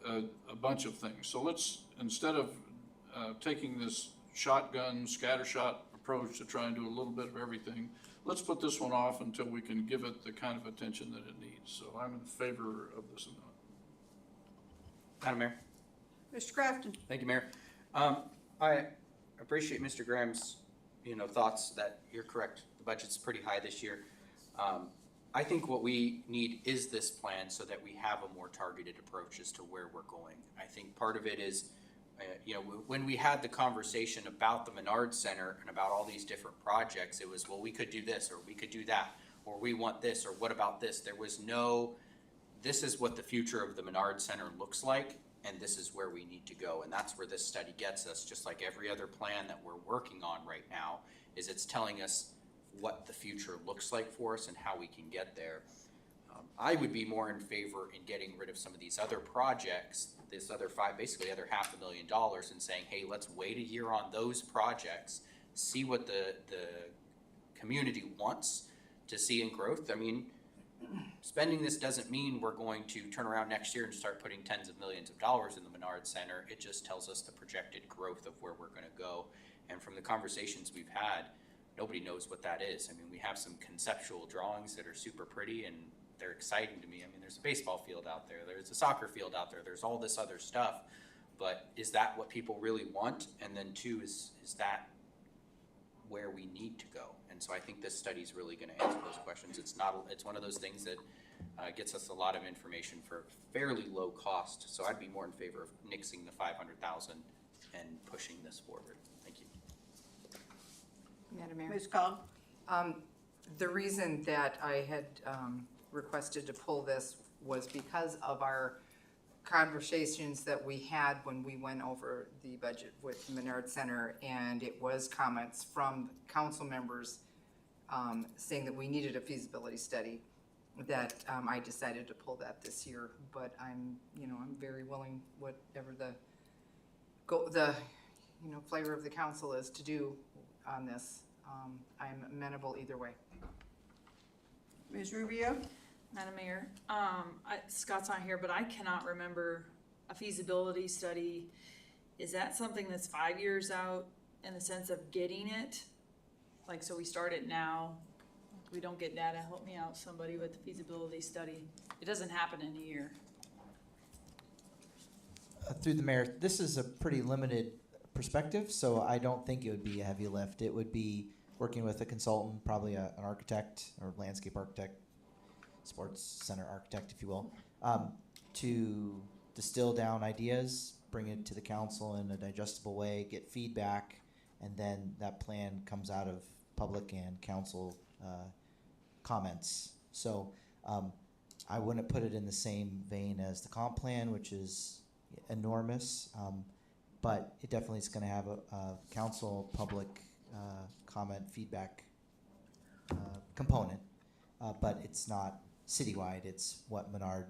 a bunch of things. So let's, instead of taking this shotgun, scattershot approach to try and do a little bit of everything, let's put this one off until we can give it the kind of attention that it needs. So I'm in favor of this amendment. Madam Mayor. Mr. Crafton? Thank you, Mayor. I appreciate Mr. Graham's, thoughts that you're correct. The budget's pretty high this year. I think what we need is this plan so that we have a more targeted approach as to where we're going. I think part of it is, when we had the conversation about the Menard Center and about all these different projects, it was, well, we could do this or we could do that, or we want this, or what about this? There was no, this is what the future of the Menard Center looks like, and this is where we need to go. And that's where this study gets us, just like every other plan that we're working on right now, is it's telling us what the future looks like for us and how we can get there. I would be more in favor in getting rid of some of these other projects, this other basically other $500,000, and saying, hey, let's wait a year on those projects, see what the community wants to see in growth. I mean, spending this doesn't mean we're going to turn around next year and start putting tens of millions of dollars in the Menard Center. It just tells us the projected growth of where we're going to go. And from the conversations we've had, nobody knows what that is. I mean, we have some conceptual drawings that are super pretty and they're exciting to me. I mean, there's a baseball field out there, there's a soccer field out there, there's all this other stuff. But is that what people really want? And then two, is that where we need to go? And so I think this study is really going to answer those questions. It's one of those things that gets us a lot of information for fairly low cost. So I'd be more in favor of nixing the $500,000 and pushing this forward. Thank you. Madam Mayor. Ms. Call? The reason that I had requested to pull this was because of our conversations that we had when we went over the budget with Menard Center, and it was comments from council members saying that we needed a feasibility study, that I decided to pull that this year. But I'm very willing, whatever the flavor of the council is to do on this. I'm amenable either way. Ms. Rubio? Madam Mayor, Scott's not here, but I cannot remember a feasibility study. Is that something that's 5 years out in the sense of getting it? Like, so we start it now, we don't get data, help me out, somebody with the feasibility study. It doesn't happen in a year. Through the mayor, this is a pretty limited perspective, so I don't think it would be a heavy lift. It would be working with a consultant, probably an architect or landscape architect, sports center architect, if you will, to distill down ideas, bring it to the council in a digestible way, get feedback, and then that plan comes out of public and council comments. So I wouldn't put it in the same vein as the comp plan, which is enormous, but it definitely is going to have a council public comment feedback component, but it's not citywide. It's what Menard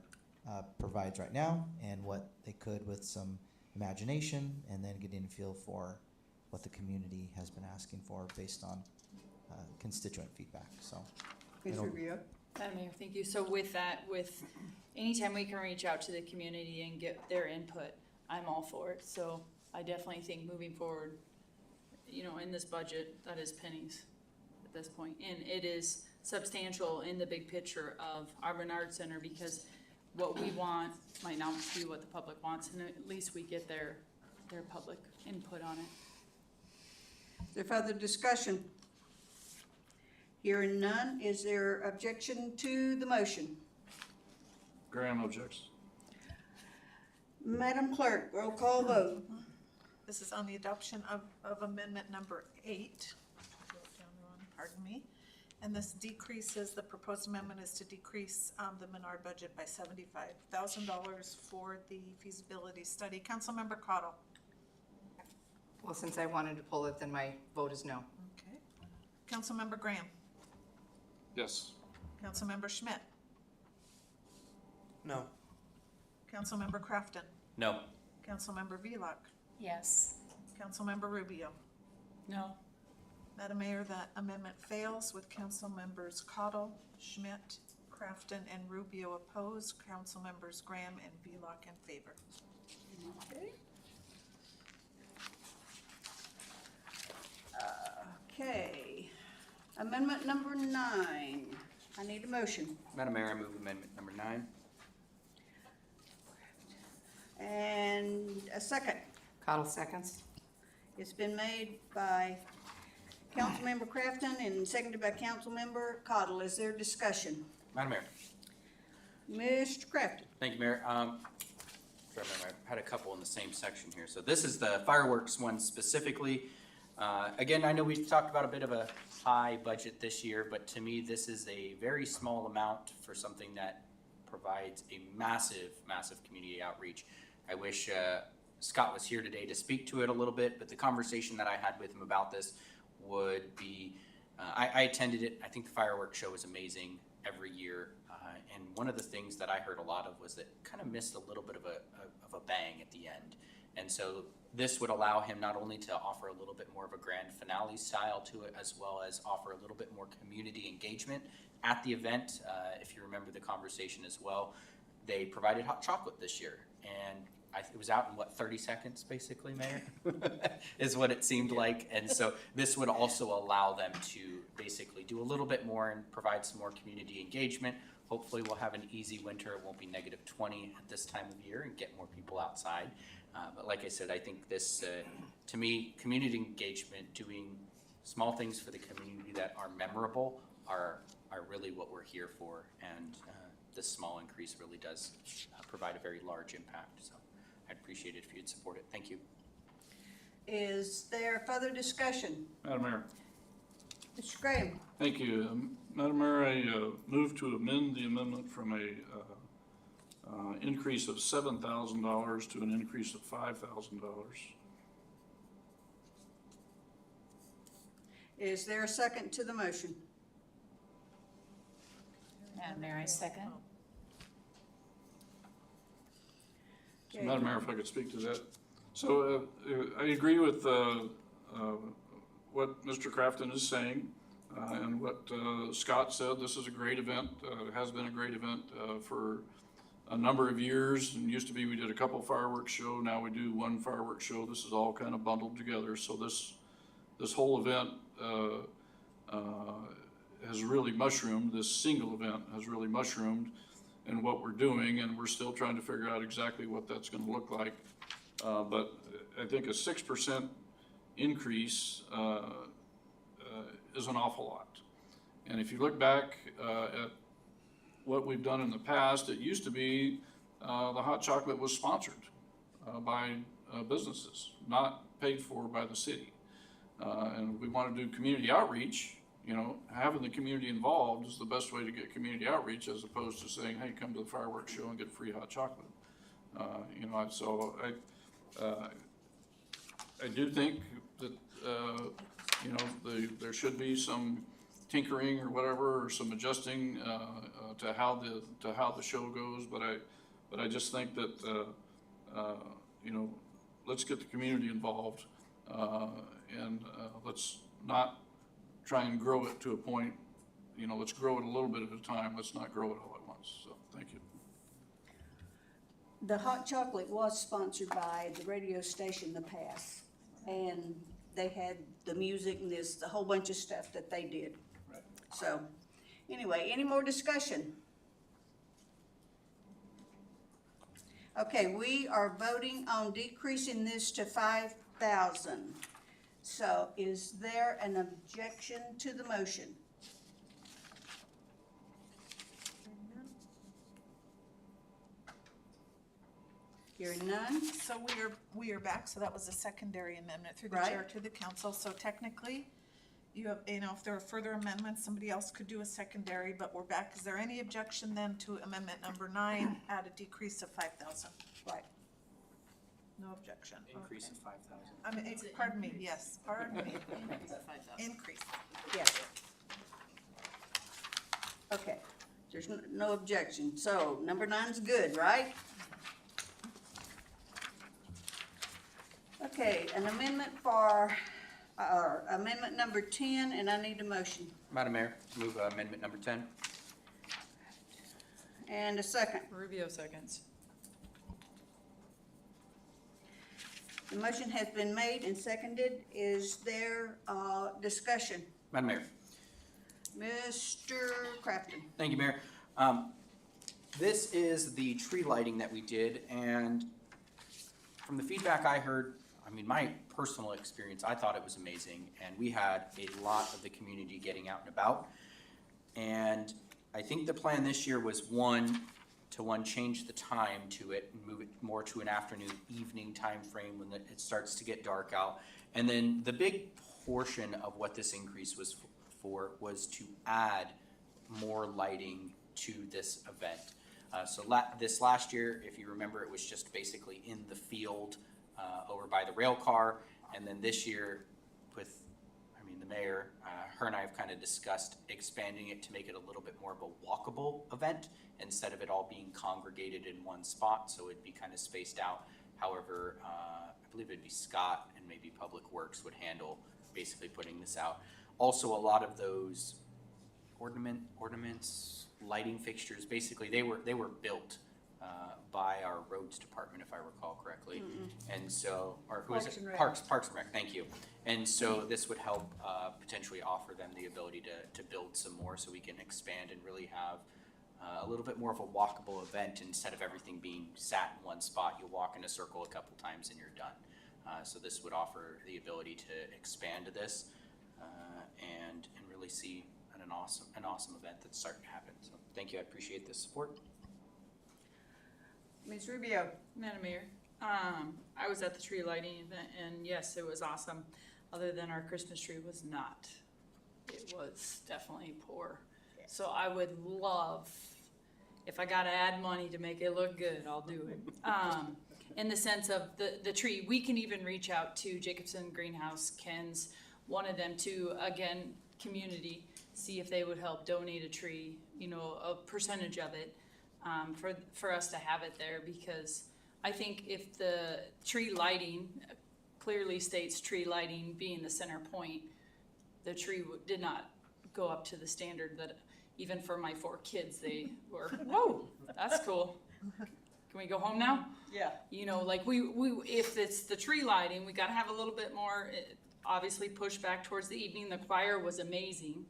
provides right now and what they could with some imagination, and then getting a feel for what the community has been asking for based on constituent feedback, so. Ms. it'll- Rubio? Madam Mayor, thank you. So with that, anytime we can reach out to the community and get their input, I'm all for it. So I definitely think moving forward, in this budget, that is pennies at this point. And it is substantial in the big picture of our Bernard Center, because what we want might not be what the public wants, and at least we get their public input on it. Is there further discussion? Hearing none, is there objection to the motion? Graham objects. Madam Clerk, roll call vote. This is on the adoption of amendment number 8. Pardon me. And this decreases, the proposed amendment is to decrease the Menard budget by $75,000 for the feasibility study. Councilmember Cottle. Well, since I wanted to pull it, then my vote is no. Okay. Councilmember Graham. Yes. Councilmember Schmidt. No. Councilmember Crafton. No. Councilmember Velock. Yes. Councilmember Rubio. No. Madam Mayor, that amendment fails with council members Cottle, Schmidt, Crafton, and Rubio opposed, council members Graham and Velock in favor. Okay. Okay, amendment number 9. I need a motion. Madam Mayor, I move amendment number 9. And a second. Cottle seconds. It's been made by Councilmember Crafton and seconded by Councilmember Cottle. Is there discussion? Madam Mayor. Mr. Crafton? Thank you, Mayor. Sorry, Mayor, I had a couple in the same section here. So this is the fireworks one specifically. Again, I know we've talked about a bit of a high budget this year, but to me, this is a very small amount for something that provides a massive, massive community outreach. I wish Scott was here today to speak to it a little bit, but the conversation that I had with him about this would be, I attended it. I think the fireworks show is amazing every year. And one of the things that I heard a lot of was that kind of missed a little bit of a bang at the end. And so this would allow him not only to offer a little bit more of a grand finale style to it, as well as offer a little bit more community engagement at the event. If you remember the conversation as well, they provided hot chocolate this year. And it was out in 30 seconds basically, Mayor, is what it seemed like. And so this would also allow them to basically do a little bit more and provide some more community engagement. Hopefully we'll have an easy winter. It won't be -20 at this time of year and get more people outside. But like I said, I think this, to me, community engagement, doing small things for the community that are memorable are really what we're here for. And this small increase really does provide a very large impact. So I'd appreciate it if you'd support it. Thank you. Is there further discussion? Madam Mayor. Mr. Graham? Thank you. Madam Mayor, I move to amend the amendment from a increase of $7,000 to an increase of $5,000. Is there a second to the motion? Madam Mayor, I second. So, Madam Mayor, if I could speak to that. So I agree with what Mr. Crafton is saying and what Scott said. This is a great event. It has been a great event for a number of years. And used to be we did a couple fireworks show. Now we do one fireworks show. This is all kind of bundled together. So this whole event has really mushroomed. This single event has really mushroomed in what we're doing, and we're still trying to figure out exactly what that's going to look like. But I think a 6% increase is an awful lot. And if you look back at what we've done in the past, it used to be the hot chocolate was sponsored by businesses, not paid for by the city. And we want to do community outreach. Having the community involved is the best way to get community outreach, as opposed to saying, hey, come to the fireworks show and get free hot chocolate. So I do think that, there should be some tinkering or whatever, or some adjusting to how the show goes. But I just think that, let's get the community involved and let's not try and grow it to a point, you know, let's grow it a little bit at a time, let's not grow it all at once, so, thank you. The hot chocolate was sponsored by the radio station The Pass, and they had the music and this, a whole bunch of stuff that they did. Right. So, anyway, any more discussion? Okay, we are voting on decreasing this to 5,000. So is there an objection to the motion? Hearing none? So we are back, so that was a secondary amendment through the Right. chair to the council, so technically, you have, you know, if there are further amendments, somebody else could do a secondary, but we're back. Is there any objection then to amendment number 9, add a decrease of 5,000? Right. No objection. Increase of Okay. 5,000. I mean, pardon me, yes, pardon me. Increase. Yes. Okay, there's no objection. So number 9's good, right? Okay, an amendment for, amendment number 10, and I need a motion Madam Mayor, move amendment number 10. and a second. Rubio seconds. The motion has been made and seconded. Is there, discussion? Madam Mayor. Mr. Crafton? Thank you, Mayor. This is the tree lighting that we did, and from the feedback I heard, I mean, my personal experience, I thought it was amazing, and we had a lot of the community getting out and about. And I think the plan this year was to change the time to it and move it more to an afternoon, evening time frame when it starts to get dark out. And then the big portion of what this increase was for was to add more lighting to this event. This last year, if you remember, it was just basically in the field over by the rail car. And then this year with, the mayor, her and I have kind of discussed expanding it to make it a little bit more of a walkable event instead of it all being congregated in one spot. So it'd be kind of spaced out. However, I believe it'd be Scott and maybe Public Works would handle basically putting this out. Also, a lot of those ornaments, lighting fixtures, basically they were built by our roads department, if I recall correctly. And so, or who is Parks it? and Rec. Parks and Rec, thank you. And so this would help potentially offer them the ability to build some more so we can expand and really have a little bit more of a walkable event instead of everything being sat in one spot. You'll walk in a circle a couple times and you're done. So this would offer the ability to expand this and really see an awesome event that's starting to happen. So thank you, I appreciate the support. Ms. Rubio? Madam Mayor, I was at the tree lighting event, and yes, it was awesome, other than our Christmas tree was not. It was definitely poor. So I would love, if I gotta add money to make it look good, I'll do it. In the sense of the tree, we can even reach out to Jacobson Greenhouse, Ken's, one of them to, again, community, see if they would help donate a tree, a percentage of it. For us to have it there, because I think if the tree lighting clearly states tree lighting being the center point, the tree did not go up to the standard that even for my 4 kids, they were, whoa, that's cool. Can we go home now? Yeah. If it's the tree lighting, we gotta have a little bit more, obviously push back towards the evening. The choir was amazing.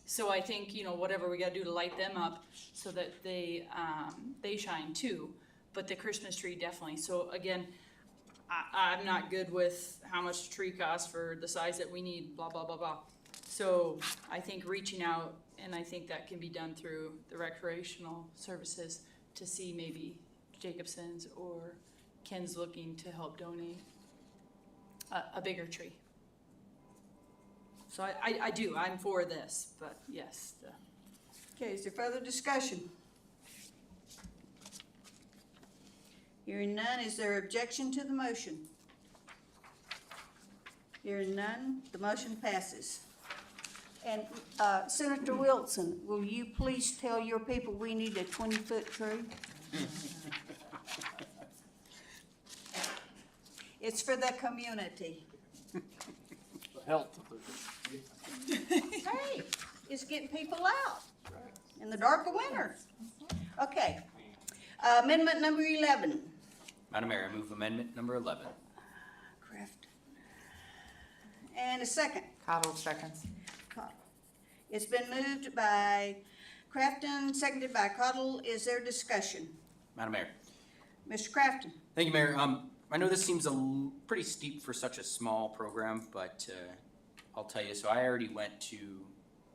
So I think, whatever we gotta do to light them up so that they shine too. But the Christmas tree definitely. So again, I'm not good with how much a tree costs for the size that we need, blah, blah, blah, blah. So I think reaching out, and I think that can be done through the recreational services to see maybe Jacobson's or Ken's looking to help donate a bigger tree. So I'm for this, but yes. Okay, is there further discussion? Hearing none, is there objection to the motion? Hearing none, the motion passes. And Senator Wilson, will you please tell your people we need a 20-foot tree? It's for the community. The health of the. Hey, it's getting people out in the dark of winter. Okay. Amendment number 11. Madam Mayor, I move amendment number 11. Crafton. And a second. Cottle seconds. It's been moved by Crafton, seconded by Cottle. Is there discussion? Madam Mayor. Mr. Crafton? Thank you, Mayor. I know this seems pretty steep for such a small program, but I'll tell you, so I already went to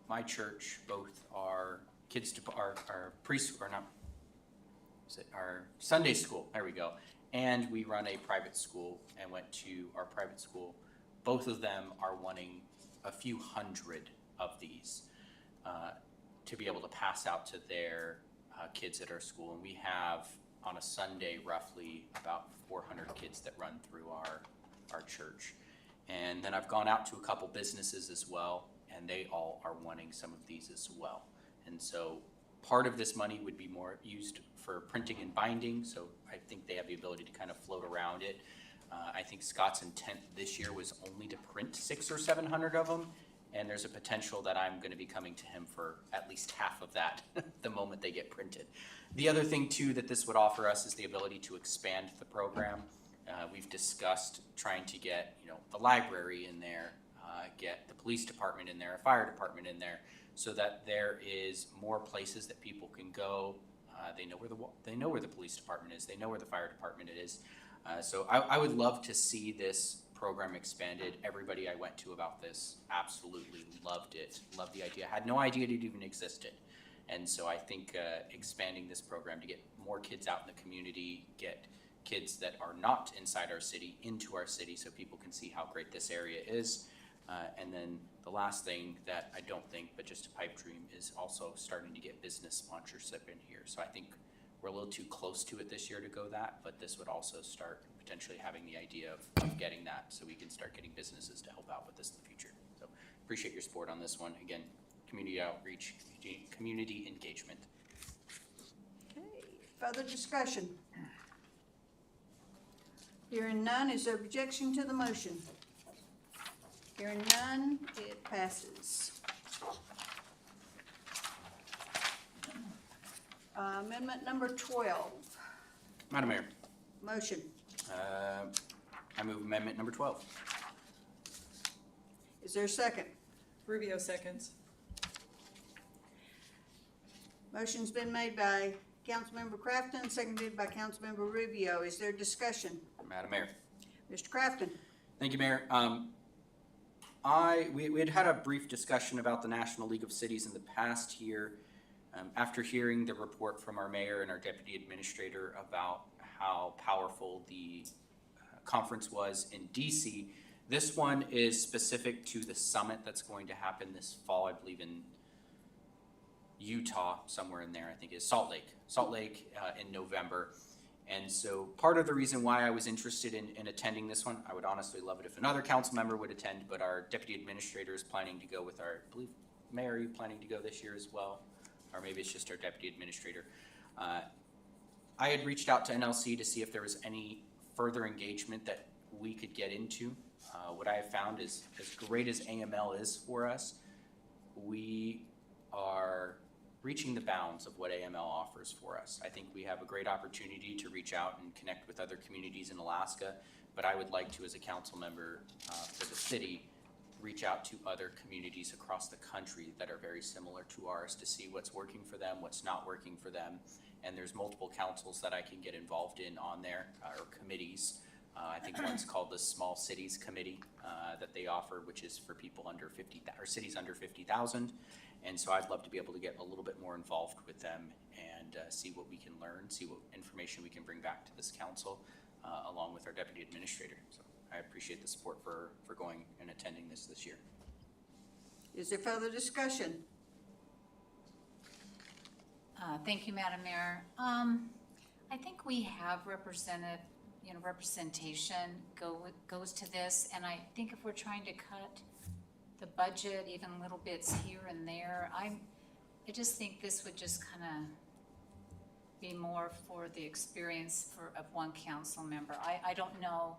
my church, both our kids, our preschool, or not, is it our Sunday school, there we go, and we run a private school and went to our private school. Both of them are wanting a few hundred of these to be able to pass out to their kids at our school. And we have, on a Sunday, roughly about 400 kids that run through our church. And then I've gone out to a couple businesses as well, and they all are wanting some of these as well. And so part of this money would be more used for printing and binding, so I think they have the ability to kind of float around it. I think Scott's intent this year was only to print 600 or 700 of them, and there's a potential that I'm going to be coming to him for at least half of that the moment they get printed. The other thing too that this would offer us is the ability to expand the program. We've discussed trying to get the library in there, get the police department in there, a fire department in there, so that there is more places that people can go. They know where the police department is. They know where the fire department is. So I would love to see this program expanded. Everybody I went to about this absolutely loved it, loved the idea. Had no idea it even existed. And so I think expanding this program to get more kids out in the community, get kids that are not inside our city into our city so people can see how great this area is. And then the last thing that I don't think, but just a pipe dream, is also starting to get business sponsorship in here. So I think we're a little too close to it this year to go that, but this would also start potentially having the idea of getting that so we can start getting businesses to help out with this in the future. So appreciate your support on this one. Again, community outreach, community engagement. Okay, further discussion? Hearing none, is there objection to the motion? Hearing none, it passes. Amendment number 12. Madam Mayor, Motion. I move amendment number 12. Is there a second? Rubio seconds. Motion's been made by Councilmember Crafton, seconded by Councilmember Rubio. Is there discussion? Madam Mayor. Mr. Crafton? Thank you, Mayor. We had a brief discussion about the National League of Cities in the past here. After hearing the report from our mayor and our deputy administrator about how powerful the conference was in DC, this one is specific to the summit that's going to happen this fall, I believe in Utah, somewhere in there, I think is Salt Lake in November. And so part of the reason why I was interested in attending this one, I would honestly love it if another council member would attend, but our deputy administrator is planning to go with our, I believe, Mayor, are you planning to go this year as well? Or maybe it's just our deputy administrator. I had reached out to NLC to see if there was any further engagement that we could get into. What I have found is, as great as AML is for us, we are reaching the bounds of what AML offers for us. I think we have a great opportunity to reach out and connect with other communities in Alaska, but I would like to, as a council member for the city, reach out to other communities across the country that are very similar to ours to see what's working for them, what's not working for them. And there's multiple councils that I can get involved in on there, or committees. I think one's called the Small Cities Committee that they offer, which is for people under 50, or cities under 50,000. And so I'd love to be able to get a little bit more involved with them and see what we can learn, see what information we can bring back to this council, along with our deputy administrator. So I appreciate the support for going and attending this year. Is there further discussion? Thank you, Madam Mayor. I think we have representation goes to this, and I think if we're trying to cut the budget even little bits here and there, I just think this would just kind of be more for the experience of one council member. I don't know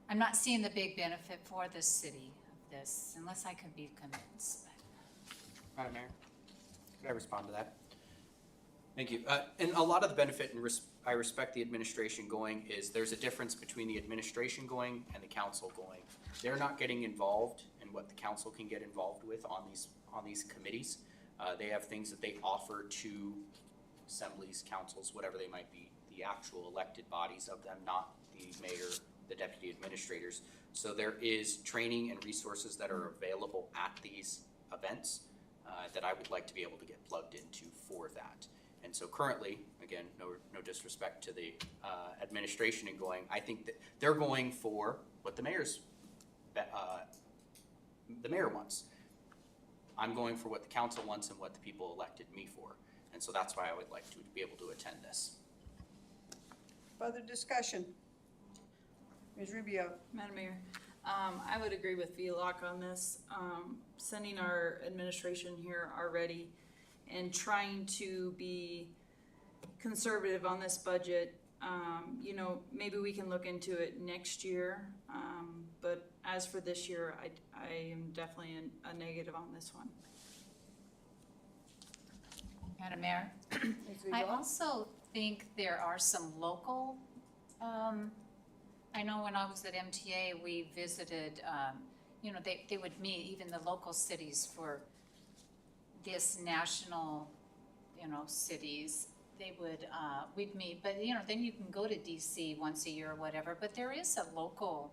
I'm not seeing the big benefit for the city of this, unless I can be convinced. Madam Mayor, could I respond to that? Thank you. And a lot of the benefit, and I respect the administration going, is there's a difference between the administration going and the council going. They're not getting involved in what the council can get involved with on these committees. They have things that they offer to assemblies, councils, whatever they might be, the actual elected bodies of them, not the mayor, the deputy administrators. So there is training and resources that are available at these events that I would like to be able to get plugged into for that. And so currently, again, no disrespect to the administration in going, I think that they're going for what the mayor wants. I'm going for what the council wants and what the people elected me for. And so that's why I would like to be able to attend this. Further discussion? Ms. Rubio? Madam Mayor, I would agree with VLOC on this. Sending our administration here already and trying to be conservative on this budget. You know, maybe we can look into it next year. But as for this year, I am definitely a negative on this one. Madam Mayor, I also think there are some local, I know when I was at MTA, we visited, you know, they would meet, even the local cities for this national, you know, cities. They would, we'd meet, but you know, then you can go to DC once a year or whatever, but there is a local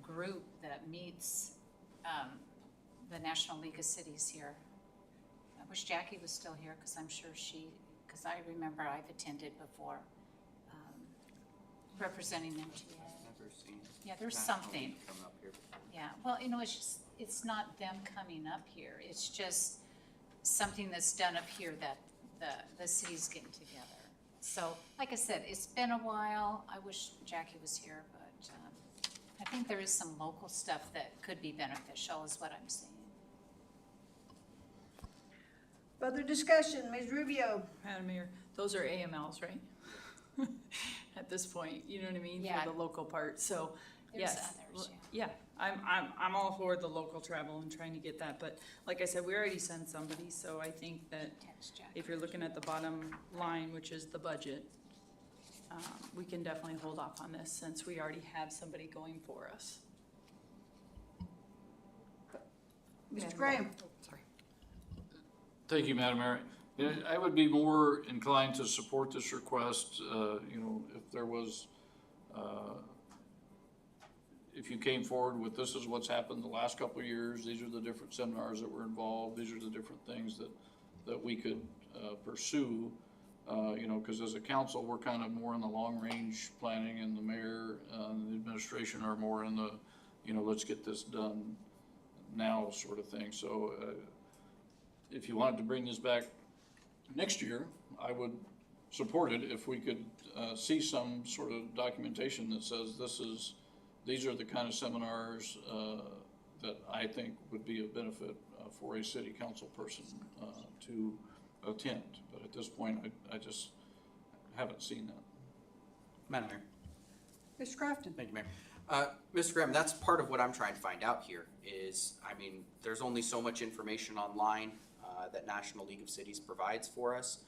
group that meets the National League of Cities here. I wish Jackie was still here, because I'm sure because I remember I've attended before, representing MTA. Never seen. Yeah, there's National something. League come up here before. Yeah, well, you know, it's not them coming up here. It's just something that's done up here that the city's getting together. So, like I said, it's been a while. I wish Jackie was here, but I think there is some local stuff that could be beneficial, is what I'm saying. Further discussion? Ms. Rubio? Madam Mayor, those are AMLs, right? At this point, you know what I mean, Yeah. for the local part, so, There's yes. others, Yeah, I'm all for the local travel and trying to get that, but like I said, we already sent somebody, so I think that Text Jackie. if you're looking at the bottom line, which is the budget, we can definitely hold off on this since we already have somebody going for us. Mr. Graham? Sorry. Thank you, Madam Mayor. Yeah, I would be more inclined to support this request, you know, if there was, if you came forward with, this is what's happened the last couple of years, these are the different seminars that were involved, these are the different things that we could pursue, you know, because as a council, we're kind of more in the long-range planning, and the mayor and the administration are more in the, you know, let's get this done now sort of thing. So if you wanted to bring this back next year, I would support it if we could see some sort of documentation that says these are the kind of seminars that I think would be of benefit for a city council person to attend. But at this point, I just haven't seen that. Madam Mayor. Mr. Crafton? Thank you, Mayor. Mr. Graham, that's part of what I'm trying to find out here is, I mean, there's only so much information online that National League of Cities provides for us.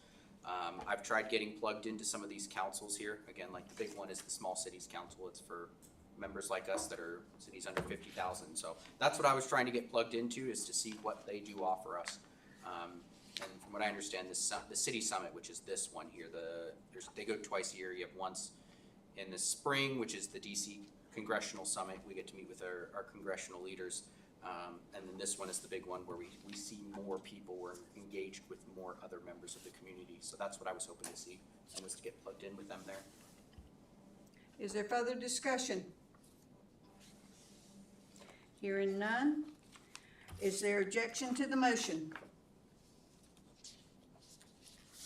I've tried getting plugged into some of these councils here. Again, like the big one is the Small Cities Council. It's for members like us that are cities under 50,000. So that's what I was trying to get plugged into, is to see what they do offer us. And from what I understand, the City Summit, which is this one here, they go twice a year. You have once in the spring, which is the DC Congressional Summit. We get to meet with our congressional leaders. And then this one is the big one where we see more people, we're engaged with more other members of the community. So that's what I was hoping to see, and was to get plugged in with them there. Is there further discussion? Hearing none. Is there objection to the motion?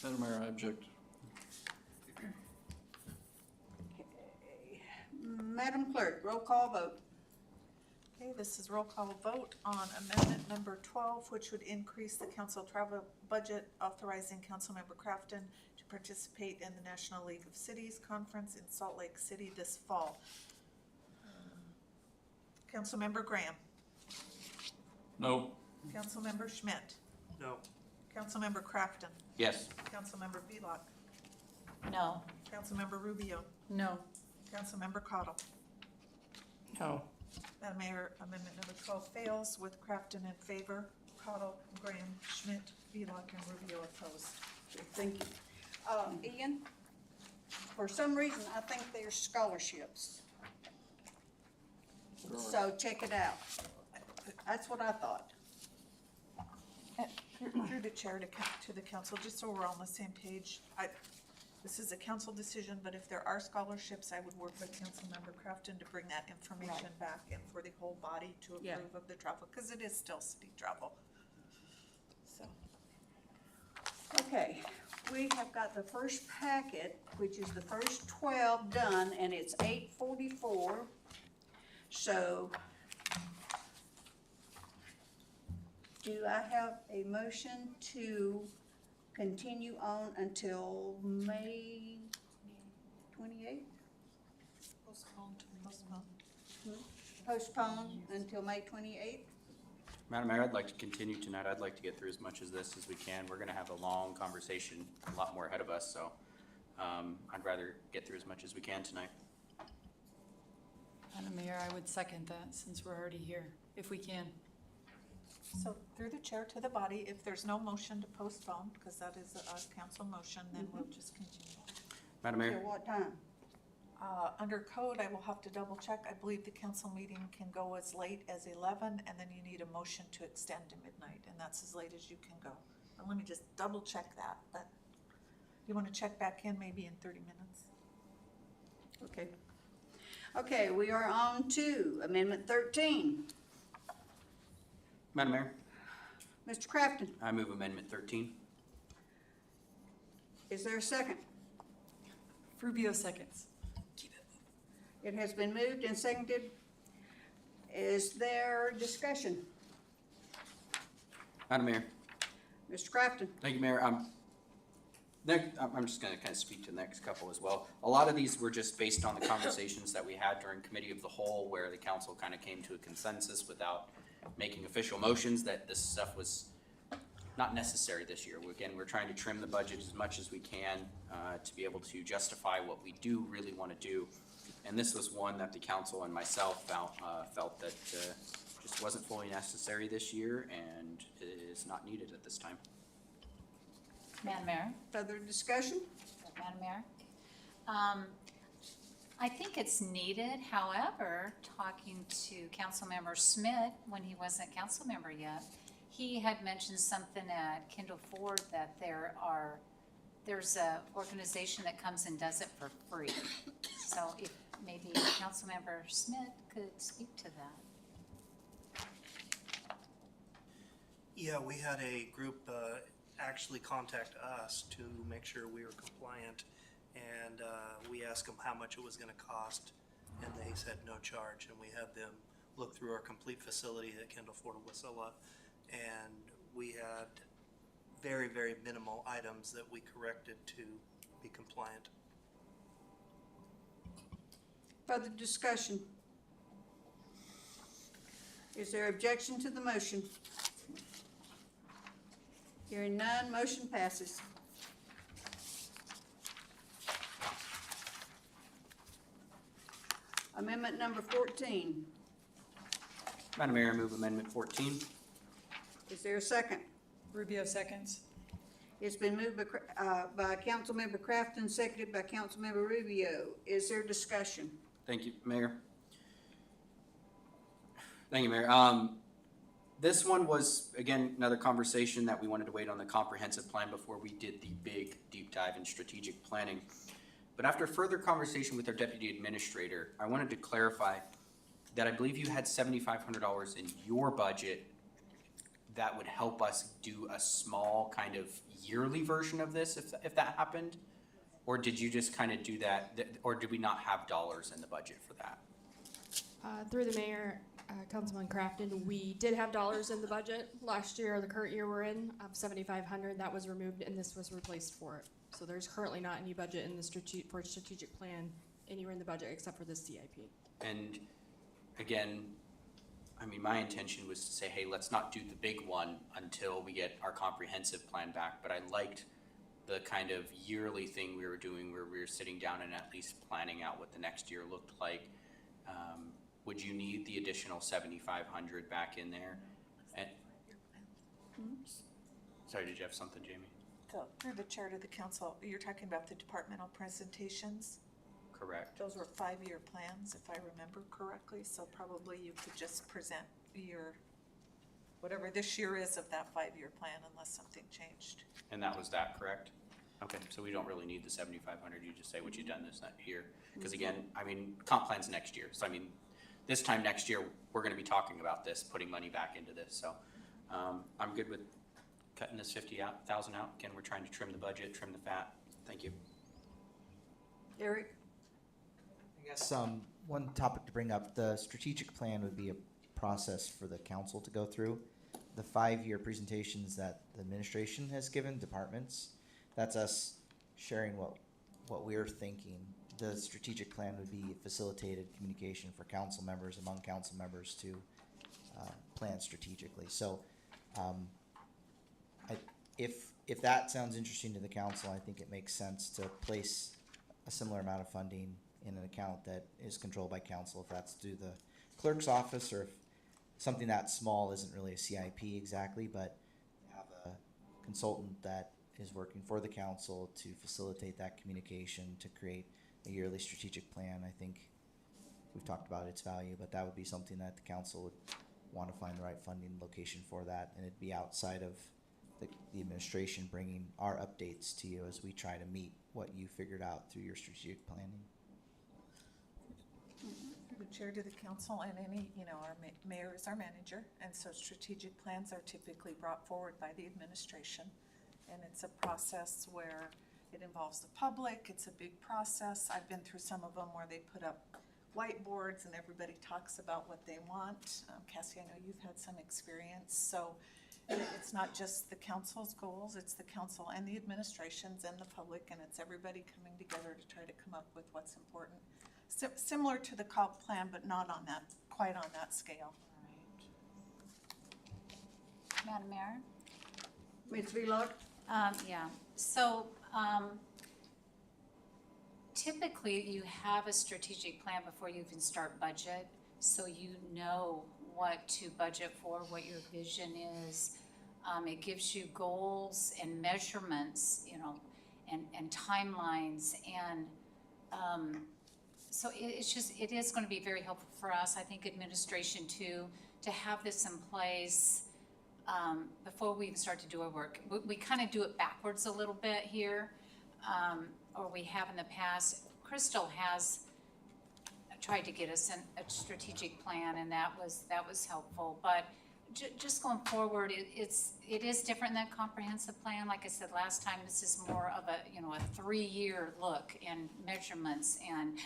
Madam Mayor, I object. Madam Clerk, roll call vote. Okay, this is roll call vote on amendment number 12, which would increase the council travel budget, authorizing Councilmember Crafton to participate in the National League of Cities Conference in Salt Lake City this fall. Councilmember Graham, No. Councilmember Schmidt, No. Councilmember Crafton, Yes. Councilmember Villar, No. Councilmember Rubio, No. Councilmember Cottle. No. Madam Mayor, amendment number 12 fails with Crafton in favor, Cottle, Graham, Schmidt, Villar, and Rubio opposed. Thank you. Ian, for some reason, I think there's scholarships. So check it out. That's what I thought. Through the chair to the council, just so we're all on the same page, this is a council decision, but if there are scholarships, I would work with Councilmember Crafton to bring that information back and for the whole body to Yeah. approve of the travel, because it is still city travel. So, Okay, we have got the first packet, which is the first 12 done, and it's 8:44. So, do I have a motion to continue on until May 28th? Postpone until May 28th? Madam Mayor, I'd like to continue tonight. I'd like to get through as much of this as we can. We're gonna have a long conversation, a lot more ahead of us, so I'd rather get through as much as we can tonight. Madam Mayor, I would second that since we're already here, if we can. so through the chair to the body, if there's no motion to postpone, because that is a council motion, then we'll just continue. Madam Mayor? Till what time? Under code, I will have to double check. I believe the council meeting can go as late as 11, and then you need a motion to extend to midnight, and that's as late as you can go. But let me just double check that, but you want to check back in maybe in 30 minutes? Okay. Okay, we are on to Amendment 13. Madam Mayor, Mr. Crafton, I move Amendment 13. is there a second? Rubio seconds. It has been moved and seconded. Is there discussion? Madam Mayor. Mr. Crafton? Thank you, Mayor. I'm just gonna kind of speak to the next couple as well. A lot of these were just based on the conversations that we had during Committee of the Whole, where the council kind of came to a consensus without making official motions that this stuff was not necessary this year. Again, we're trying to trim the budget as much as we can to be able to justify what we do really want to do. And this was one that the council and myself felt that just wasn't fully necessary this year and is not needed at this time. Madam Mayor? Further discussion? Madam Mayor? I think it's needed, however, talking to Councilmember Schmidt, when he wasn't council member yet, he had mentioned something at Kendall Ford that there's a organization that comes and does it for free. So if maybe Councilmember Schmidt could speak to that. Yeah, we had a group actually contact us to make sure we were compliant, and we asked them how much it was gonna cost, and they said no charge, and we had them look through our complete facility at Kendall Ford Wasilla, and we had very, very minimal items that we corrected to be compliant. Further discussion? Is there objection to the motion? Hearing none, motion passes. Amendment number 14. Madam Mayor, I move Amendment 14. Is there a second? Rubio seconds. It's been moved by Councilmember Crafton, seconded by Councilmember Rubio. Is there discussion? Thank you, Mayor. Thank you, Mayor. This one was, again, another conversation that we wanted to wait on the comprehensive plan before we did the big deep dive in strategic planning. But after further conversation with our deputy administrator, I wanted to clarify that I believe you had $7,500 in your budget that would help us do a small kind of yearly version of this if that happened? Or did you just kind of do that, or did we not have dollars in the budget for that? Through the mayor, Councilman Crafton, we did have dollars in the budget last year, or the current year we're in, of $7,500. That was removed and this was replaced for it. So there's currently not any budget in the strategic plan anywhere in the budget except for this CIP. And again, I mean, my intention was to say, hey, let's not do the big one until we get our comprehensive plan back, but I liked the kind of yearly thing we were doing where we were sitting down and at least planning out what the next year looked like. Would you need the additional 7,500 back in there? And, sorry, did you have something, Jamie? So, through the chair to the council, you're talking about the departmental presentations? Correct. Those were 5-year plans, if I remember correctly, so probably you could just present your, whatever this year is of that 5-year plan unless something changed. And that was that, correct? Okay, so we don't really need the 7,500, you just say what you've done this year. Because again, I mean, comp plan's next year, so I mean, this time next year, we're gonna be talking about this, putting money back into this, so. I'm good with cutting this 50,000 out. Again, we're trying to trim the budget, trim the fat. Thank you. Eric? I guess one topic to bring up, the strategic plan would be a process for the council to go through. The 5-year presentations that the administration has given departments, that's us sharing what we're thinking. The strategic plan would be facilitated communication for council members, among council members to plan strategically. So if that sounds interesting to the council, I think it makes sense to place a similar amount of funding in an account that is controlled by council, if that's through the clerk's office, or if something that small isn't really a CIP exactly, but have a consultant that is working for the council to facilitate that communication, to create a yearly strategic plan. I think we've talked about its value, but that would be something that the council would want to find the right funding location for that, and it'd be outside of the administration bringing our updates to you as we try to meet what you figured out through your strategic planning. The chair to the council and any, our mayor is our manager, and so strategic plans are typically brought forward by the administration. And it's a process where it involves the public, it's a big process. I've been through some of them where they put up whiteboards and everybody talks about what they want. Cassie, I know you've had some experience, so it's not just the council's goals, it's the council and the administrations and the public, and it's everybody coming together to try to come up with what's important. Similar to the comp plan, but not on that, quite on that scale. Madam Mayor? Ms. Vlog? Yeah, so, typically you have a strategic plan before you even start budget, so you know what to budget for, what your vision is. It gives you goals and measurements, and timelines, and, so it is gonna be very helpful for us, I think administration too, to have this in place before we even start to do our work. We kind of do it backwards a little bit here, or we have in the past. Crystal has tried to get us a strategic plan, and that was helpful. But just going forward, it is different than comprehensive plan. Like I said last time, this is more of a 3-year look and measurements and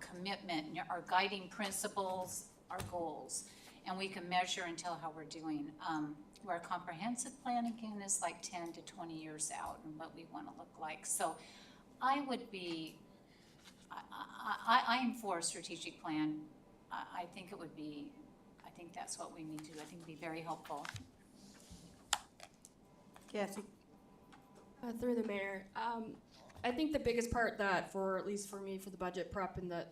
commitment, our guiding principles, our goals. And we can measure and tell how we're doing. Where a comprehensive plan, again, is like 10 to 20 years out and what we want to look like. So I would be, I am for a strategic plan. I think that's what we need to do. I think it'd be very helpful. Cassie? Through the mayor, I think the biggest part that, for at least for me, for the budget prep and the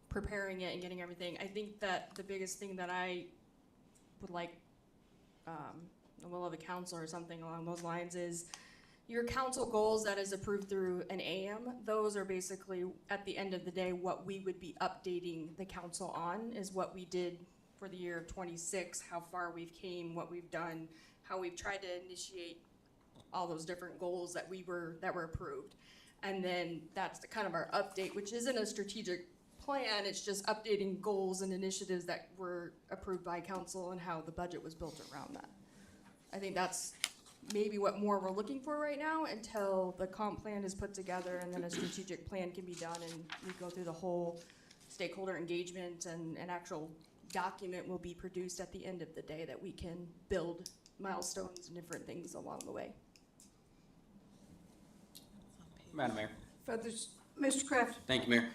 preparing it and getting everything, I think that the biggest thing that I would like the will of a council or something along those lines is your council goals that is approved through an AM. Those are basically, at the end of the day, what we would be updating the council on, is what we did for the year of 26, how far we've came, what we've done, how we've tried to initiate all those different goals that were approved. And then that's the kind of our update, which isn't a strategic plan, it's just updating goals and initiatives that were approved by council and how the budget was built around that. I think that's maybe what more we're looking for right now until the comp plan is put together and then a strategic plan can be done and we go through the whole stakeholder engagement, and an actual document will be produced at the end of the day that we can build milestones and different things along the way. Madam Mayor. Mr. Kraft? Thank you, Mayor.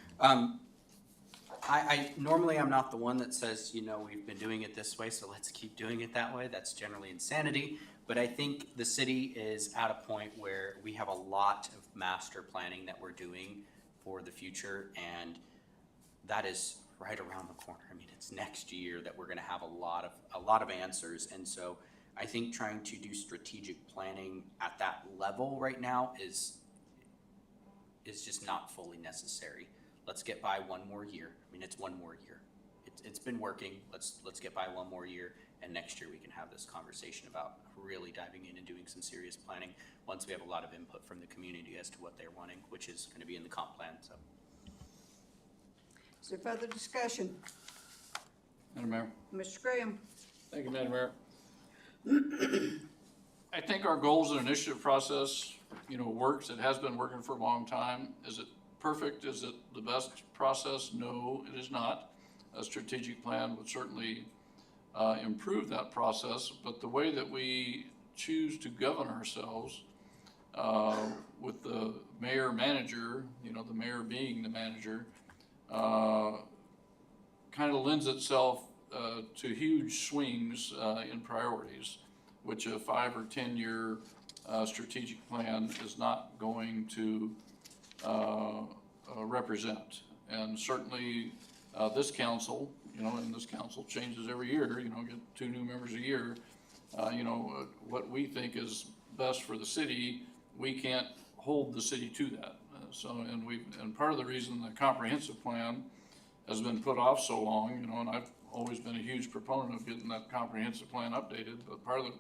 Normally I'm not the one that says, you know, we've been doing it this way, so let's keep doing it that way. That's generally insanity. But I think the city is at a point where we have a lot of master planning that we're doing for the future, and that is right around the corner. I mean, it's next year that we're gonna have a lot of answers, and so I think trying to do strategic planning at that level right now is just not fully necessary. Let's get by one more year. I mean, it's one more year. It's been working. Let's get by one more year, and next year we can have this conversation about really diving in and doing some serious planning once we have a lot of input from the community as to what they're wanting, which is going to be in the comp plan. So, Is there further discussion? Madam Mayor. Mr. Graham? Thank you, Madam Mayor. I think our goals and initiative process, you know, works. It has been working for a long time. Is it perfect? Is it the best process? No, it is not. A strategic plan would certainly improve that process, but the way that we choose to govern ourselves with the mayor-manager, you know, the mayor being the manager, kind of lends itself to huge swings in priorities, which a 5 or 10 year strategic plan is not going to represent. And certainly this council, you know, and this council changes every year, you know, get 2 new members a year. You know, what we think is best for the city, we can't hold the city to that. And part of the reason the comprehensive plan has been put off so long, you know, and I've always been a huge proponent of getting that comprehensive plan updated, but part of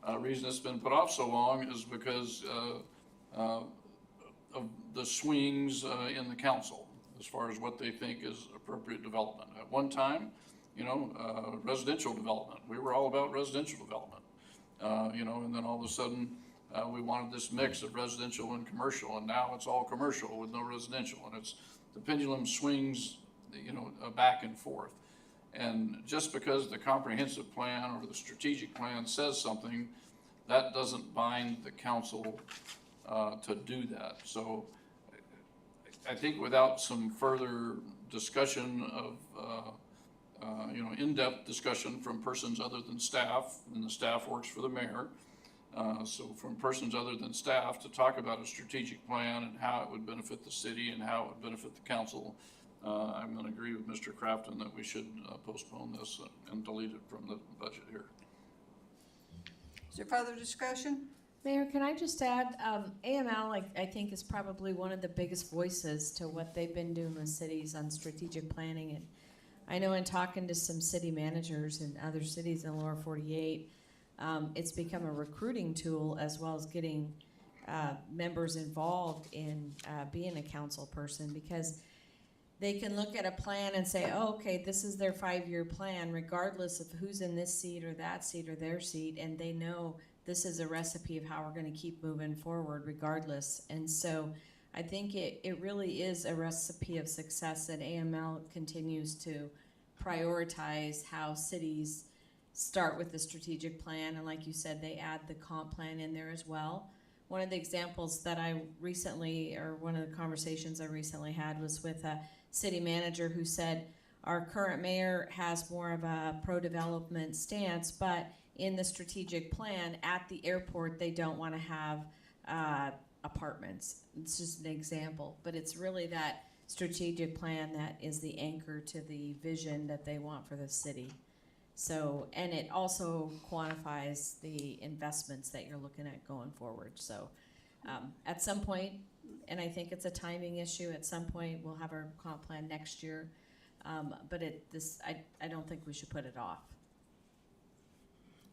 the reason it's been put off so long is because of the swings in the council as far as what they think is appropriate development. At one time, you know, residential development, we were all about residential development, you know, and then all of a sudden we wanted this mix of residential and commercial, and now it's all commercial with no residential, and it's the pendulum swings, you know, back and forth. And just because the comprehensive plan or the strategic plan says something, that doesn't bind the council to do that. So I think without some further discussion of, you know, in-depth discussion from persons other than staff, and the staff works for the mayor, so from persons other than staff to talk about a strategic plan and how it would benefit the city and how it would benefit the council, I'm going to agree with Mr. Crafton that we should postpone this and delete it from the budget here. Is there further discussion? Mayor, can I just add, AML, I think, is probably one of the biggest voices to what they've been doing with cities on strategic planning. And I know in talking to some city managers in other cities in the lower 48, it's become a recruiting tool as well as getting members involved in being a council person, because they can look at a plan and say, oh, okay, this is their 5-year plan, regardless of who's in this seat or that seat or their seat, and they know this is a recipe of how we're going to keep moving forward regardless. And so I think it really is a recipe of success that AML continues to prioritize how cities start with the strategic plan, and like you said, they add the comp plan in there as well. One of the examples that I recently, or one of the conversations I recently had, was with a city manager who said our current mayor has more of a pro-development stance, but in the strategic plan at the airport, they don't want to have apartments. It's just an example, but it's really that strategic plan that is the anchor to the vision that they want for the city. So, and it also quantifies the investments that you're looking at going forward. So at some point, and I think it's a timing issue, at some point we'll have our comp plan next year, but I don't think we should put it off.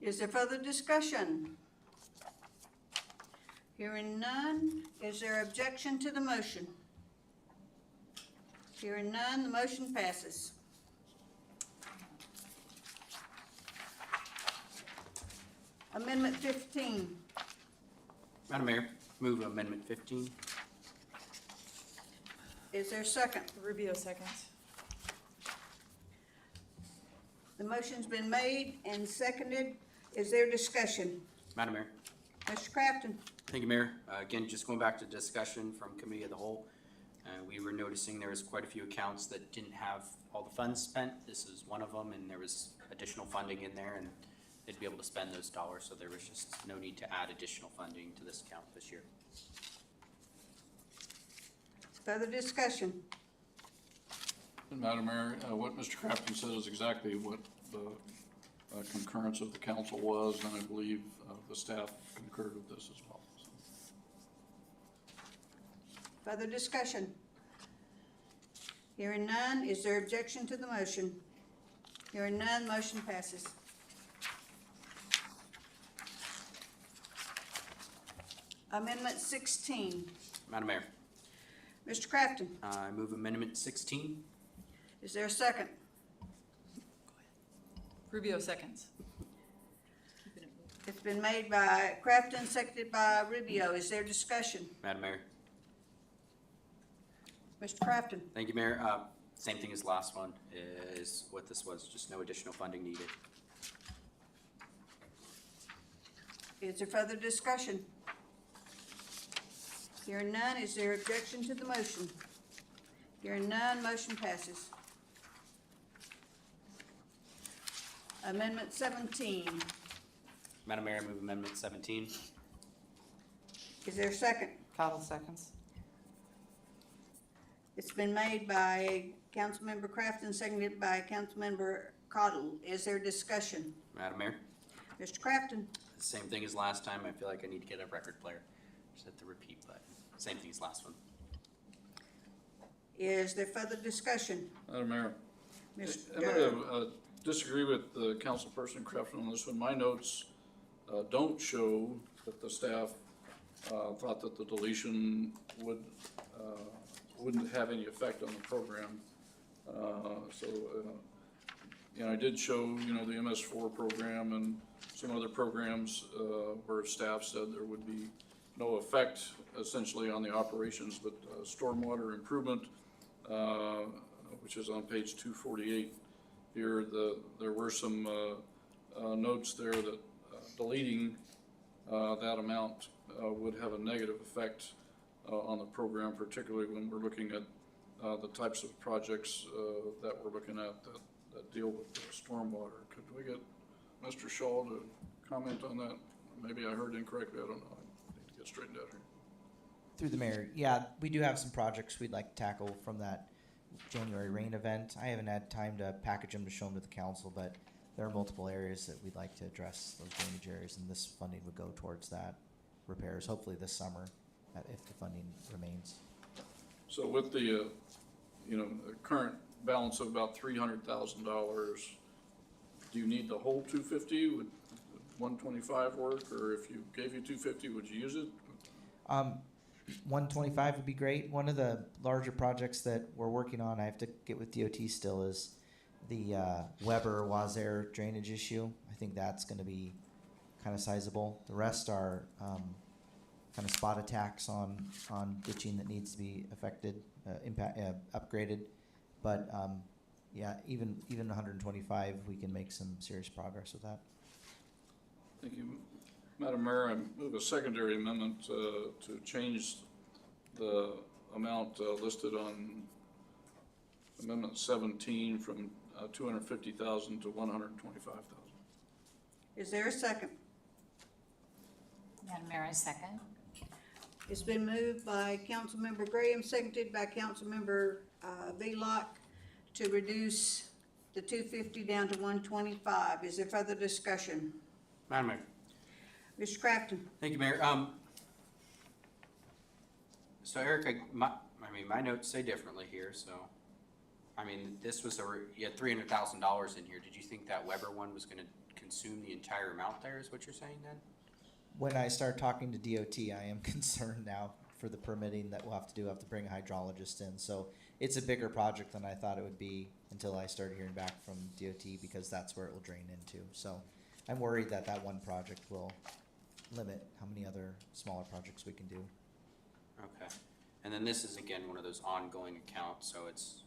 Is there further discussion? Hearing none, is there objection to the motion? Hearing none, the motion passes. Amendment 15. Madam Mayor, move Amendment 15. Is there a second? Rubio seconds. The motion's been made and seconded. Is there discussion? Madam Mayor. Mr. Crafton? Thank you, Mayor. Again, just going back to discussion from Committee of the Whole. We were noticing there was quite a few accounts that didn't have all the funds spent. This is one of them, and there was additional funding in there, and they'd be able to spend those dollars, so there was just no need to add additional funding to this account this year. Further discussion? And Madam Mayor, what Mr. Crafton said is exactly what the concurrence of the council was, and I believe the staff concurred with this as well. So. Further discussion? Hearing none, is there objection to the motion? Hearing none, motion passes. Amendment 16. Madam Mayor, Mr. Crafton, I move Amendment 16. is there a second? Rubio seconds. It's been made by Crafton, seconded by Rubio. Is there discussion? Madam Mayor. Mr. Crafton, Thank you, Mayor. Same thing as last one is what this was, just no additional funding needed. is there further discussion? Hearing none, is there objection to the motion? Hearing none, motion passes. Amendment 17. Madam Mayor, I move Amendment 17. Is there a second? Cottle seconds. It's been made by Councilmember Crafton, seconded by Councilmember Cottle. Is there discussion? Madam Mayor, Mr. Crafton, same thing as last time. I feel like I need to get a record player. Just hit the repeat button. Same thing as last one. is there further discussion? Madam Mayor, I'm Mr. gonna disagree with the councilperson Crafton on this one. My notes don't show that the staff thought that the deletion wouldn't have any effect on the program. I did show, the MS4 program and some other programs where staff said there would be no effect essentially on the operations, but stormwater improvement, which is on page 248 here, there were some notes there that deleting that amount would have a negative effect on the program, particularly when we're looking at the types of projects that we're looking at that deal with the stormwater. Could we get Mr. Shaw to comment on that? Maybe I heard incorrectly, I don't know. I need to get straightened out here. Through the mayor, yeah, we do have some projects we'd like to tackle from that January rain event. I haven't had time to package them to show them to the council, but there are multiple areas that we'd like to address, those drainage areas, and this funding would go towards that repairs, hopefully this summer, if the funding remains. So with the, the current balance of about $300,000, do you need the whole 250? Would 125 work, or if you gave you 250, would you use it? 125 would be great. One of the larger projects that we're working on, I have to get with DOT still, is the Weber-Wazair drainage issue. I think that's going to be kind of sizable. The rest are kind of spot attacks on ditching that needs to be upgraded. But yeah, even 125, we can make some serious progress with that. Thank you. Madam Mayor, I move a secondary amendment to change the amount listed on Amendment 17 from $250,000 to $125,000. Is there a second? Madam Mayor, I second. It's been moved by Councilmember Graham, seconded by Councilmember Velock to reduce the 250 down to 125. Is there further discussion? Madam Mayor. Mr. Crafton, Thank you, Mayor. So Eric, my notes say differently here, so, this was you had $300,000 in here. Did you think that Weber one was gonna consume the entire amount there, is what you're saying then? When I start talking to DOT, I am concerned now for the permitting that we'll have to bring a hydrologist in. So it's a bigger project than I thought it would be until I started hearing back from DOT, because that's where it will drain into. So I'm worried that one project will limit how many other smaller projects we can do. Okay. And then this is again one of those ongoing accounts, so it's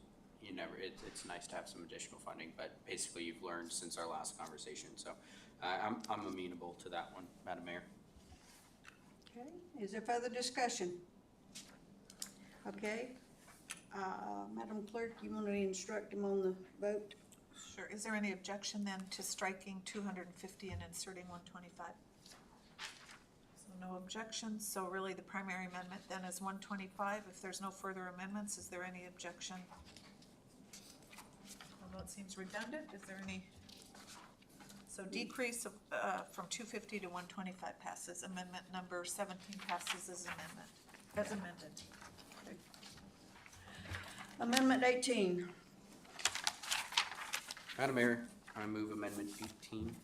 nice to have some additional funding, but basically you've learned since our last conversation. So I'm amenable to that one, Madam Mayor. okay, is there further discussion? Okay, Madam Clerk, you want to instruct him on the vote? Sure. Is there any objection then to striking 250 and inserting 125? So no objections, so really the primary amendment then is 125. If there's no further amendments, is there any objection? Although it seems redundant, is there any? So decrease of, from 250 to 125 passes. Amendment number 17 passes as amended. Okay. Amendment 18. Madam Mayor, I move Amendment 18.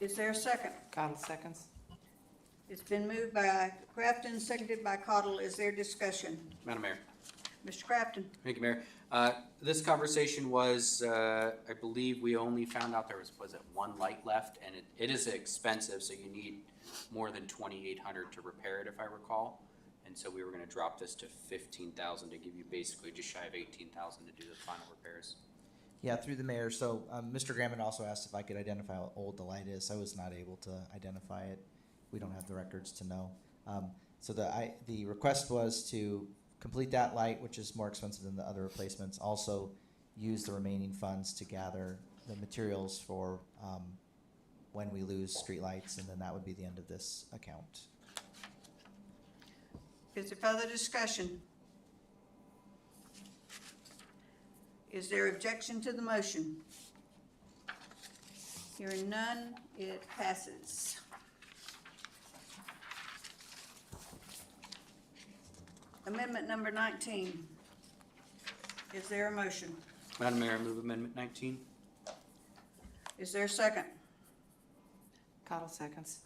Is there a second? Cottle seconds. It's been moved by Crafton, seconded by Cottle. Is there discussion? Madam Mayor. Mr. Crafton? Thank you, Mayor. This conversation was, I believe we only found out there was it one light left, and it is expensive, so you need more than 2,800 to repair it, if I recall. And so we were gonna drop this to 15,000 to give you basically just shy of 18,000 to do the final repairs. Yeah, through the mayor. So Mr. Grammond also asked if I could identify how old the light is. I was not able to identify it. We don't have the records to know. So the request was to complete that light, which is more expensive than the other replacements. Also use the remaining funds to gather the materials for when we lose streetlights, and then that would be the end of this account. Is there further discussion? Is there objection to the motion? Hearing none, it passes. Amendment number 19. Is there a motion? Madam Mayor, I move Amendment 19. Is there a second? Cottle seconds.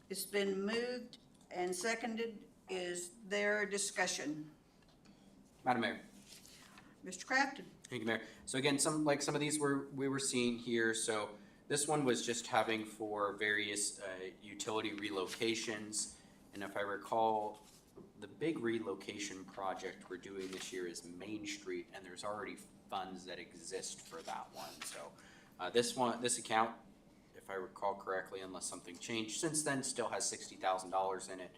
It's been moved and seconded. Is there a discussion? Madam Mayor. Mr. Crafton? Thank you, Mayor. So again, some of these we were seeing here. So this one was just having for various utility relocations. And if I recall, the big relocation project we're doing this year is Main Street, and there's already funds that exist for that one. So this account, if I recall correctly, unless something changed since then, still has $60,000 in it,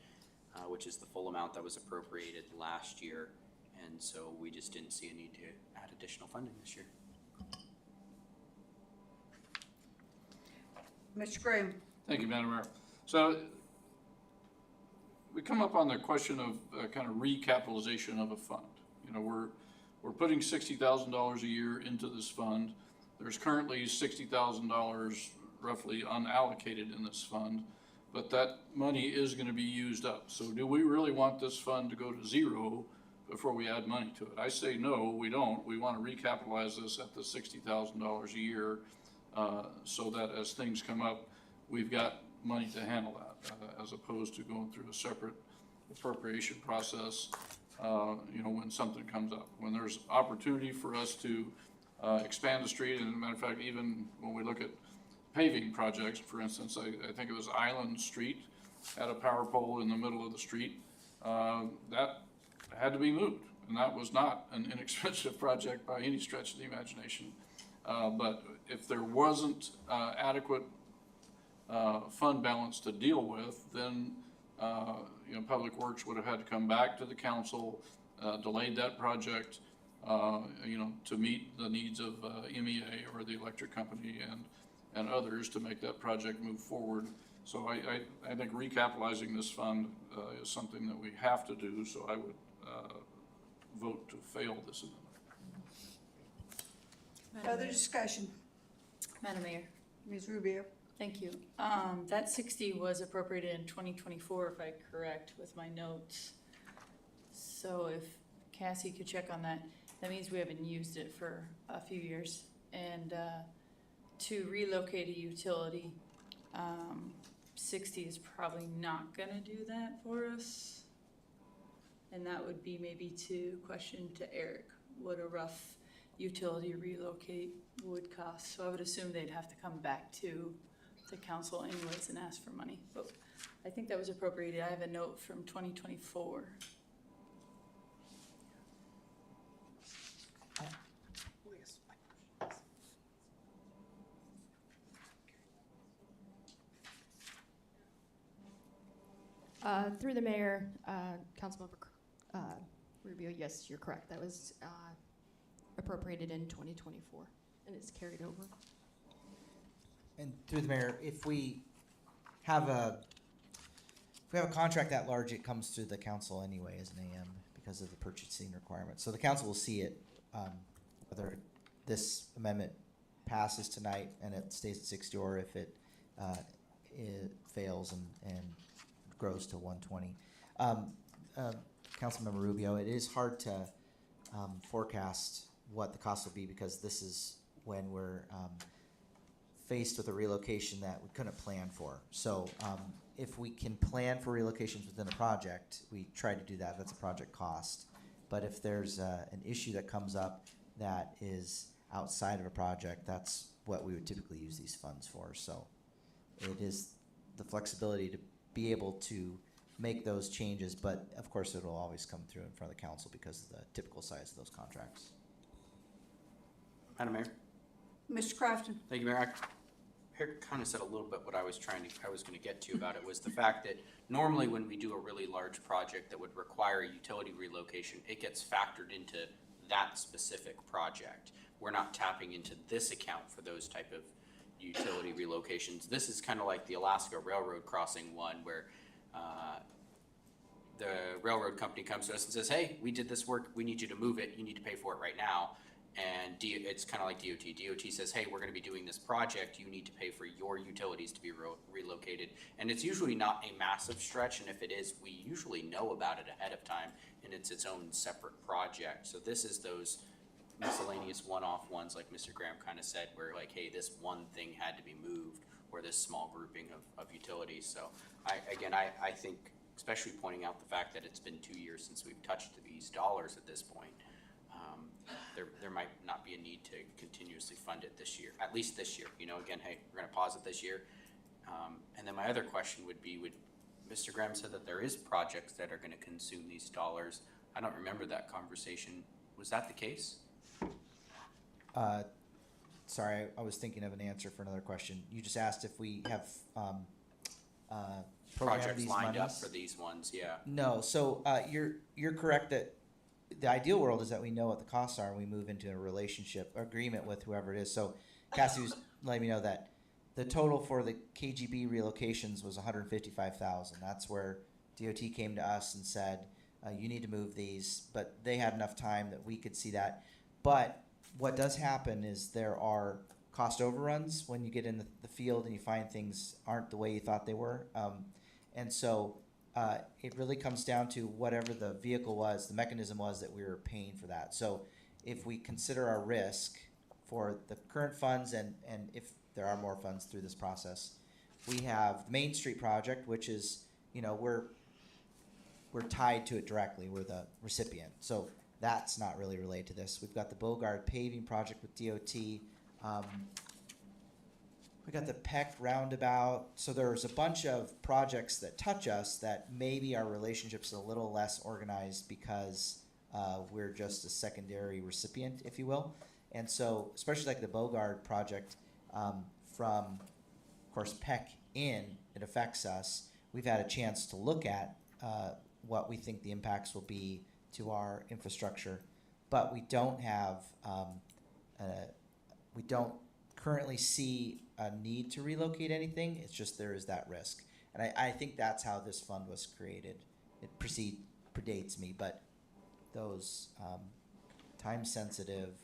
which is the full amount that was appropriated last year. And so we just didn't see a need to add additional funding this year. Mr. Graham? Thank you, Madam Mayor. So we come up on the question of kind of recapitalization of a fund. You know, we're putting $60,000 a year into this fund. There's currently $60,000 roughly unallocated in this fund, but that money is going to be used up. So do we really want this fund to go to zero before we add money to it? I say no, we don't. We want to recapitalize this at the $60,000 a year so that as things come up, we've got money to handle that as opposed to going through a separate appropriation process, you know, when something comes up. When there's opportunity for us to expand the street, and as a matter of fact, even when we look at paving projects, for instance, I think it was Island Street, had a power pole in the middle of the street. That had to be moved, and that was not an inexpensive project by any stretch of the imagination. But if there wasn't adequate fund balance to deal with, then you know, Public Works would have had to come back to the council, delayed that project, you know, to meet the needs of MEA or the electric company and others to make that project move forward. So I think recapitalizing this fund is something that we have to do, so I would vote to fail this amendment. Further discussion? Madam Mayor. Ms. Rubio? Thank you. That 60 was appropriated in 2024, if I'm correct, with my notes. So if Cassie could check on that, that means we haven't used it for a few years. And to relocate a utility, 60 is probably not gonna do that for us. And that would be maybe to question to Eric, what a rough utility relocate would cost. So I would assume they'd have to come back to the council anyways and ask for money. But I think that was appropriated. I have a note from 2024. Through the mayor, Councilmember Rubio, yes, you're correct. That was appropriated in 2024, and it's carried over. And through the mayor, if we have a contract that large, it comes through the council anyway as an AM because of the purchasing requirements. So the council will see it, whether this amendment passes tonight and it stays at 60, or if it fails and grows to 120. Councilmember Rubio, it is hard to forecast what the cost will be because this is when we're faced with a relocation that we couldn't plan for. So if we can plan for relocations within a project, we try to do that. That's a project cost. But if there's an issue that comes up that is outside of a project, that's what we would typically use these funds for. So it is the flexibility to be able to make those changes, but of course it'll always come through in front of the council because of the typical size of those contracts. Madam Mayor? Mr. Crafton? Thank you, Mayor. Eric kind of said a little bit what I was going to get to about it was the fact that normally when we do a really large project that would require a utility relocation, it gets factored into that specific project. We're not tapping into this account for those type of utility relocations. This is kind of like the Alaska Railroad crossing one where the railroad company comes to us and says, hey, we did this work, we need you to move it, you need to pay for it right now. And it's kind of like DOT. DOT says, hey, we're going to be doing this project, you need to pay for your utilities to be relocated. And it's usually not a massive stretch, and if it is, we usually know about it ahead of time, and it's its own separate project. So this is those miscellaneous one-off ones, like Mr. Graham kind of said, where like, hey, this one thing had to be moved, or this small grouping of utilities. So I think, especially pointing out the fact that it's been 2 years since we've touched these dollars at this point, there might not be a need to continuously fund it this year, at least this year. You know, again, hey, we're going to pause it this year. And then my other question would be, Mr. Graham said that there is projects that are going to consume these dollars. I don't remember that conversation. Was that the case? Sorry, I was thinking of an answer for another question. You just asked if we have programmed Projects these lined up monies. for these ones, yeah. No, so you're correct that the ideal world is that we know what the costs are and we move into a relationship agreement with whoever it is. So Cassie was letting me know that the total for the KGB relocations was $155,000. That's where DOT came to us and said, you need to move these, but they had enough time that we could see that. But what does happen is there are cost overruns when you get in the field and you find things aren't the way you thought they were. And so it really comes down to whatever the vehicle was, the mechanism was that we were paying for that. So if we consider our risk for the current funds and if there are more funds through this process, we have the Main Street project, which is, you know, we're tied to it directly. We're the recipient. So that's not really related to this. We've got the Bogard paving project with DOT. We got the Peck roundabout. So there's a bunch of projects that touch us that maybe our relationship's a little less organized because we're just a secondary recipient, if you will. And so, especially like the Bogard project, from, of course, Peck in, it affects us. We've had a chance to look at what we think the impacts will be to our infrastructure, but we don't have, we don't currently see a need to relocate anything. It's just there is that risk. And I think that's how this fund was created. It predates me, but those time-sensitive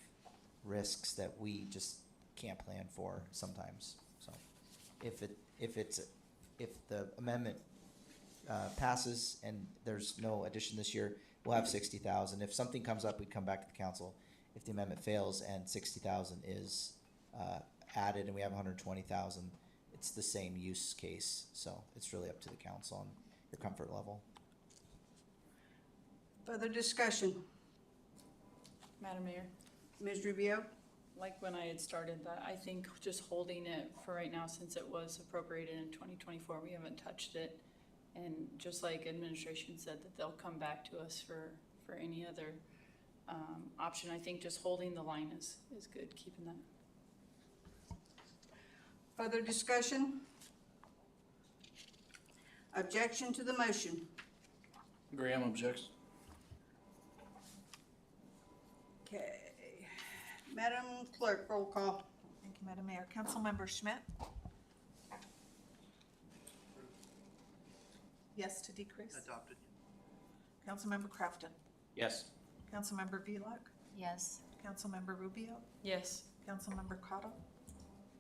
risks that we just can't plan for sometimes. So if the amendment passes and there's no addition this year, we'll have 60,000. If something comes up, we'd come back to the council. If the amendment fails and 60,000 is added and we have 120,000, it's the same use case. So it's really up to the council on your comfort level. Further discussion? Madam Mayor, Ms. Rubio? like when I had started that, I think just holding it for right now, since it was appropriated in 2024, we haven't touched it. And just like administration said, that they'll come back to us for any other option. I think just holding the line is good, keeping that. Further discussion? Objection to the motion? Graham objects. Okay. Madam Clerk, roll call. Thank you, Madam Mayor. Councilmember Schmidt? Yes to decrease? Adopted. Councilmember Crafton? Yes. Councilmember Vilak? Yes. Councilmember Rubio? Yes. Councilmember Cottle?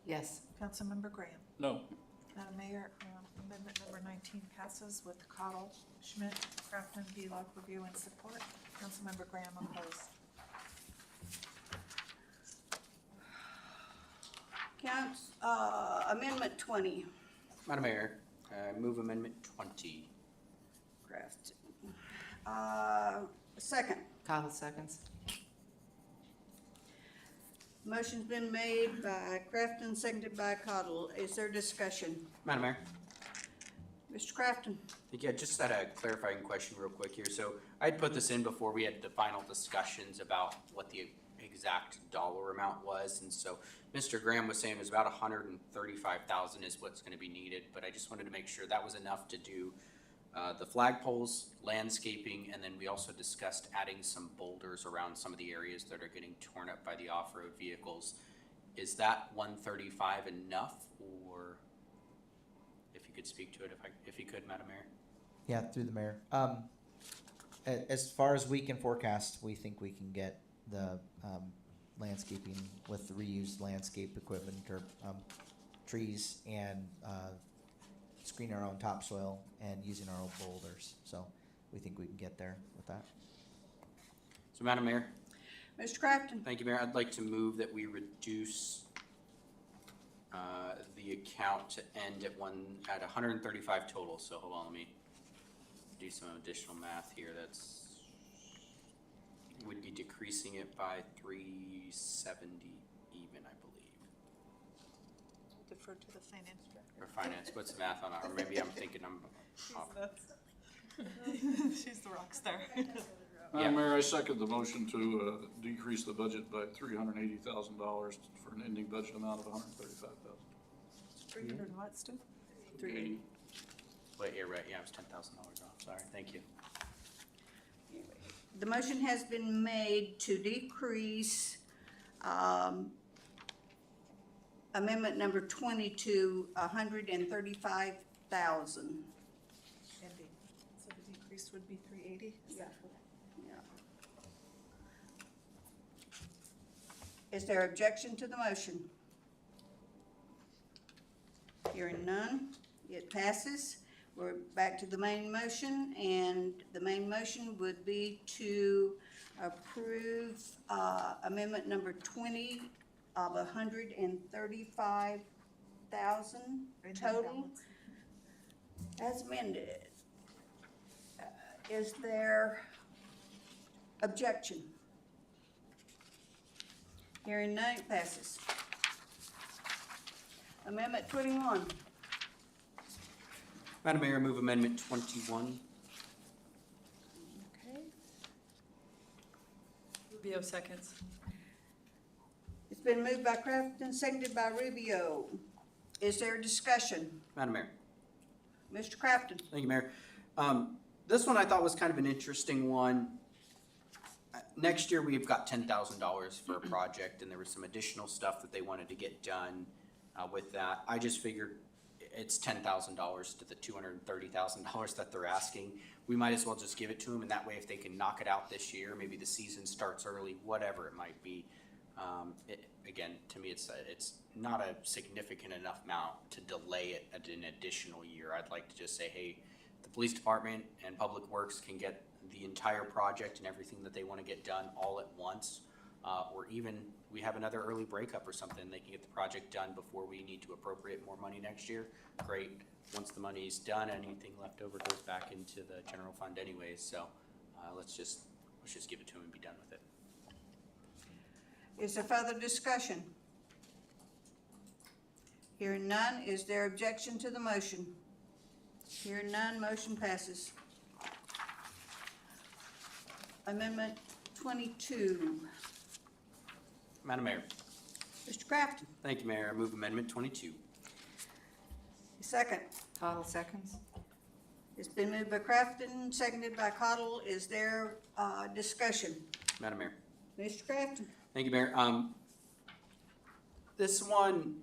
Yes. Councilmember Graham? No. Madam Mayor, amendment number 19 passes with Cottle, Schmidt, Crafton, Vilak, Rubio in support. Councilmember Graham opposed. Amendment 20. Madam Mayor, move amendment 20. Crafton. Second. Cottle seconds. Motion's been made by Crafton, seconded by Cottle. Is there discussion? Madam Mayor? Mr. Crafton? Yeah, just had a clarifying question real quick here. So I'd put this in before we had the final discussions about what the exact dollar amount was. And so Mr. Graham was saying it was about 135,000 is what's gonna be needed, but I just wanted to make sure that was enough to do the flagpoles, landscaping, and then we also discussed adding some boulders around some of the areas that are getting torn up by the off-road vehicles. Is that 135 enough, or if you could speak to it, if you could, Madam Mayor? Yeah, through the mayor. As far as we can forecast, we think we can get the landscaping with the reused landscape equipment or trees and screen our own topsoil and using our own boulders. So we think we can get there with that. So, Madam Mayor? Mr. Crafton? Thank you, Mayor. I'd like to move that we reduce the account to end at 135 total. So hold on, let me do some additional math here. Would be decreasing it by 370 even, I believe. Defer to the finance director. Or finance, what's the math on it? Or maybe I'm thinking I'm off. She's the rock star. Madam Mayor, I second the motion to decrease the budget by $380,000 for an ending budget amount of $135,000. 300 what, Stu? 380. Wait, you're right. Yeah, it was $10,000 off. Sorry. Thank you. The motion has been made to decrease amendment number 20 to $135,000. Ending. So the decrease would be 380? Is that what? Yeah. Is there objection to the motion? Hearing none, it passes. We're back to the main motion, and the main motion would be to approve amendment number 20 of $135,000 total as amended. Is there objection? Hearing none, it passes. Amendment 21. Madam Mayor, I move amendment 21. Okay. Rubio seconds. It's been moved by Crafton, seconded by Rubio. Is there discussion? Madam Mayor. Mr. Crafton? Thank you, Mayor. This one I thought was kind of an interesting one. Next year, we've got $10,000 for a project, and there was some additional stuff that they wanted to get done with that. I just figured it's $10,000 to the $230,000 that they're asking. We might as well just give it to them, and that way if they can knock it out this year, maybe the season starts early, whatever it might be. Again, to me, it's not a significant enough amount to delay it an additional year. I'd like to just say, hey, the police department and Public Works can get the entire project and everything that they want to get done all at once. Or even we have another early breakup or something, they can get the project done before we need to appropriate more money next year. Great. Once the money's done, anything left over goes back into the general fund anyways. So let's just give it to them and be done with it. Is there further discussion? Hearing none, is there objection to the motion? Hearing none, motion passes. Amendment 22. Madam Mayor. Mr. Crafton? Thank you, Mayor. I move amendment 22. Second. Cottle seconds. It's been moved by Crafton, seconded by Cottle. Is there, discussion? Madam Mayor. Mr. Crafton? Thank you, Mayor. This one,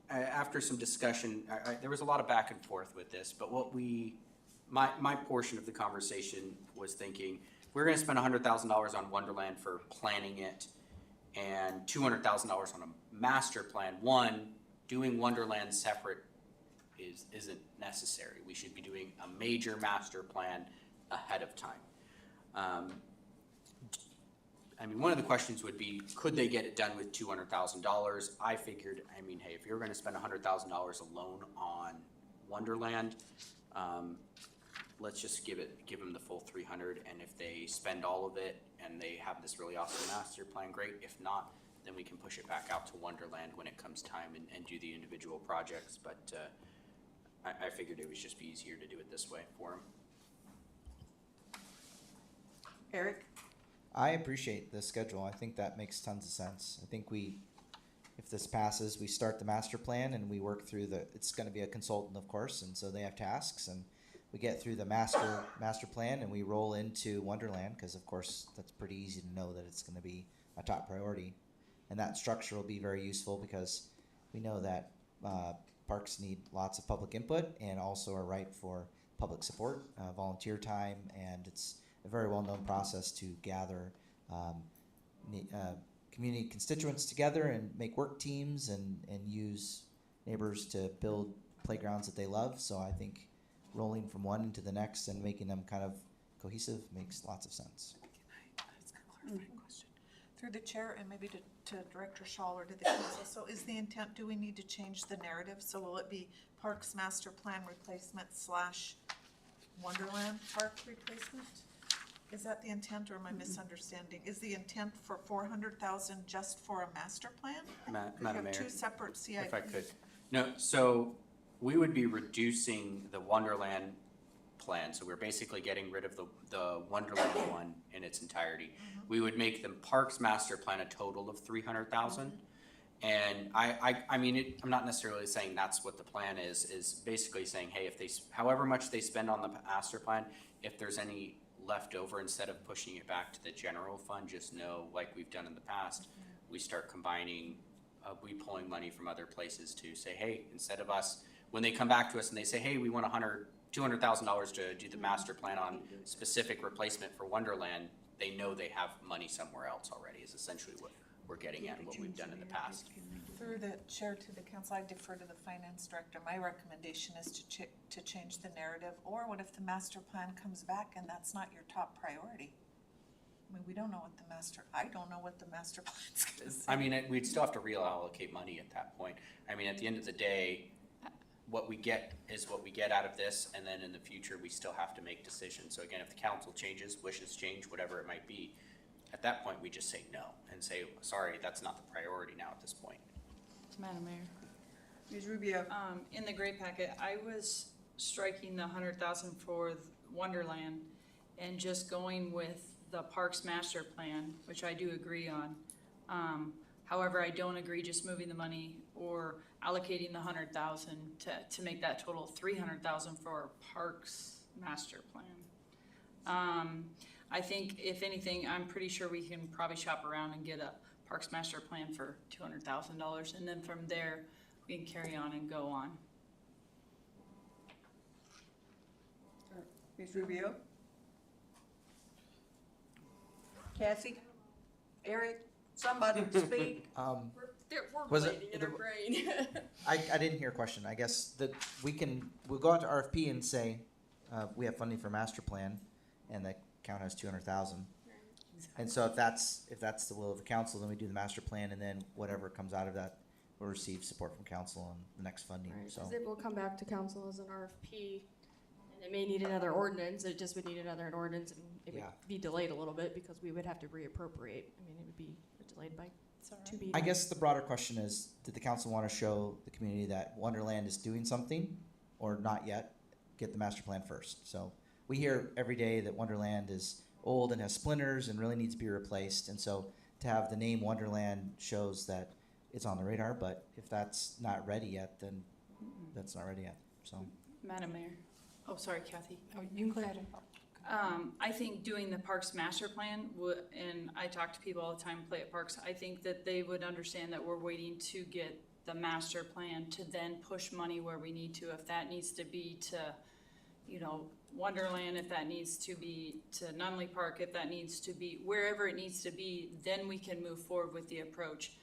after some discussion, there was a lot of back and forth with this, but my portion of the conversation was thinking, we're gonna spend $100,000 on Wonderland for planning it and $200,000 on a master plan. One, doing Wonderland separate isn't necessary. We should be doing a major master plan ahead of time. I mean, one of the questions would be, could they get it done with $200,000? I figured, I mean, hey, if you're gonna spend $100,000 alone on Wonderland, let's just give them the full 300, and if they spend all of it and they have this really awesome master plan, great. If not, then we can push it back out to Wonderland when it comes time and do the individual projects, but I figured it would just be easier to do it this way for them. Eric? I appreciate the schedule. I think that makes tons of sense. I think if this passes, we start the master plan and we work through it's gonna be a consultant, of course, and so they have tasks, and we get through the master plan and we roll into Wonderland, because of course, that's pretty easy to know that it's gonna be a top priority. And that structure will be very useful because we know that, parks need lots of public input and also are ripe for public support, volunteer time, and it's a very well-known process to gather community constituents together and make work teams and use neighbors to build playgrounds that they love. So I think rolling from one into the next and making them kind of cohesive makes lots of sense. Can I ask a clarifying question? Through the chair and maybe to Director Shaw or to the council, so is the intent, do we need to change the narrative? So will it be Parks Master Plan replacement / Wonderland Park replacement? Is that the intent, or am I misunderstanding? Is the intent for $400,000 just for a master plan? Madam You have Mayor, two separate CIPs. if I could. No, so we would be reducing the Wonderland plan, so we're basically getting rid of the Wonderland one in its entirety. We would make the Parks Master Plan a total of 300,000. And I mean, I'm not necessarily saying that's what the plan is basically saying, hey, if however much they spend on the master plan, if there's any left over, instead of pushing it back to the general fund, just know, like we've done in the past, we start combining, we pulling money from other places to say, hey, instead of us, when they come back to us and they say, hey, we want $200,000 to do the master plan on specific replacement for Wonderland, they know they have money somewhere else already, is essentially what we're getting at and what we've done in the past. Through the chair to the council, I defer to the finance director. My recommendation is to change the narrative, or what if the master plan comes back and that's not your top priority? I mean, we don't know what I don't know what the master plan's gonna say. I mean, we'd still have to reallocate money at that point. I mean, at the end of the day, what we get is what we get out of this, and then in the future, we still have to make decisions. So again, if the council changes, wishes change, whatever it might be, at that point, we just say no and say, sorry, that's not the priority now at this point. Madam Mayor. Ms. Rubio? In the gray packet, I was striking the 100,000 for Wonderland and just going with the Parks Master Plan, which I do agree on. However, I don't agree just moving the money or allocating the 100,000 to make that total 300,000 for Parks Master Plan. I think if anything, I'm pretty sure we can probably shop around and get a Parks Master Plan for $200,000, and then from there, we can carry on and go on. Ms. Rubio? Cassie? Eric? Somebody speak? We're Was waiting it in our brain. I didn't hear a question. I guess that we'll go out to RFP and say, we have funding for master plan, and the count has 200,000. And so if that's the will of the council, then we do the master plan, and then whatever comes out of that will receive support from council on the next funding. Right, So 'cause it will come back to council as an RFP, and it may need another ordinance, it just would need another ordinance, and it would Yeah. be delayed a little bit, because we would have to reappropriate, I mean, it would be delayed by 2 meetings. I guess the broader question is, did the council want to show the community that Wonderland is doing something, or not yet? Get the master plan first. So we hear every day that Wonderland is old and has splinters and really needs to be replaced. And so to have the name Wonderland shows that it's on the radar, but if that's not ready yet, then that's not ready yet, so. Madam Mayor. Oh, sorry, Kathy. Oh, you can go ahead and. I think doing the Parks Master Plan would, and I talk to people all the time who play at parks, I think that they would understand that we're waiting to get the master plan to then push money where we need to, if that needs to be to, you know, Wonderland, if that needs to be to Nunley Park, if that needs to be, wherever it needs to be, then we can move forward with the approach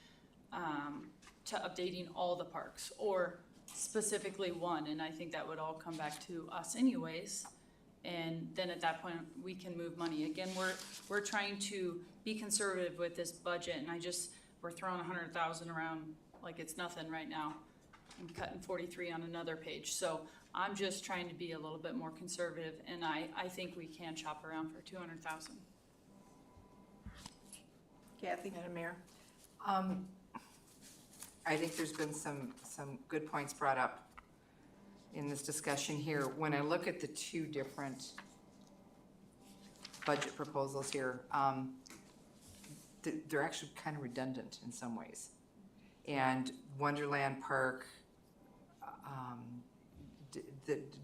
to updating all the parks, or specifically one, and I think that would all come back to us anyways. And then at that point, we can move money. Again, we're trying to be conservative with this budget, and we're throwing 100,000 around like it's nothing right now. I'm cutting 43 on another page, so I'm just trying to be a little bit more conservative, and I think we can shop around for 200,000. Kathy? Madam Mayor? I think there's been some good points brought up in this discussion here. When I look at the two different budget proposals here, they're actually kind of redundant in some ways. And Wonderland Park,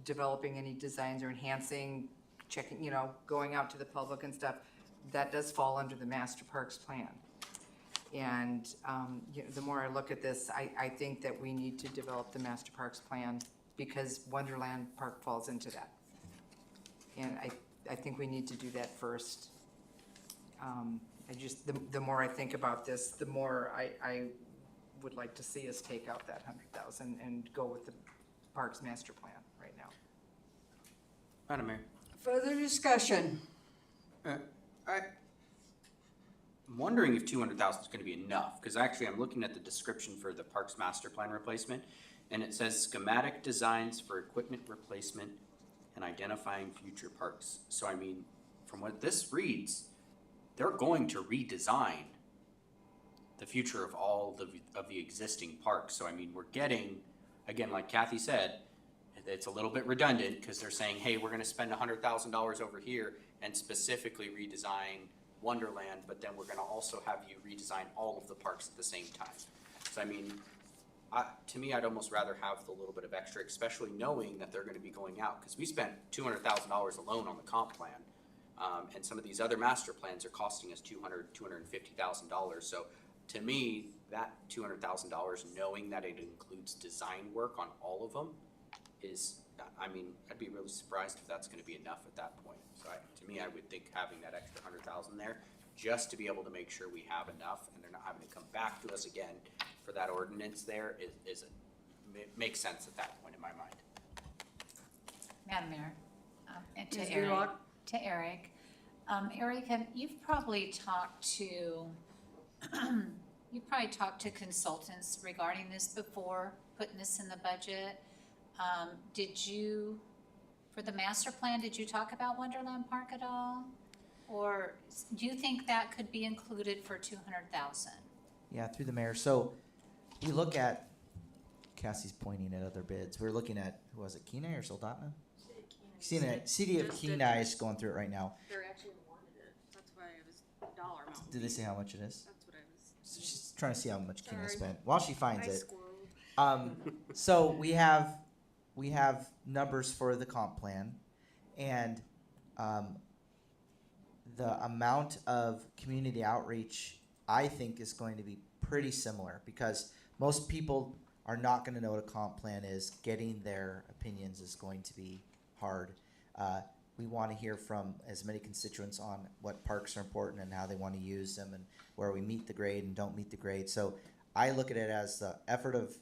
developing any designs or enhancing, checking, you know, going out to the public and stuff, that does fall under the Master Parks Plan. And you know, the more I look at this, I think that we need to develop the Master Parks Plan because Wonderland Park falls into that. And I think we need to do that first. The more I think about this, the more I would like to see us take out that 100,000 and go with the Parks Master Plan right now. Madam Mayor. Further discussion? I'm wondering if 200,000 is going to be enough, because actually I'm looking at the description for the Parks Master Plan replacement, and it says schematic designs for equipment replacement and identifying future parks. So I mean, from what this reads, they're going to redesign the future of all of the existing parks. So I mean, we're getting, again, like Kathy said, it's a little bit redundant because they're saying, hey, we're going to spend $100,000 over here and specifically redesign Wonderland, but then we're going to also have you redesign all of the parks at the same time. So I mean, to me, I'd almost rather have the little bit of extra, especially knowing that they're going to be going out, because we spent $200,000 alone on the comp plan, and some of these other master plans are costing us $250,000. So to me, that $200,000, knowing that it includes design work on all of them, is, I mean, I'd be really surprised if that's going to be enough at that point. So to me, I would think having that extra 100,000 there, just to be able to make sure we have enough and they're not having to come back to us again for that ordinance there, makes sense at that point in my mind. Madam Mayor, and Ms. to Eric. Vlock? Eric, you've probably talked to consultants regarding this before putting this in the budget. Did you, for the master plan, did you talk about Wonderland Park at all? Or do you think that could be included for 200,000? Yeah, through the mayor. So we look at, Cassie's pointing at other bids. We're looking at, who was it, Kenai or Soldotna? City of Kenai is going through it right now. They're actually wanted it, that's why it was dollar amount. Did they say how much it is? That's what I was. So she's trying to see how much Kenai Sorry. spent while she finds I it. squirreled. So we have numbers for the comp plan, and the amount of community outreach I think is going to be pretty similar, because most people are not going to know what a comp plan is. Getting their opinions is going to be hard. We want to hear from as many constituents on what parks are important and how they want to use them and where we meet the grade and don't meet the grade. So I look at it as the effort of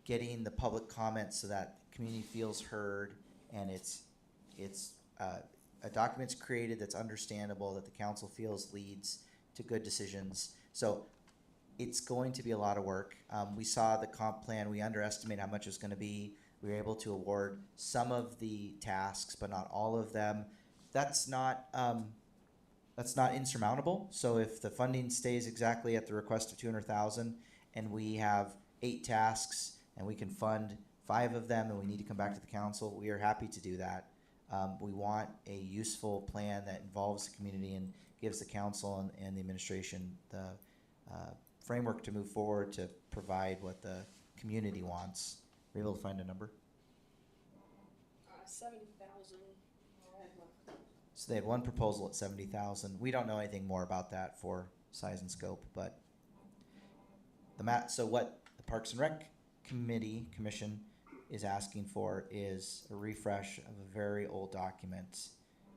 getting the public comments so that community feels heard, and a document's created that's understandable, that the council feels leads to good decisions. So it's going to be a lot of work. We saw the comp plan, we underestimated how much it was going to be. We were able to award some of the tasks, but not all of them. That's not insurmountable. So if the funding stays exactly at the request of 200,000, and we have 8 tasks, and we can fund 5 of them, and we need to come back to the council, we are happy to do that. We want a useful plan that involves the community and gives the council and the administration the framework to move forward to provide what the community wants. Are you able to find a number? 70,000. So they had one proposal at 70,000. We don't know anything more about that for size and scope, but so what the Parks and Rec Commission is asking for is a refresh of a very old document.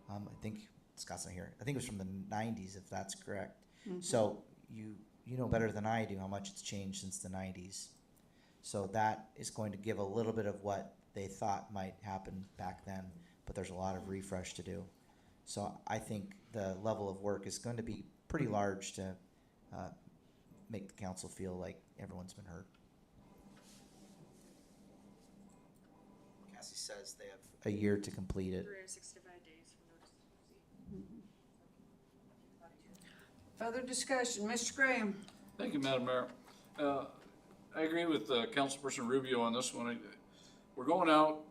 I think Scott's not here. I think it was from the 90s, if that's correct. So you know better than I do how much it's changed since the 90s. So that is going to give a little bit of what they thought might happen back then, but there's a lot of refresh to do. So I think the level of work is going to be pretty large to make the council feel like everyone's been heard. Cassie says they have a year to complete it. 365 days for notice. Further discussion, Mr. Graham? Thank you, Madam Mayor. I agree with Councilperson Rubio on this one. We're going out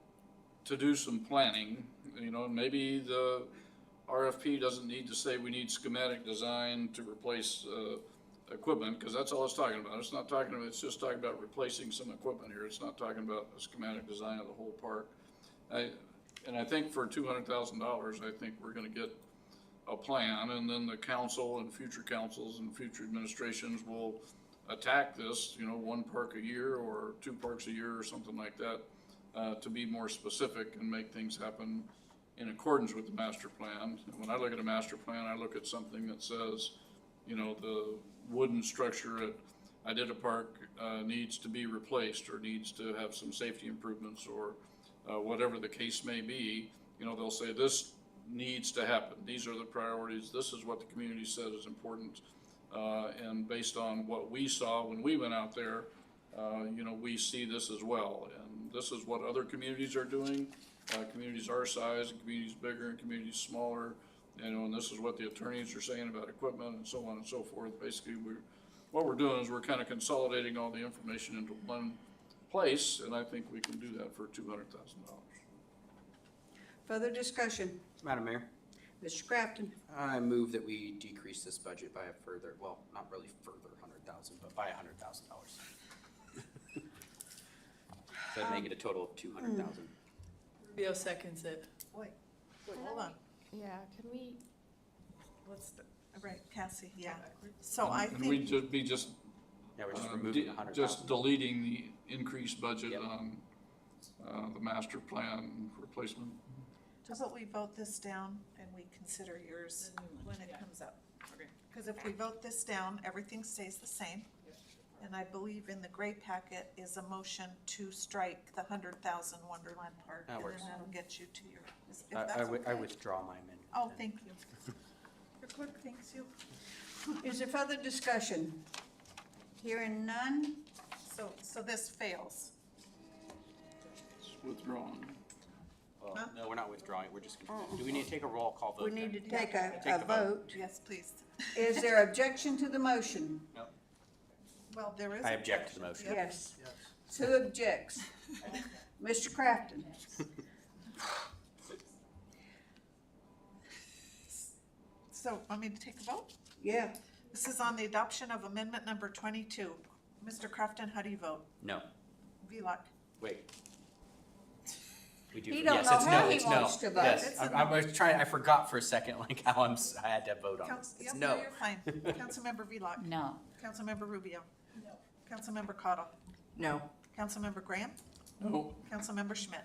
to do some planning, and maybe the RFP doesn't need to say we need schematic design to replace equipment, because that's all it's talking about. It's just talking about replacing some equipment here. It's not talking about a schematic design of the whole park. And I think for $200,000, I think we're gonna get a plan, and then the council and future councils and future administrations will attack this, 1 park a year or 2 parks a year or something like that, to be more specific and make things happen in accordance with the master plan. And when I look at a master plan, I look at something that says, the wooden structure at Iditarod Park needs to be replaced or needs to have some safety improvements or whatever the case may be. They'll say this needs to happen. These are the priorities. This is what the community said is important. And based on what we saw when we went out there, we see this as well. And this is what other communities are doing. Communities our size and communities bigger and communities smaller. And this is what the attorneys are saying about equipment and so on and so forth. Basically, what we're doing is we're kind of consolidating all the information into one place, and I think we can do that for $200,000. Further discussion, Madam Mayor, Mr. Crafton? I move that we decrease this budget by a further, well, not really further 100,000, but by $100,000. So make it a total of 200,000. Rubio seconds it. Wait, hold on. Yeah, can we, Right, Cassie, yeah. So I And we think, should be just Yeah, we're just removing 100,000. just deleting the increased budget on the master plan replacement. how about we vote this down and we consider yours when it comes up? Because if we vote this down, everything stays the same. And I believe in the gray packet is a motion to strike the 100,000 Wonderland Park. That works. And then that'll get you to your, if that's I okay. withdraw my amendment. Oh, thank you. Your clerk thanks you. Is there further discussion? Hearing none? So this fails. It's withdrawn. Well, Huh? no, we're not withdrawing. We're just, do we need to take a roll call vote? We then? need to take a Take the vote. vote. Yes, please. Is there objection to the motion? No. Well, there is. I object to the motion. Yep. Yes. Who objects? Mr. Crafton? So, want me to take a vote? Yeah. This is on the adoption of amendment number 22. Mr. Crafton, how do you vote? No, Velock? wait. We do. He don't Yes, know it's how no, he it's wants no. to vote. Yes, It's a I was trying, I forgot for a second, like how I had to vote on this. It's Yep, no. you're fine. Councilmember Velock? No. Councilmember Rubio? No. Councilmember Cottle? No. Councilmember Graham? No, Councilmember Schmidt?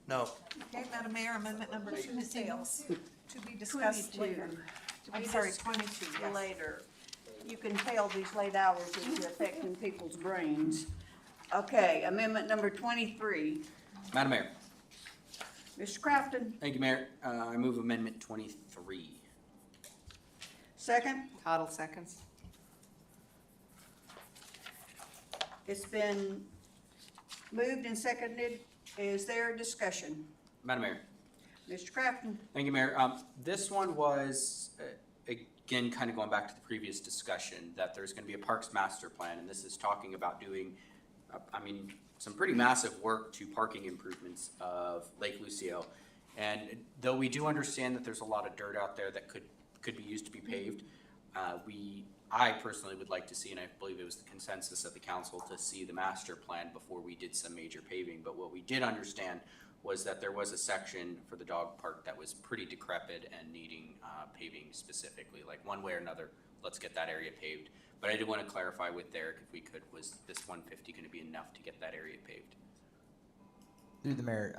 No. Okay, Madam Mayor, amendment number 2 fails to be discussed 22. later. To be I'm sorry, discussed 22, yes. later. You can tell these late hours is affecting people's brains. Okay, amendment number 23. Madam Mayor, Mr. Crafton, thank you, Mayor. I move amendment 23. second. Cottle seconds. It's been moved and seconded. Is there a discussion? Madam Mayor. Mr. Crafton? Thank you, Mayor. This one was, again, kind of going back to the previous discussion, that there's going to be a parks master plan, and this is talking about doing, some pretty massive work to parking improvements of Lake Lucio. And though we do understand that there's a lot of dirt out there that could be used to be paved, I personally would like to see, and I believe it was the consensus of the council, to see the master plan before we did some major paving. But what we did understand was that there was a section for the dog park that was pretty decrepit and needing paving specifically, like one way or another, let's get that area paved. But I did want to clarify with Derek, if we could, was this 150 going to be enough to get that area paved? Through the mayor,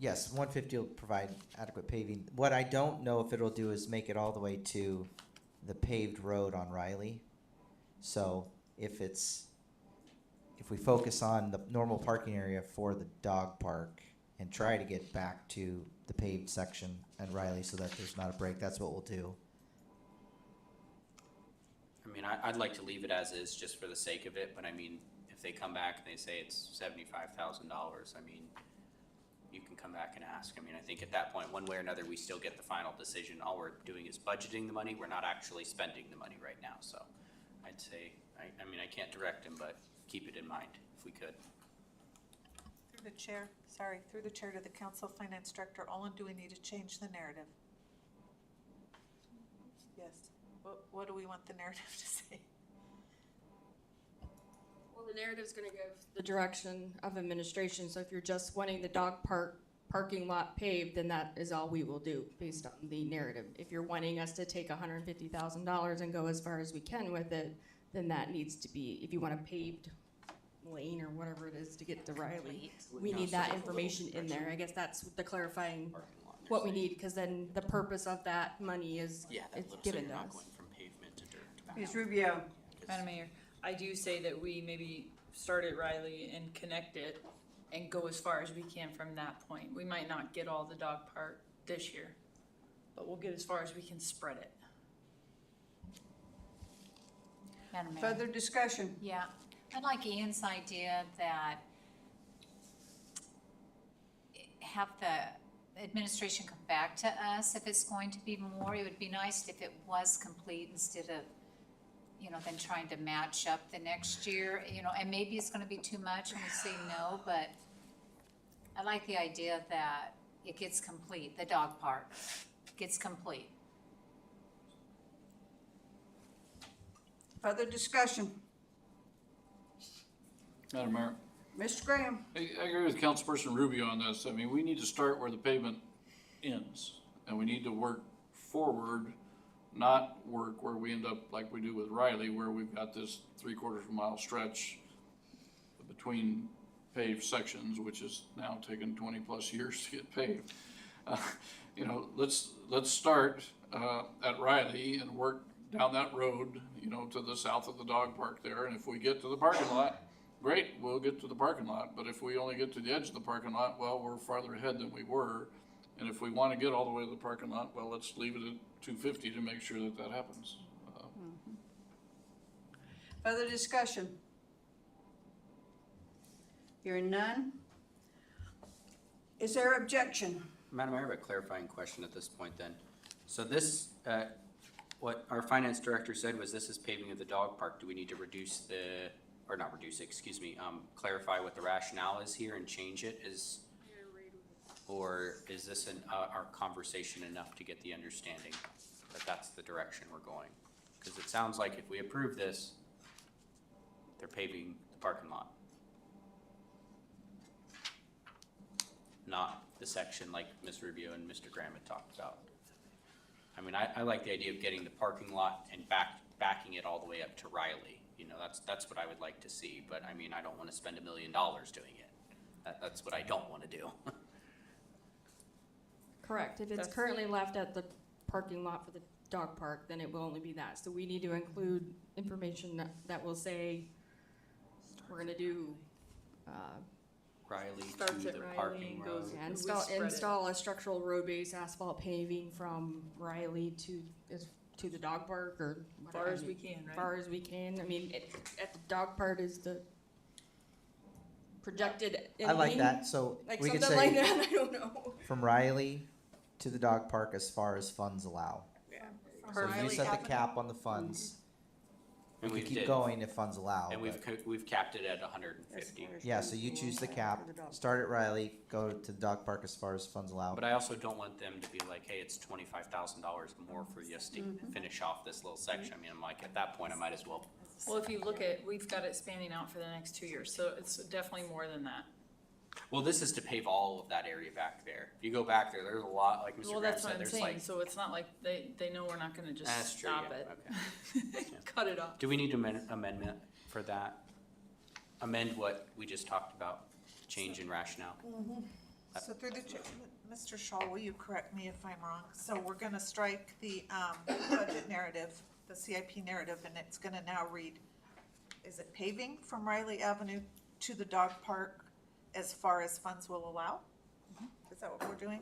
yes, 150 will provide adequate paving. What I don't know if it'll do is make it all the way to the paved road on Riley. So if we focus on the normal parking area for the dog park and try to get back to the paved section at Riley so that there's not a break, that's what we'll do. I mean, I'd like to leave it as is just for the sake of it, but I mean, if they come back and they say it's $75,000, I mean, you can come back and ask. I mean, I think at that point, one way or another, we still get the final decision. All we're doing is budgeting the money. We're not actually spending the money right now. So I'd say, I mean, I can't direct him, but keep it in mind if we could. Through the chair to the council finance director, Olin, do we need to change the narrative? Yes. What do we want the narrative to say? Well, the narrative's gonna go the direction of administration, so if you're just wanting the dog park parking lot paved, then that is all we will do based on the narrative. If you're wanting us to take $150,000 and go as far as we can with it, then that needs to be, if you want a paved lane or whatever it is to get to Riley, we need that information in there. I guess that's the clarifying what we need, because then the purpose of that money is, it's given to us. From pavement to dirt to back. Ms. Rubio. Madam Mayor, I do say that we maybe start at Riley and connect it and go as far as we can from that point. We might not get all the dog park this year, but we'll get as far as we can spread it. Madam Mayor. Further discussion? Yeah, I like Ian's idea that have the administration come back to us if it's going to be more. It would be nice if it was complete instead of, then trying to match up the next year, and maybe it's gonna be too much and we say no, but I like the idea that it gets complete, the dog park gets complete. Further discussion? Madam Mayor, Mr. Graham? I agree with Councilperson Rubio on this. I mean, we need to start where the pavement ends, and we need to work forward, not work where we end up like we do with Riley, where we've got this 3/4 of a mile stretch between paved sections, which is now taken 20+ years to get paved. Let's start at Riley and work down that road, to the south of the dog park there. And if we get to the parking lot, great, we'll get to the parking lot. But if we only get to the edge of the parking lot, well, we're farther ahead than we were. And if we want to get all the way to the parking lot, well, let's leave it at 250 to make sure that happens. Further discussion? Hearing none? Is there objection? Madam Mayor, I have a clarifying question at this point then. So this, what our finance director said was this is paving of the dog park. Do we need to clarify what the rationale is here and change it? Or is this our conversation enough to get the understanding that that's the direction we're going? Because it sounds like if we approve this, they're paving the parking lot. Not the section like Ms. Rubio and Mr. Graham had talked about. I mean, I like the idea of getting the parking lot and backing it all the way up to Riley. That's what I would like to see, but I mean, I don't want to spend $1 million doing it. That's what I don't want to do. Correct. If it's currently left at the parking lot for the dog park, then it will only be that. So we need to include information that will say, we're gonna do, Riley Starts to at the Riley parking and road. goes- yeah, We spread it. install a structural road base asphalt paving from Riley to the dog park or Far whatever. as we can, right? Far as we can. I mean, at the dog park is the projected I like ending. that, so Like we could something like say that, I don't know. from Riley to the dog park as far as funds allow. So you Riley set the Avenue. cap on the funds. And We we can keep did. going if funds allow. And but- we've capped it at 150. Yeah, so you choose the cap, start at Riley, go to the dog park as far as funds allow. But I also don't want them to be like, hey, it's $25,000 more for us to finish off this little section. I mean, I'm like, at that point, I might as well. Well, if you look at, we've got it spanning out for the next 2 years, so it's definitely more than that. Well, this is to pave all of that area back there. If you go back there, there's a lot, like Mr. Well, Graham that's what said, I'm there's saying, like. so it's not like they know we're not gonna just That's true, stop yeah, it. Cut it off. Do we need an amendment for that? Amend what we just talked about, change in rationale? So through the, Mr. Shaw, will you correct me if I'm wrong? So we're gonna strike the, budget narrative, the CIP narrative, and it's gonna now read, is it paving from Riley Avenue to the dog park as far as funds will allow? Is that what we're doing?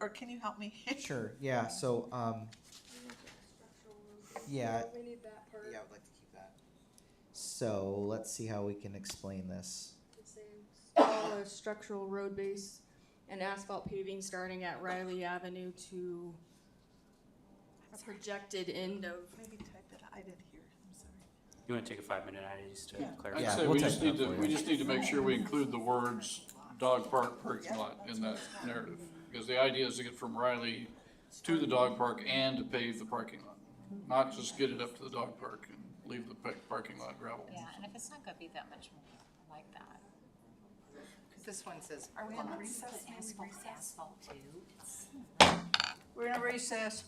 Or can you help me? Sure, yeah, so, yeah. Yeah, I would like to keep that. So let's see how we can explain this. All a structural road base and asphalt paving starting at Riley Avenue to a projected end of. Maybe type it, I didn't hear, I'm sorry. You wanna take a 5-minute hiatus to clarify? I'd Yeah, say we'll we take just that need to, for you. we just need to make sure we include the words dog park parking lot in that narrative. Because the idea is to get from Riley to the dog park and to pave the parking lot. Not just get it up to the dog park and leave the parking lot gravel. Yeah, and if it's not gonna be that much more, I like that. Cause this one says. Are we in Well, recess? it's Maybe asphalt, recess? asphalt too. It's- We're in a recess.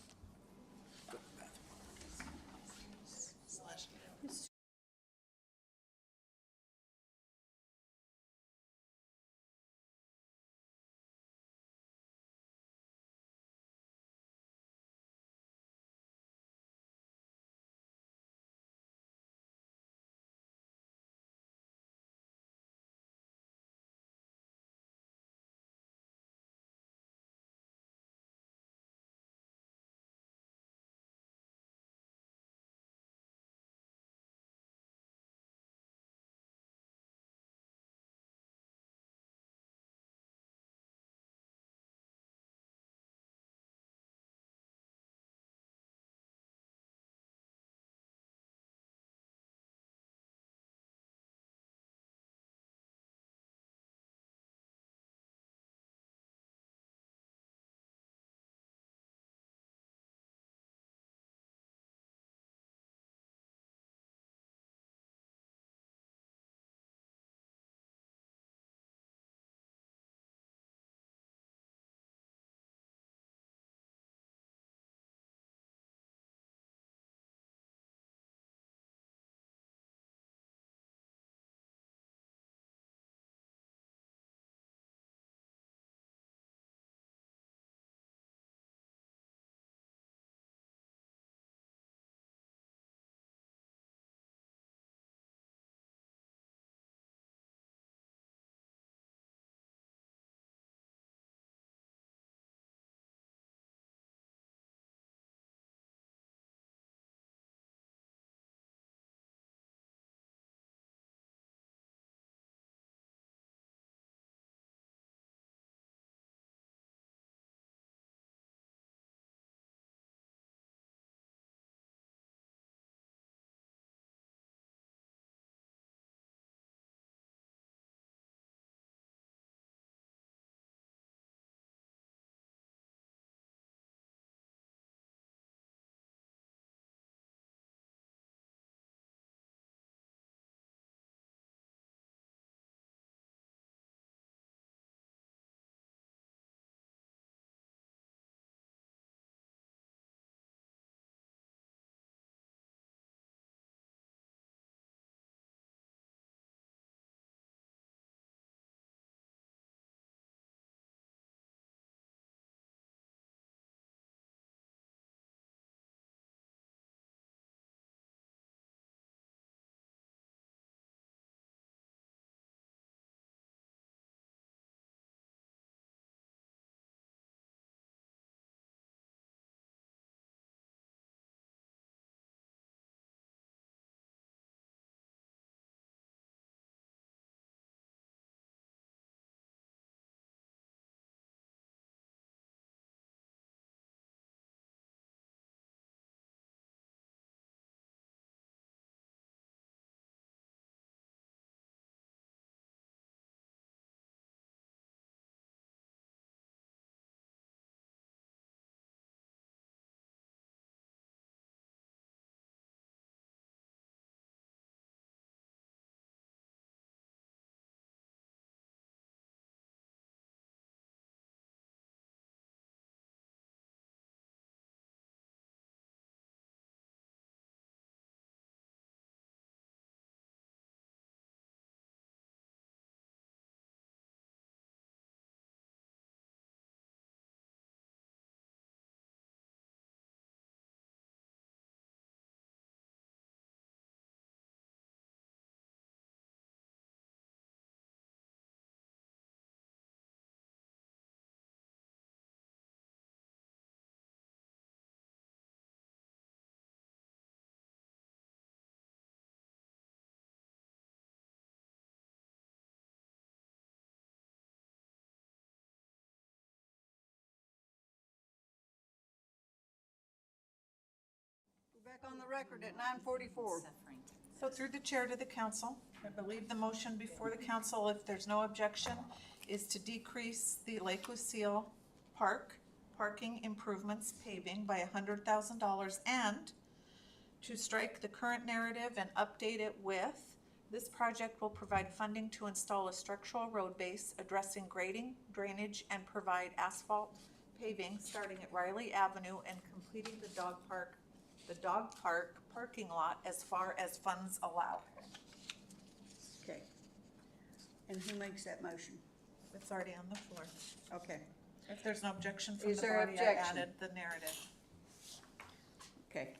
Check on the record at 9:44. So through the chair to the council, I believe the motion before the council, if there's no objection, is to decrease the Lake Lucille parking improvements paving by $100,000 and to strike the current narrative and update it with, this project will provide funding to install a structural road base addressing grading, drainage, and provide asphalt paving starting at Riley Avenue and completing the dog park parking lot as far as funds allow. Okay. And who makes that motion? It's already on the floor. Okay. If there's no objection from Is the there body, I objection? added the narrative. Okay.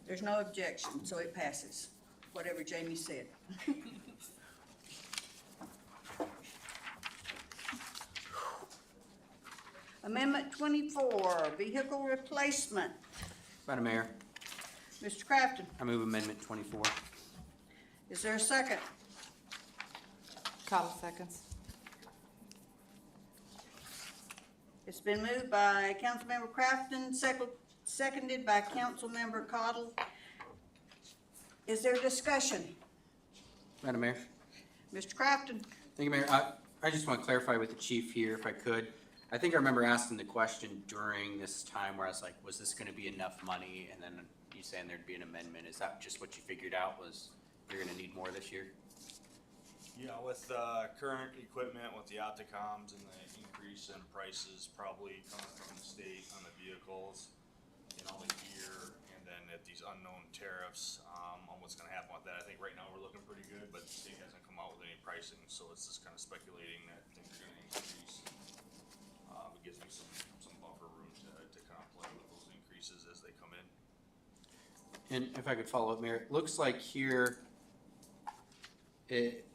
There's no objection, so it passes, whatever Jamie said. Amendment 24, vehicle replacement. Madam Mayor, Mr. Crafton, I move Amendment 24. is there a second? Cottle seconds. It's been moved by Councilmember Crafton, seconded by Councilmember Cottle. Is there discussion? Madam Mayor. Mr. Crafton? Thank you, Mayor. I just want to clarify with the chief here, if I could. I think I remember asking the question during this time where I was like, was this going to be enough money? And then you saying there'd be an amendment. Is that just what you figured out, was you're going to need more this year? Yeah, with current equipment, with the Opticoms and the increase in prices probably coming from the state on the vehicles, the gear, and then at these unknown tariffs, on what's gonna happen with that. I think right now we're looking pretty good, but the state hasn't come out with any pricing, so it's just kind of speculating that things are gonna increase. It gives me some buffer room to kind of play with those increases as they come in. And if I could follow up, Mayor, it looks like here,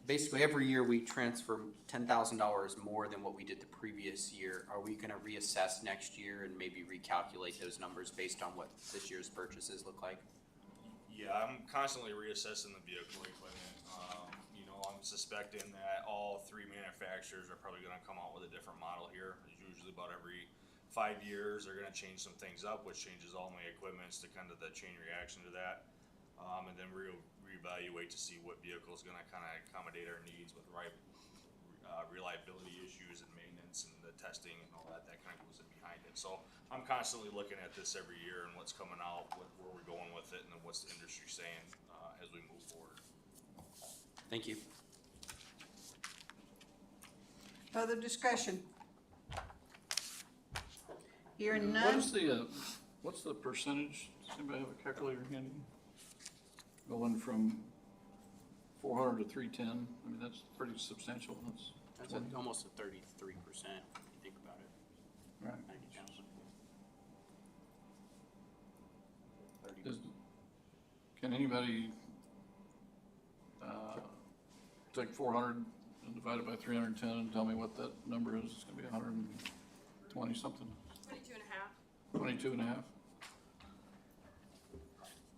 basically every year we transfer $10,000 more than what we did the previous year. Are we gonna reassess next year and maybe recalculate those numbers based on what this year's purchases look like? Yeah, I'm constantly reassessing the vehicle equipment. I'm suspecting that all three manufacturers are probably gonna come out with a different model here. It's usually about every 5 years, they're gonna change some things up, which changes all my equipments to kind of the chain reaction to that. And then reevaluate to see what vehicle is gonna kind of accommodate our needs with reliability issues and maintenance and the testing and all that kind of goes in behind it. So I'm constantly looking at this every year and what's coming out, where we're going with it, and then what's the industry saying as we move forward. Thank you. Further discussion? Hearing none? What's the percentage? Does anybody have a calculator handy? Going from 400 to 310, I mean, that's pretty substantial. That's almost a 33%, if you think about it. Right. 90,000. Can anybody take 400 and divide it by 310 and tell me what that number is? It's gonna be 120 something. 22 and a half. 22 and a half?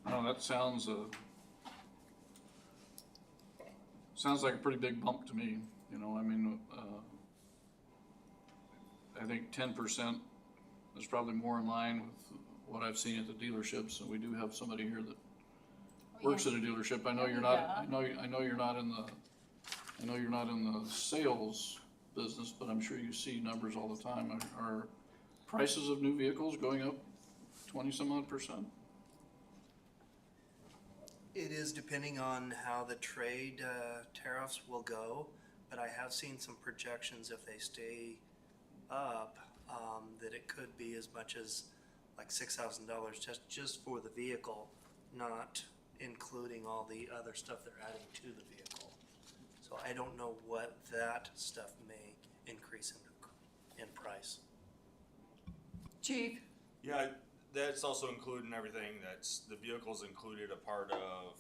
No, that sounds like a pretty big bump to me, I think 10% is probably more in line with what I've seen at the dealerships, and we do have somebody here that works at a dealership. I know you're not, I know you're not in the sales business, but I'm sure you see numbers all the time. Are prices of new vehicles going up 20 some odd %? It is depending on how the trade tariffs will go, but I have seen some projections if they stay up, that it could be as much as like $6,000 just for the vehicle, not including all the other stuff they're adding to the vehicle. So I don't know what that stuff may increase in price. Chief? Yeah, that's also including everything that's, the vehicle's included a part of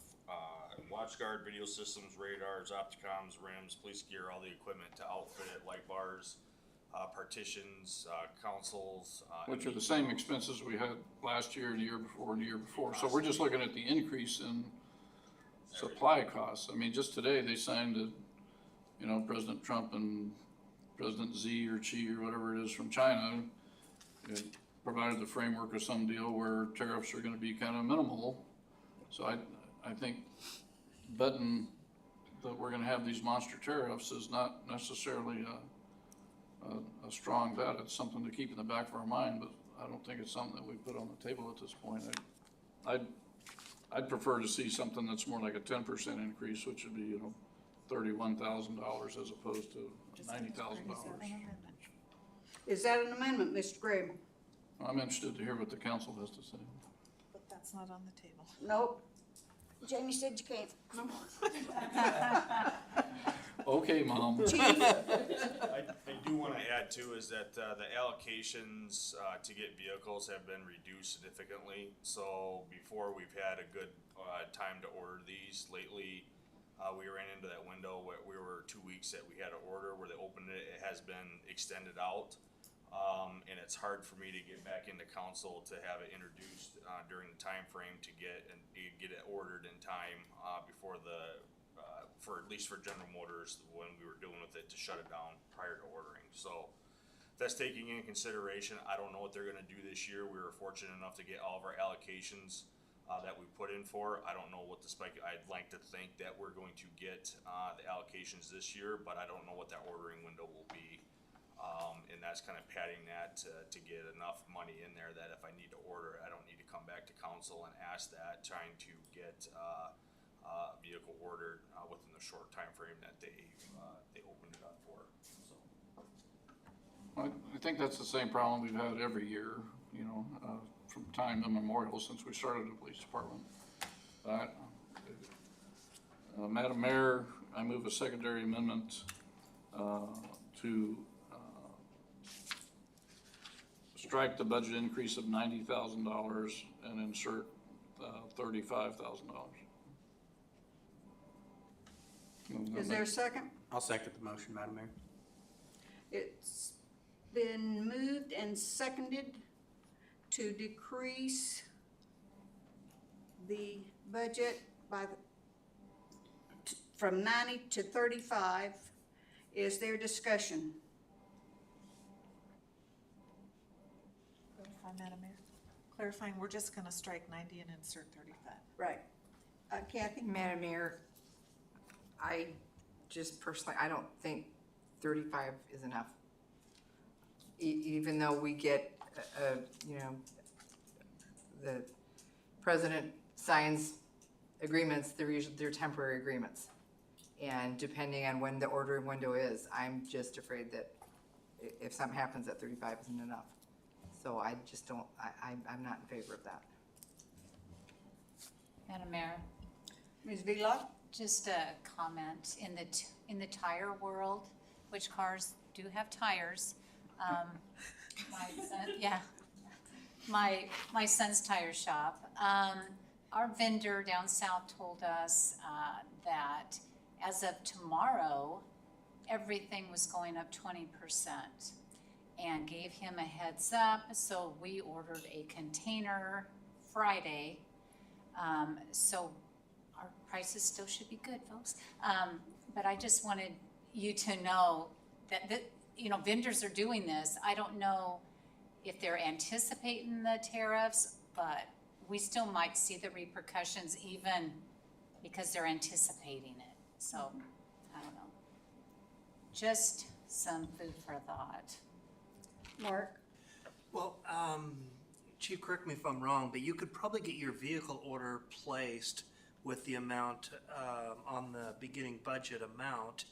watch guard, video systems, radars, Opticoms, rims, police gear, all the equipment to outfit it, light bars, partitions, consoles. Which are the same expenses we had last year and the year before and the year before. So we're just looking at the increase in supply costs. I mean, just today they signed President Trump and President Xi or Xi or whatever it is from China, provided the framework of some deal where tariffs are gonna be kind of minimal. So I think betting that we're gonna have these monster tariffs is not necessarily a strong bet. It's something to keep in the back of our mind, but I don't think it's something that we put on the table at this point. I'd prefer to see something that's more like a 10% increase, which would be, you know, $31,000 as opposed to $90,000. Is that an amendment, Mr. Graham? I'm interested to hear what the council has to say. But that's not on the table. Nope. Jamie said you can't. Okay, Mom. Chief? I do want to add too is that the allocations to get vehicles have been reduced significantly. So before we've had a good time to order these. Lately, we ran into that window where we were 2 weeks that we had to order where they opened it. It has been extended out. And it's hard for me to get back into council to have it introduced during the time frame to get it ordered in time before for at least for General Motors when we were dealing with it to shut it down prior to ordering. So that's taking in consideration. I don't know what they're going to do this year. We were fortunate enough to get all of our allocations that we put in for. I don't know what the spike. I'd like to think that we're going to get the allocations this year, but I don't know what that ordering window will be. And that's kind of padding that to get enough money in there that if I need to order it, I don't need to come back to council and ask that, trying to get a vehicle ordered within the short time frame that they opened it up for. So. I think that's the same problem we've had every year, you know, from time immemorial since we started the police department. Madam Mayor, I move a secondary amendment to strike the budget increase of $90,000 and insert $35,000. Is there a second? I'll second the motion, Madam Mayor. It's been moved and seconded to decrease the budget by from 90 to 35. Is there discussion? Madam Mayor, clarifying, we're just gonna strike 90 and insert 35. Right. Kathy? Madam Mayor, I just personally, I don't think 35 is enough. Even though we get, you know, the president signs agreements, they're temporary agreements. And depending on when the ordering window is, I'm just afraid that if something happens at 35 isn't enough. So I just don't, I'm not in favor of that. Madam Mayor, Ms. Vila? just a comment, in the tire world, which cars do have tires, my son, yeah, my son's tire shop, our vendor down south told us that as of tomorrow, everything was going up 20%. And gave him a heads up, so we ordered a container Friday. So our prices still should be good, folks. But I just wanted you to know that, you know, vendors are doing this. I don't know if they're anticipating the tariffs, but we still might see the repercussions even because they're anticipating it. So, I don't know. Just some food for thought. Mark? Well, Chief, correct me if I'm wrong, but you could probably get your vehicle order placed with the amount on the beginning budget amount,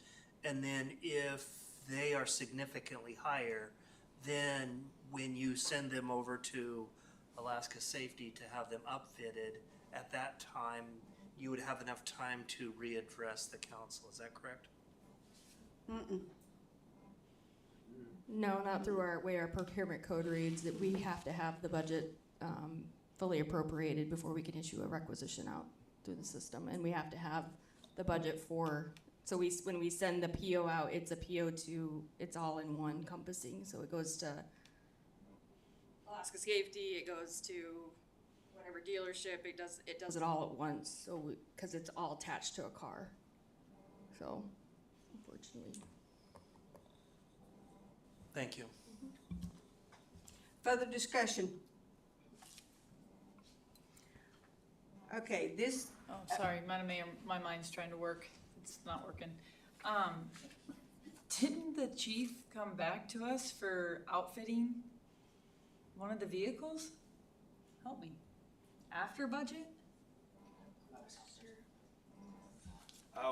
and then if they are significantly higher, then when you send them over to Alaska Safety to have them upfitted, at that time, you would have enough time to readdress the council. Is that correct? Mm-mm. No, not through our way our procurement code reads, that we have to have the budget fully appropriated before we can issue a requisition out through the system. And we have to have the budget for, so when we send the PO out, it's a PO to, it's all in one encompassing. So it goes to Alaska Safety, it goes to whatever dealership, it does it all at once. So, because it's all attached to a car. So, unfortunately. Thank you. Further discussion? Okay, this, Oh, sorry, Madam Mayor, my mind's trying to work. It's not working. Didn't the chief come back to us for outfitting one of the vehicles? Help me. After budget?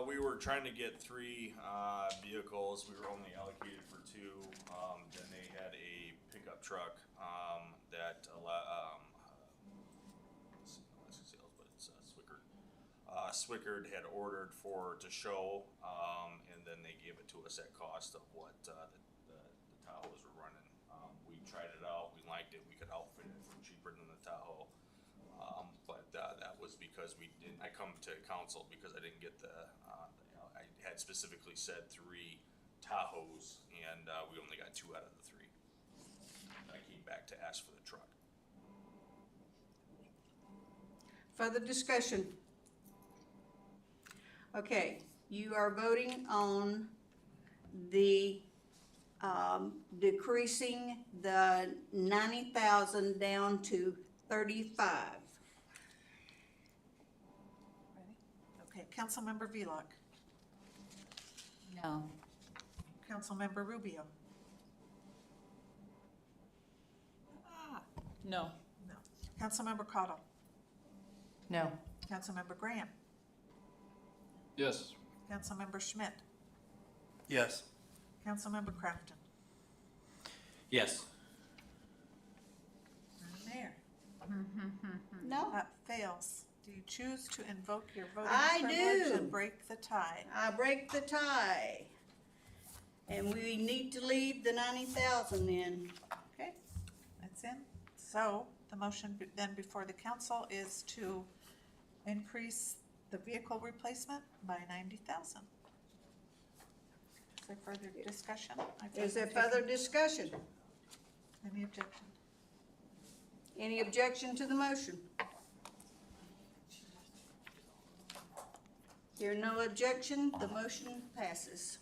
We were trying to get 3 vehicles. We were only allocated for 2. Then they had a pickup truck that Swickard had ordered to show, and then they gave it to us at cost of what the Tahoes were running. We tried it out. We liked it. We could outfit it for cheaper than the Tahoe. But that was because I come to council because I didn't get I had specifically said 3 Tahoes, and we only got 2 out of the 3. I came back to ask for the truck. further discussion? Okay, you are voting on the decreasing the 90,000 down to 35. Okay, Councilmember Velock. No. Councilmember Rubio. No. No. Councilmember Cottle. No. Councilmember Graham. Yes. Councilmember Schmidt. Yes. Councilmember Crafton. Yes. Mayor. No, That fails. Do you choose to invoke your voting I privilege do. and break the tie? I break the tie. And we need to leave the 90,000 in. Okay, that's in. So the motion then before the council is to increase the vehicle replacement by 90,000. Is there further discussion? Is there further discussion? Any objection? Any objection to the motion? Hear no objection, the motion passes.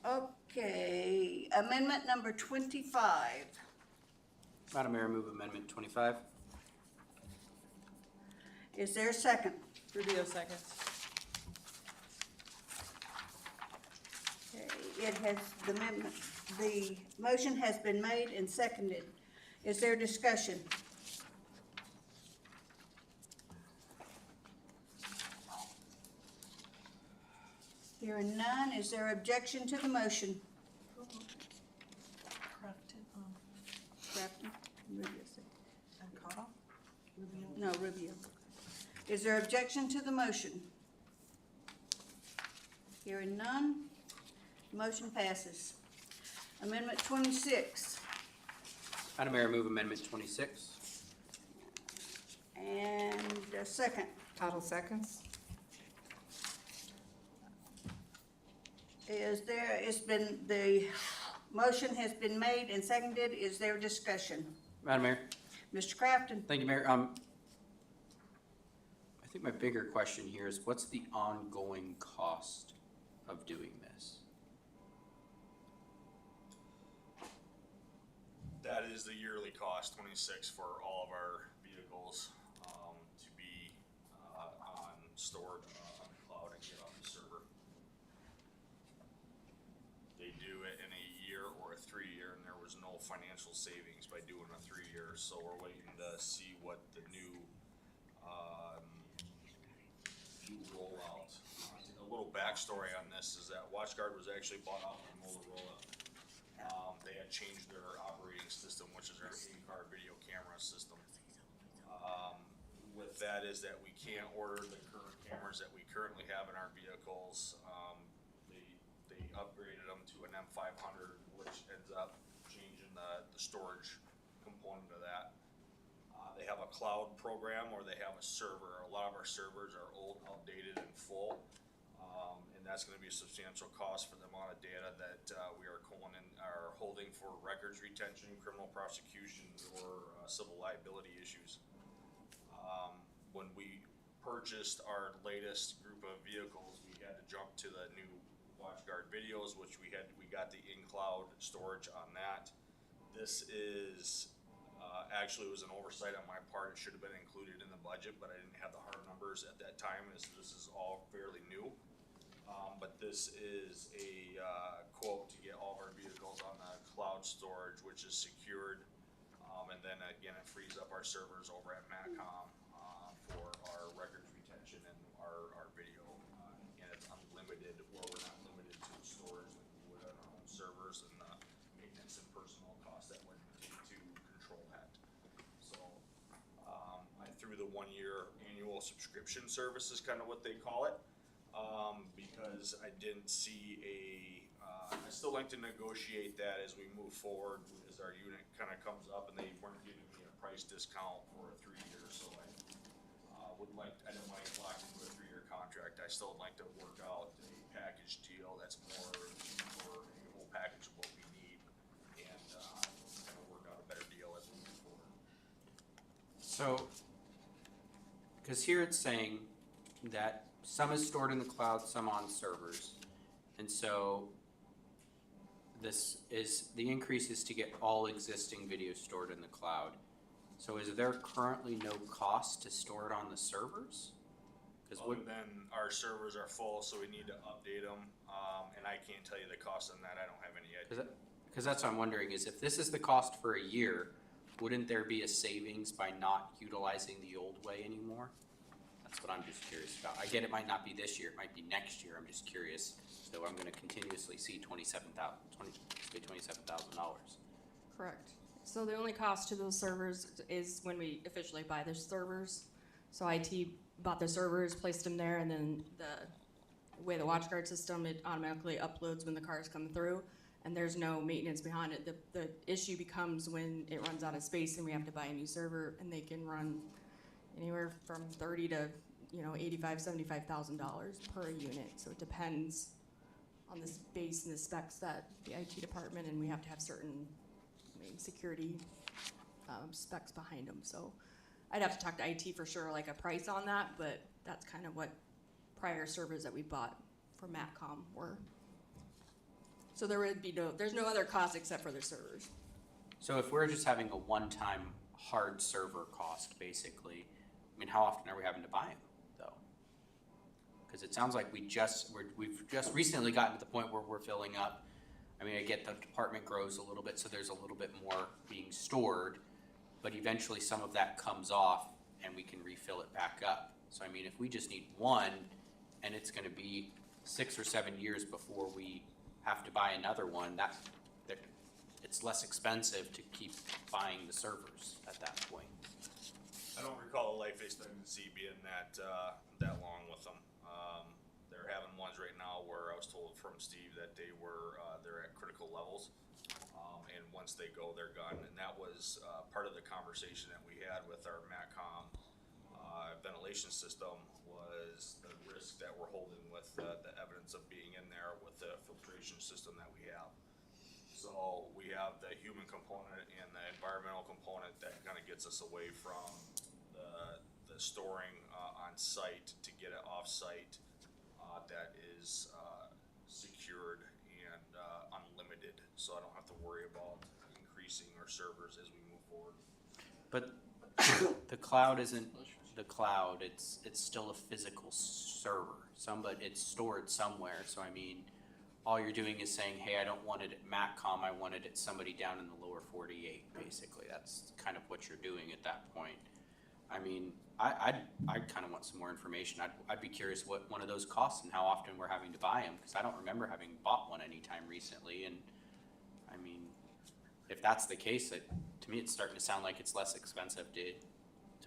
Okay, amendment number 25. Madam Mayor, move amendment 25. Is there a second? Rubio seconds. Okay, it has, the motion has been made and seconded. Is there discussion? Hearing none, is there objection to the motion? Crafton, Crafton? Rubio said. and Cottle? No, Rubio. Is there objection to the motion? Hearing none, motion passes. Amendment 26, Madam Mayor, move amendment 26. and a second. Cottle seconds? The motion has been made and seconded. Is there discussion? Madam Mayor. Mr. Crafton? Thank you, Mayor. I think my bigger question here is what's the ongoing cost of doing this? That is the yearly cost, 26 for all of our vehicles to be stored on the cloud and get on the server. They do it in a year or a 3-year, and there was no financial savings by doing a 3-year, so we're waiting to see what the new rollout. A little backstory on this is that WatchGuard was actually bought out by Motorola. They had changed their operating system, which is our in-car video camera system. With that is that we can't order the current cameras that we currently have in our vehicles. They upgraded them to an M500, which ends up changing the storage component of that. They have a cloud program or they have a server. A lot of our servers are old, outdated, and full. And that's gonna be a substantial cost for the amount of data that we are holding for records retention, criminal prosecutions, or civil liability issues. When we purchased our latest group of vehicles, we had to jump to the new WatchGuard videos, which we got the in-cloud storage on that. This is, actually was an oversight on my part. It should have been included in the budget, but I didn't have the hard numbers at that time, as this is all fairly new. But this is a quote to get all of our vehicles on the cloud storage, which is secured. And then again, it frees up our servers over at MACCOM for our records retention and our video. And it's unlimited, or we're not limited to storage like we would on our own servers, and the maintenance and personal costs that would take to control that. So I threw the 1-year annual subscription service is kind of what they call it. Because I didn't see I still like to negotiate that as we move forward, as our unit kind of comes up, and they weren't giving me a price discount for 3 years, so I didn't want to lock into a 3-year contract. I still would like to work out a package deal that's more for a whole package of what we need, and kind of work out a better deal as we move forward. So, because here it's saying that some is stored in the cloud, some on servers. And so the increase is to get all existing video stored in the cloud. So is there currently no cost to store it on the servers? Other than our servers are full, so we need to update them, and I can't tell you the cost on that. I don't have any idea. Because that's what I'm wondering, is if this is the cost for a year, wouldn't there be a savings by not utilizing the old way anymore? That's what I'm just curious about. I get it might not be this year, it might be next year. I'm just curious. So I'm gonna continuously see $27,000. Correct. So the only cost to those servers is when we officially buy the servers. So IT bought the servers, placed them there, and then the way the WatchGuard system, it automatically uploads when the cars come through, and there's no maintenance behind it. The issue becomes when it runs out of space and we have to buy a new server, and they can run anywhere from $30,000 to $85,000, $75,000 per unit. So it depends on the space and the specs that the IT department, and we have to have certain security specs behind them. So I'd have to talk to IT for sure, like a price on that, but that's kind of what prior servers that we bought for MACCOM were. So there's no other cost except for the servers. So if we're just having a one-time hard server cost, basically, I mean, how often are we having to buy them, though? Because it sounds like we've just recently gotten to the point where we're filling up. I mean, I get the department grows a little bit, so there's a little bit more being stored, but eventually some of that comes off and we can refill it back up. So I mean, if we just need one, and it's gonna be 6 or 7 years before we have to buy another one, it's less expensive to keep buying the servers at that point. I don't recall the life expectancy being that long with them. They're having ones right now where I was told from Steve that they're at critical levels, and once they go, they're gone. And that was part of the conversation that we had with our MACCOM ventilation system, was the risk that we're holding with the evidence of being in there with the filtration system that we have. So we have the human component and the environmental component that kind of gets us away from the storing on site to get it off site that is secured and unlimited, so I don't have to worry about increasing our servers as we move forward. But the cloud isn't the cloud, it's still a physical server. It's stored somewhere, so I mean, all you're doing is saying, hey, I don't want it at MACCOM, I want it at somebody down in the lower 48, basically. That's kind of what you're doing at that point. I mean, I'd kind of want some more information. I'd be curious what one of those costs and how often we're having to buy them, because I don't remember having bought one anytime recently. And I mean, if that's the case, to me it's starting to sound like it's less expensive to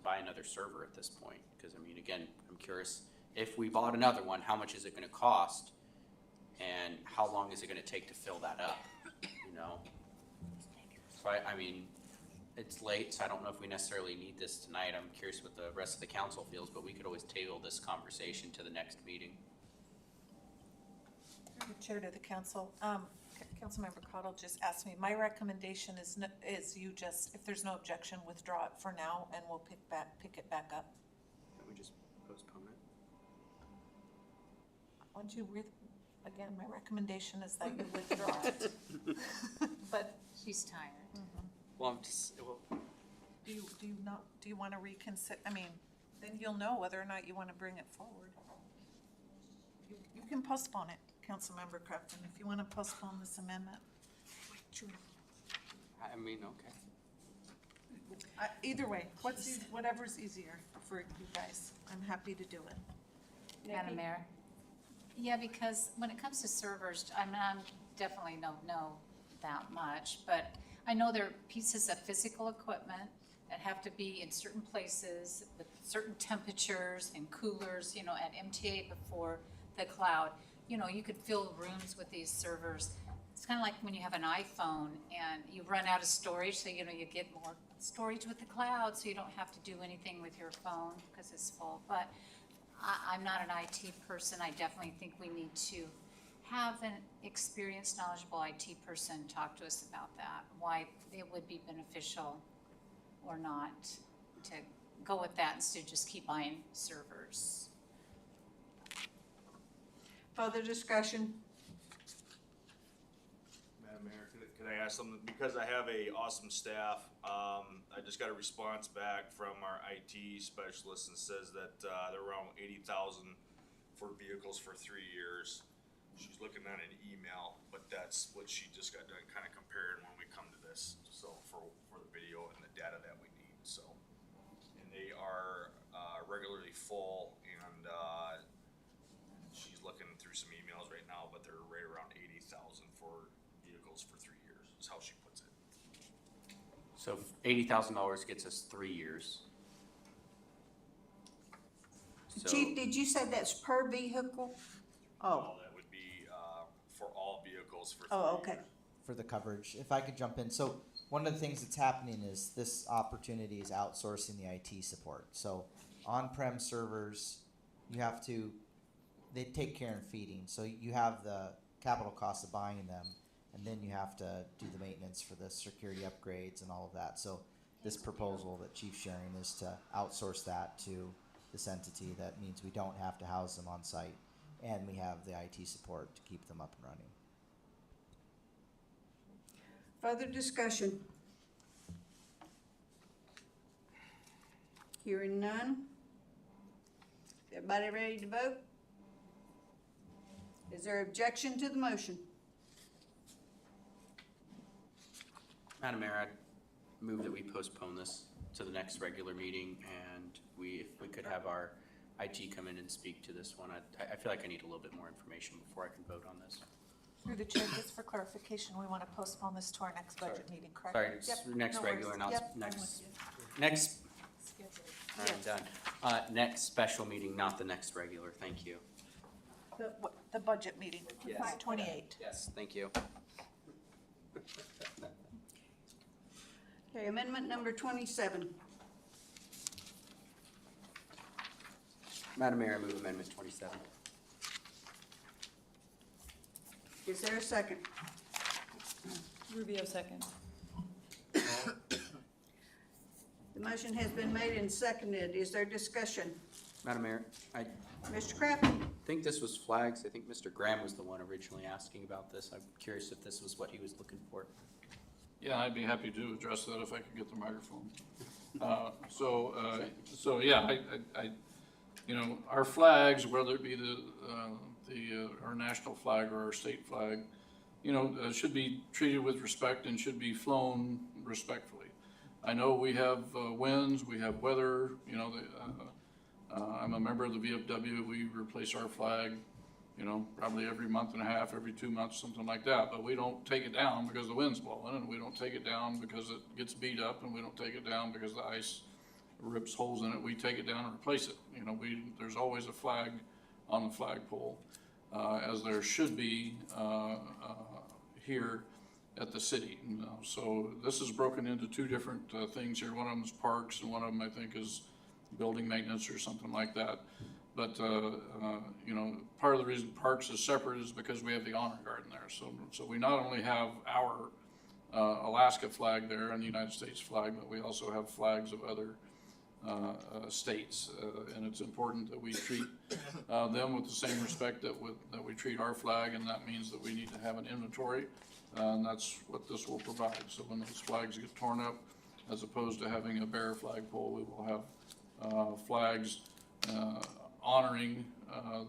buy another server at this point. Because I mean, again, I'm curious, if we bought another one, how much is it going to cost? And how long is it going to take to fill that up, you know? So I mean, it's late, so I don't know if we necessarily need this tonight. I'm curious what the rest of the council feels, but we could always table this conversation to the next meeting. Chair to the council, Councilmember Cottle just asked me, my recommendation is you just, if there's no objection, withdraw it for now, and we'll pick it back up. postpone it. Once you again, my recommendation is that you withdraw it. But She's tired. Well, I'm just, well, do you want to reconsider, I mean, then you'll know whether or not you want to bring it forward. You can postpone it, Councilmember Crafton, if you want to postpone this amendment. I mean, okay. Either way, whatever's easier for you guys, I'm happy to do it. Madam Mayor? Yeah, because when it comes to servers, I'm definitely don't know that much, but I know there are pieces of physical equipment that have to be in certain places with certain temperatures and coolers, you know, at MTA before the cloud. You know, you could fill rooms with these servers. It's kind of like when you have an iPhone and you run out of storage, so, you know, you get more storage with the cloud, so you don't have to do anything with your phone because it's full. But I'm not an IT person. I definitely think we need to have an experienced, knowledgeable IT person talk to us about that, why it would be beneficial or not to go with that instead of just keep buying servers. Further discussion? Madam Mayor, could I ask something? Because I have a awesome staff, I just got a response back from our IT specialist and says that, they're around 80,000 for vehicles for 3 years. She's looking at an email, but that's what she just got done kind of comparing when we come to this. So for the video and the data that we need, so. And they are, regularly full and, she's looking through some emails right now, but they're right around 80,000 for vehicles for 3 years, is how she puts it. So $80,000 gets us 3 years. So- Chief, did you say that's per vehicle? Oh, That would be, for all vehicles for 3 oh, years. okay. For the coverage, if I could jump in. So one of the things that's happening is this opportunity is outsourcing the IT support. So on-prem servers, they take care in feeding. So you have the capital cost of buying them, and then you have to do the maintenance for the security upgrades and all of that. So this proposal that Chief's sharing is to outsource that to this entity. That means we don't have to house them on site, and we have the IT support to keep them up and running. Further discussion? Hearing none? Everybody ready to vote? Is there objection to the motion? Madam Mayor, I'd move that we postpone this to the next regular meeting, and if we could have our IT come in and speak to this one. I feel like I need a little bit more information before I can vote on this. Through the chair, just for clarification, we want to postpone this to our next budget meeting, correct? Sorry, it's Yep, next no worries. regular, not Yep, I'm next, with you. next, all right, Yes. done. Next special meeting, not the next regular, thank you. The budget meeting, Yes. 5/28. Yes, thank you. Okay, amendment number 27. Madam Mayor, I move amendment 27. Is there a second? Rubio second. The motion has been made and seconded. Is there discussion? Madam Mayor, I Mr. Crafton? think this was flags. I think Mr. Graham was the one originally asking about this. I'm curious if this was what he was looking for. Yeah, I'd be happy to address that if I could get the microphone. So yeah, you know, our flags, whether it be our national flag or our state flag, you know, should be treated with respect and should be flown respectfully. I know we have winds, we have weather, you know, I'm a member of the VFW. We replace our flag, you know, probably every month and a half, every 2 months, something like that. But we don't take it down because the wind's blowing, and we don't take it down because it gets beat up, and we don't take it down because the ice rips holes in it. We take it down and replace it. You know, there's always a flag on the flagpole, as there should be here at the city. You know, so this is broken into two different things here. One of them is parks, and one of them I think is building maintenance or something like that. But, you know, part of the reason parks is separate is because we have the honor garden there. So we not only have our Alaska flag there and the United States flag, but we also have flags of other states. And it's important that we treat them with the same respect that we treat our flag, and that means that we need to have an inventory, and that's what this will provide. So when those flags get torn up, as opposed to having a bare flagpole, we will have flags honoring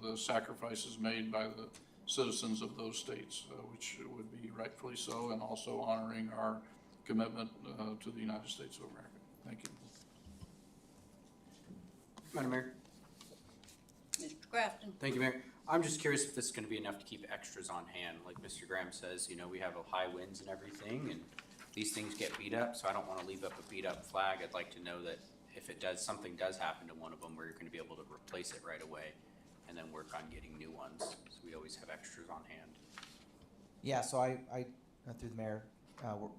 the sacrifices made by the citizens of those states, which would be rightfully so, and also honoring our commitment to the United States of America. Thank you. Madam Mayor? Mr. Crafton? Thank you, Mayor. I'm just curious if this is gonna be enough to keep extras on hand. Like Mr. Graham says, you know, we have high winds and everything, and these things get beat up, so I don't wanna leave up a beat up flag. I'd like to know that if something does happen to one of them, we're gonna be able to replace it right away and then work on getting new ones. So we always have extras on hand. Yeah, so I through the mayor,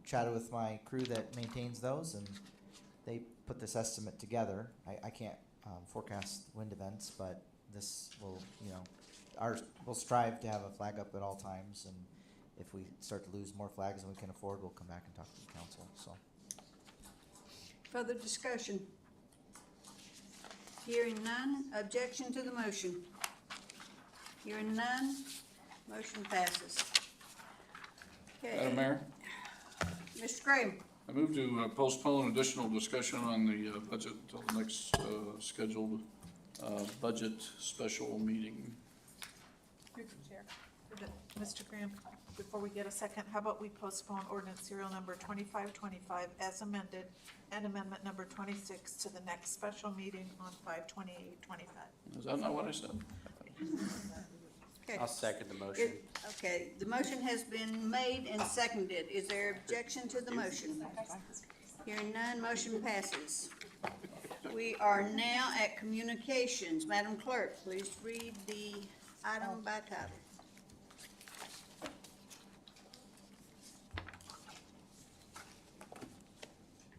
chatted with my crew that maintains those, and they put this estimate together. I can't forecast wind events, but this will, you know, we'll strive to have a flag up at all times, and if we start to lose more flags than we can afford, we'll come back and talk to the council, so. Further discussion? Hearing none, objection to the motion? Hearing none, motion passes. Okay. Madam Mayor, Mr. Graham? I move to postpone additional discussion on the budget until the next scheduled budget special meeting. Through the chair. Mr. Graham, before we get a second, how about we postpone ordinance serial number 2525 as amended and amendment number 26 to the next special meeting on 5/28/25? Is that not what I said? Okay. I'll second the motion. Okay, the motion has been made and seconded. Is there objection to the motion? Hearing none, motion passes. We are now at communications. Madam Clerk, please read the item by title.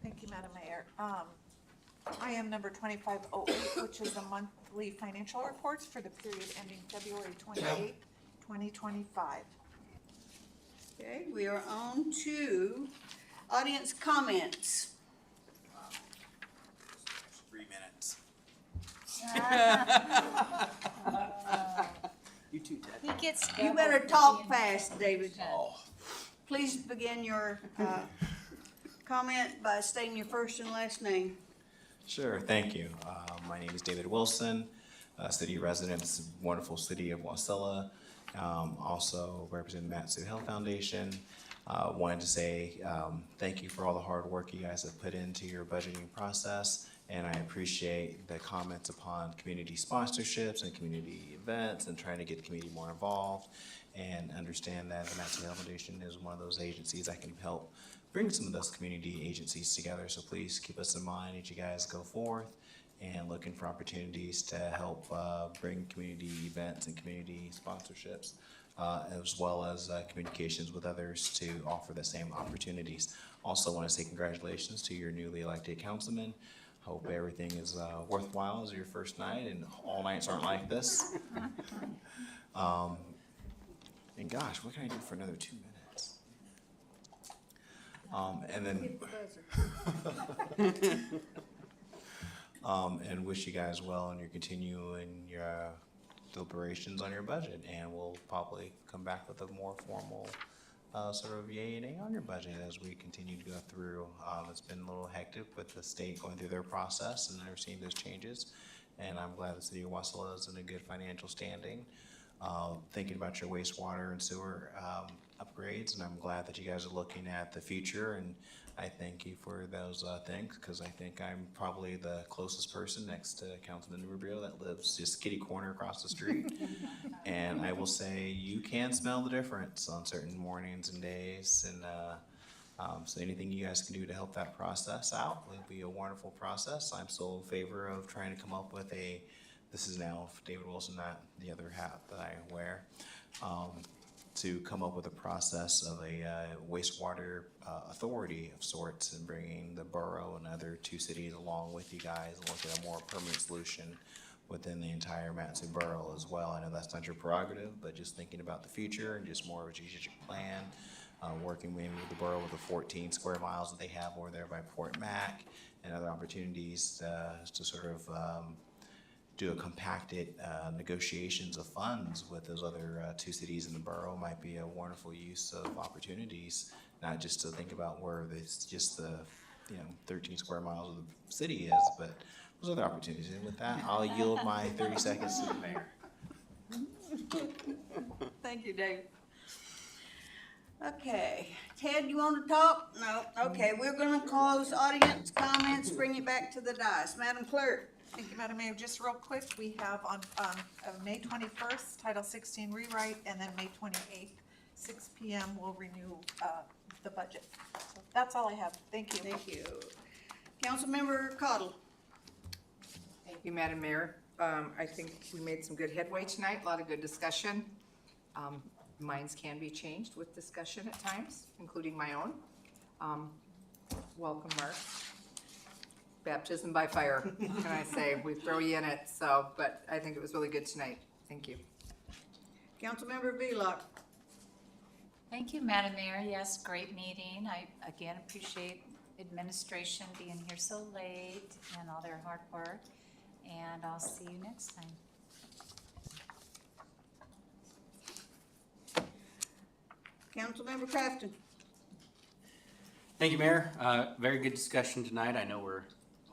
Thank you, Madam Mayor. Item number 2508, which is the monthly financial reports for the period ending February 28, 2025. Okay, we are on to audience comments. 3 minutes. You too, Ted. He gets. You better talk fast, David. Please begin your comment by stating your first and last name. Sure, thank you. My name is David Wilson, city resident, wonderful city of Wasilla. Also represent the Mat-Su Hill Foundation. Wanted to say thank you for all the hard work you guys have put into your budgeting process, and I appreciate the comments upon community sponsorships and community events and trying to get the community more involved, and understand that the Mat-Su Hill Foundation is one of those agencies that can help bring some of those community agencies together. So please keep us in mind as you guys go forth and looking for opportunities to help bring community events and community sponsorships, as well as communications with others to offer the same opportunities. Also want to say congratulations to your newly elected councilman. Hope everything is worthwhile as your first night, and all nights aren't like this. And gosh, what can I do for another 2 minutes? And then and wish you guys well in your continuing your deliberations on your budget, and we'll probably come back with a more formal sort of yay and nay on your budget as we continue to go through. It's been a little hectic with the state going through their process, and they're seeing those changes, and I'm glad the city of Wasilla is in a good financial standing. Thinking about your wastewater and sewer upgrades, and I'm glad that you guys are looking at the future, and I thank you for those things, because I think I'm probably the closest person next to Councilman Rubio that lives just kitty corner across the street. And I will say you can smell the difference on certain mornings and days, and so anything you guys can do to help that process out will be a wonderful process. I'm still in favor of trying to come up with this is now David Wilson, not the other hat that I wear, to come up with a process of a wastewater authority of sorts, and bringing the borough and other two cities along with you guys and look at a more permanent solution within the entire Mat-Su borough as well. I know that's not your prerogative, but just thinking about the future and just more of a strategic plan, working maybe with the borough with the 14 square miles that they have over there by Port Mac, and other opportunities to sort of do a compacted negotiations of funds with those other two cities in the borough might be a wonderful use of opportunities, not just to think about where it's just the 13 square miles of the city is, but those other opportunities. And with that, I'll yield my 30 seconds to the mayor. Thank you, Dave. Okay, Ted, you want to talk? No, okay, we're gonna close audience comments, bring it back to the dais. Madam Clerk. Thank you, Madam Mayor. Just real quick, we have on May 21st, Title 16 rewrite, and then May 28th, 6 PM, we'll renew the budget. So that's all I have. Thank you. Thank you. Councilmember Cottle. Thank you, Madam Mayor. I think we made some good headway tonight, a lot of good discussion. Minds can be changed with discussion at times, including my own. Welcome, Mark. Baptism by fire, can I say? We throw you in it, but I think it was really good tonight. Thank you. Councilmember Velock. Thank you, Madam Mayor. Yes, great meeting. I again appreciate administration being here so late and all their hard work. And I'll see you next time. Councilmember Crafton. Thank you, Mayor. Very good discussion tonight. I know we're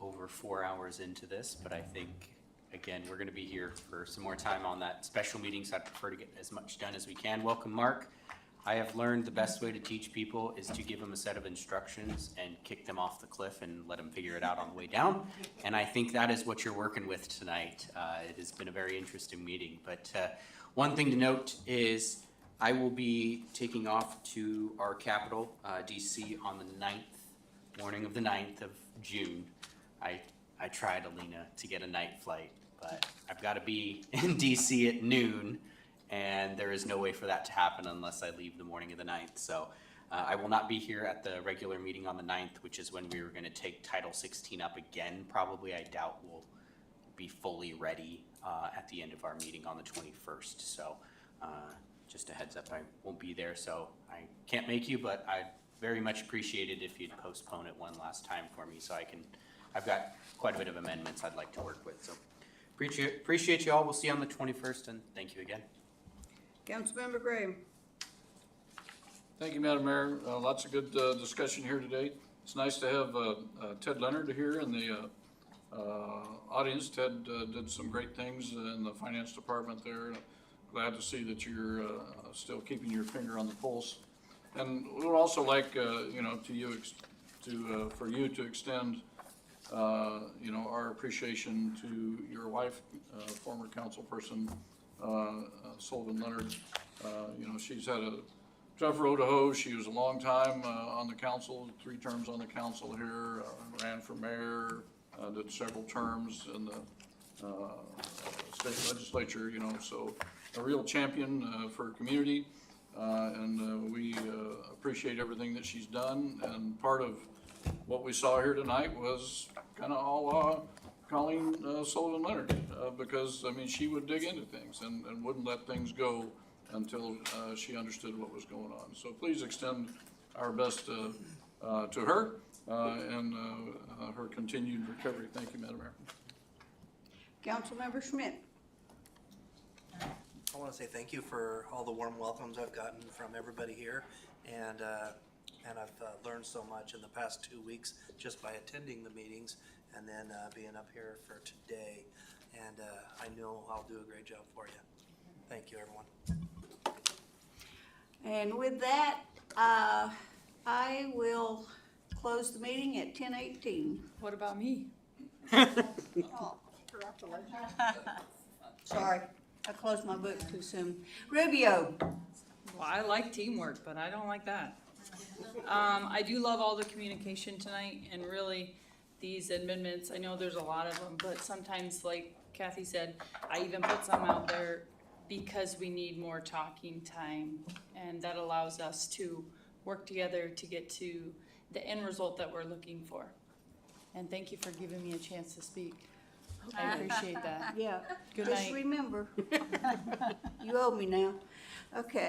over 4 hours into this, but I think, again, we're gonna be here for some more time on that special meeting, so I'd prefer to get as much done as we can. Welcome, Mark. I have learned the best way to teach people is to give them a set of instructions and kick them off the cliff and let them figure it out on the way down. And I think that is what you're working with tonight. It has been a very interesting meeting, but one thing to note is I will be taking off to our capital, DC, on the 9th, morning of the 9th of June. I tried, Alina, to get a night flight, but I've got to be in DC at noon, and there is no way for that to happen unless I leave the morning of the 9th. So I will not be here at the regular meeting on the 9th, which is when we were going to take Title 16 up again. Probably, I doubt we'll be fully ready at the end of our meeting on the 21st. So just a heads up, I won't be there, so I can't make you, but I'd very much appreciate it if you'd postpone it one last time for me so I've got quite a bit of amendments I'd like to work with. So appreciate you all. We'll see you on the 21st, and thank you again. Councilmember Graham. Thank you, Madam Mayor. Lots of good discussion here today. It's nice to have Ted Leonard here in the audience. Ted did some great things in the finance department there. Glad to see that you're still keeping your finger on the pulse. And we would also like, for you to extend, our appreciation to your wife, former council person, Sullivan Leonard. She's had a tough road to hoe. She was a long time on the council, 3 terms on the council here, ran for mayor, did several terms in the state legislature, so a real champion for her community. And we appreciate everything that she's done. And part of what we saw here tonight was kind of all Colleen Sullivan Leonard, because, she would dig into things and wouldn't let things go until she understood what was going on. So please extend our best to her and her continued recovery. Thank you, Madam Mayor. Councilmember Schmidt. I want to say thank you for all the warm welcomes I've gotten from everybody here, and I've learned so much in the past 2 weeks just by attending the meetings and then being up here for today, and I know I'll do a great job for you. Thank you, everyone. And with that, I will close the meeting at 10:18. What about me? Oh, forgot to let you. Sorry, I closed my book too soon. Rubio. Well, I like teamwork, but I don't like that. I do love all the communication tonight, and really, these amendments, I know there's a lot of them, but sometimes, like Kathy said, I even put some out there because we need more talking time, and that allows us to work together to get to the end result that we're looking for. And thank you for giving me a chance to speak. I appreciate that. Yeah. Good Just night. remember, you owe me now. Okay.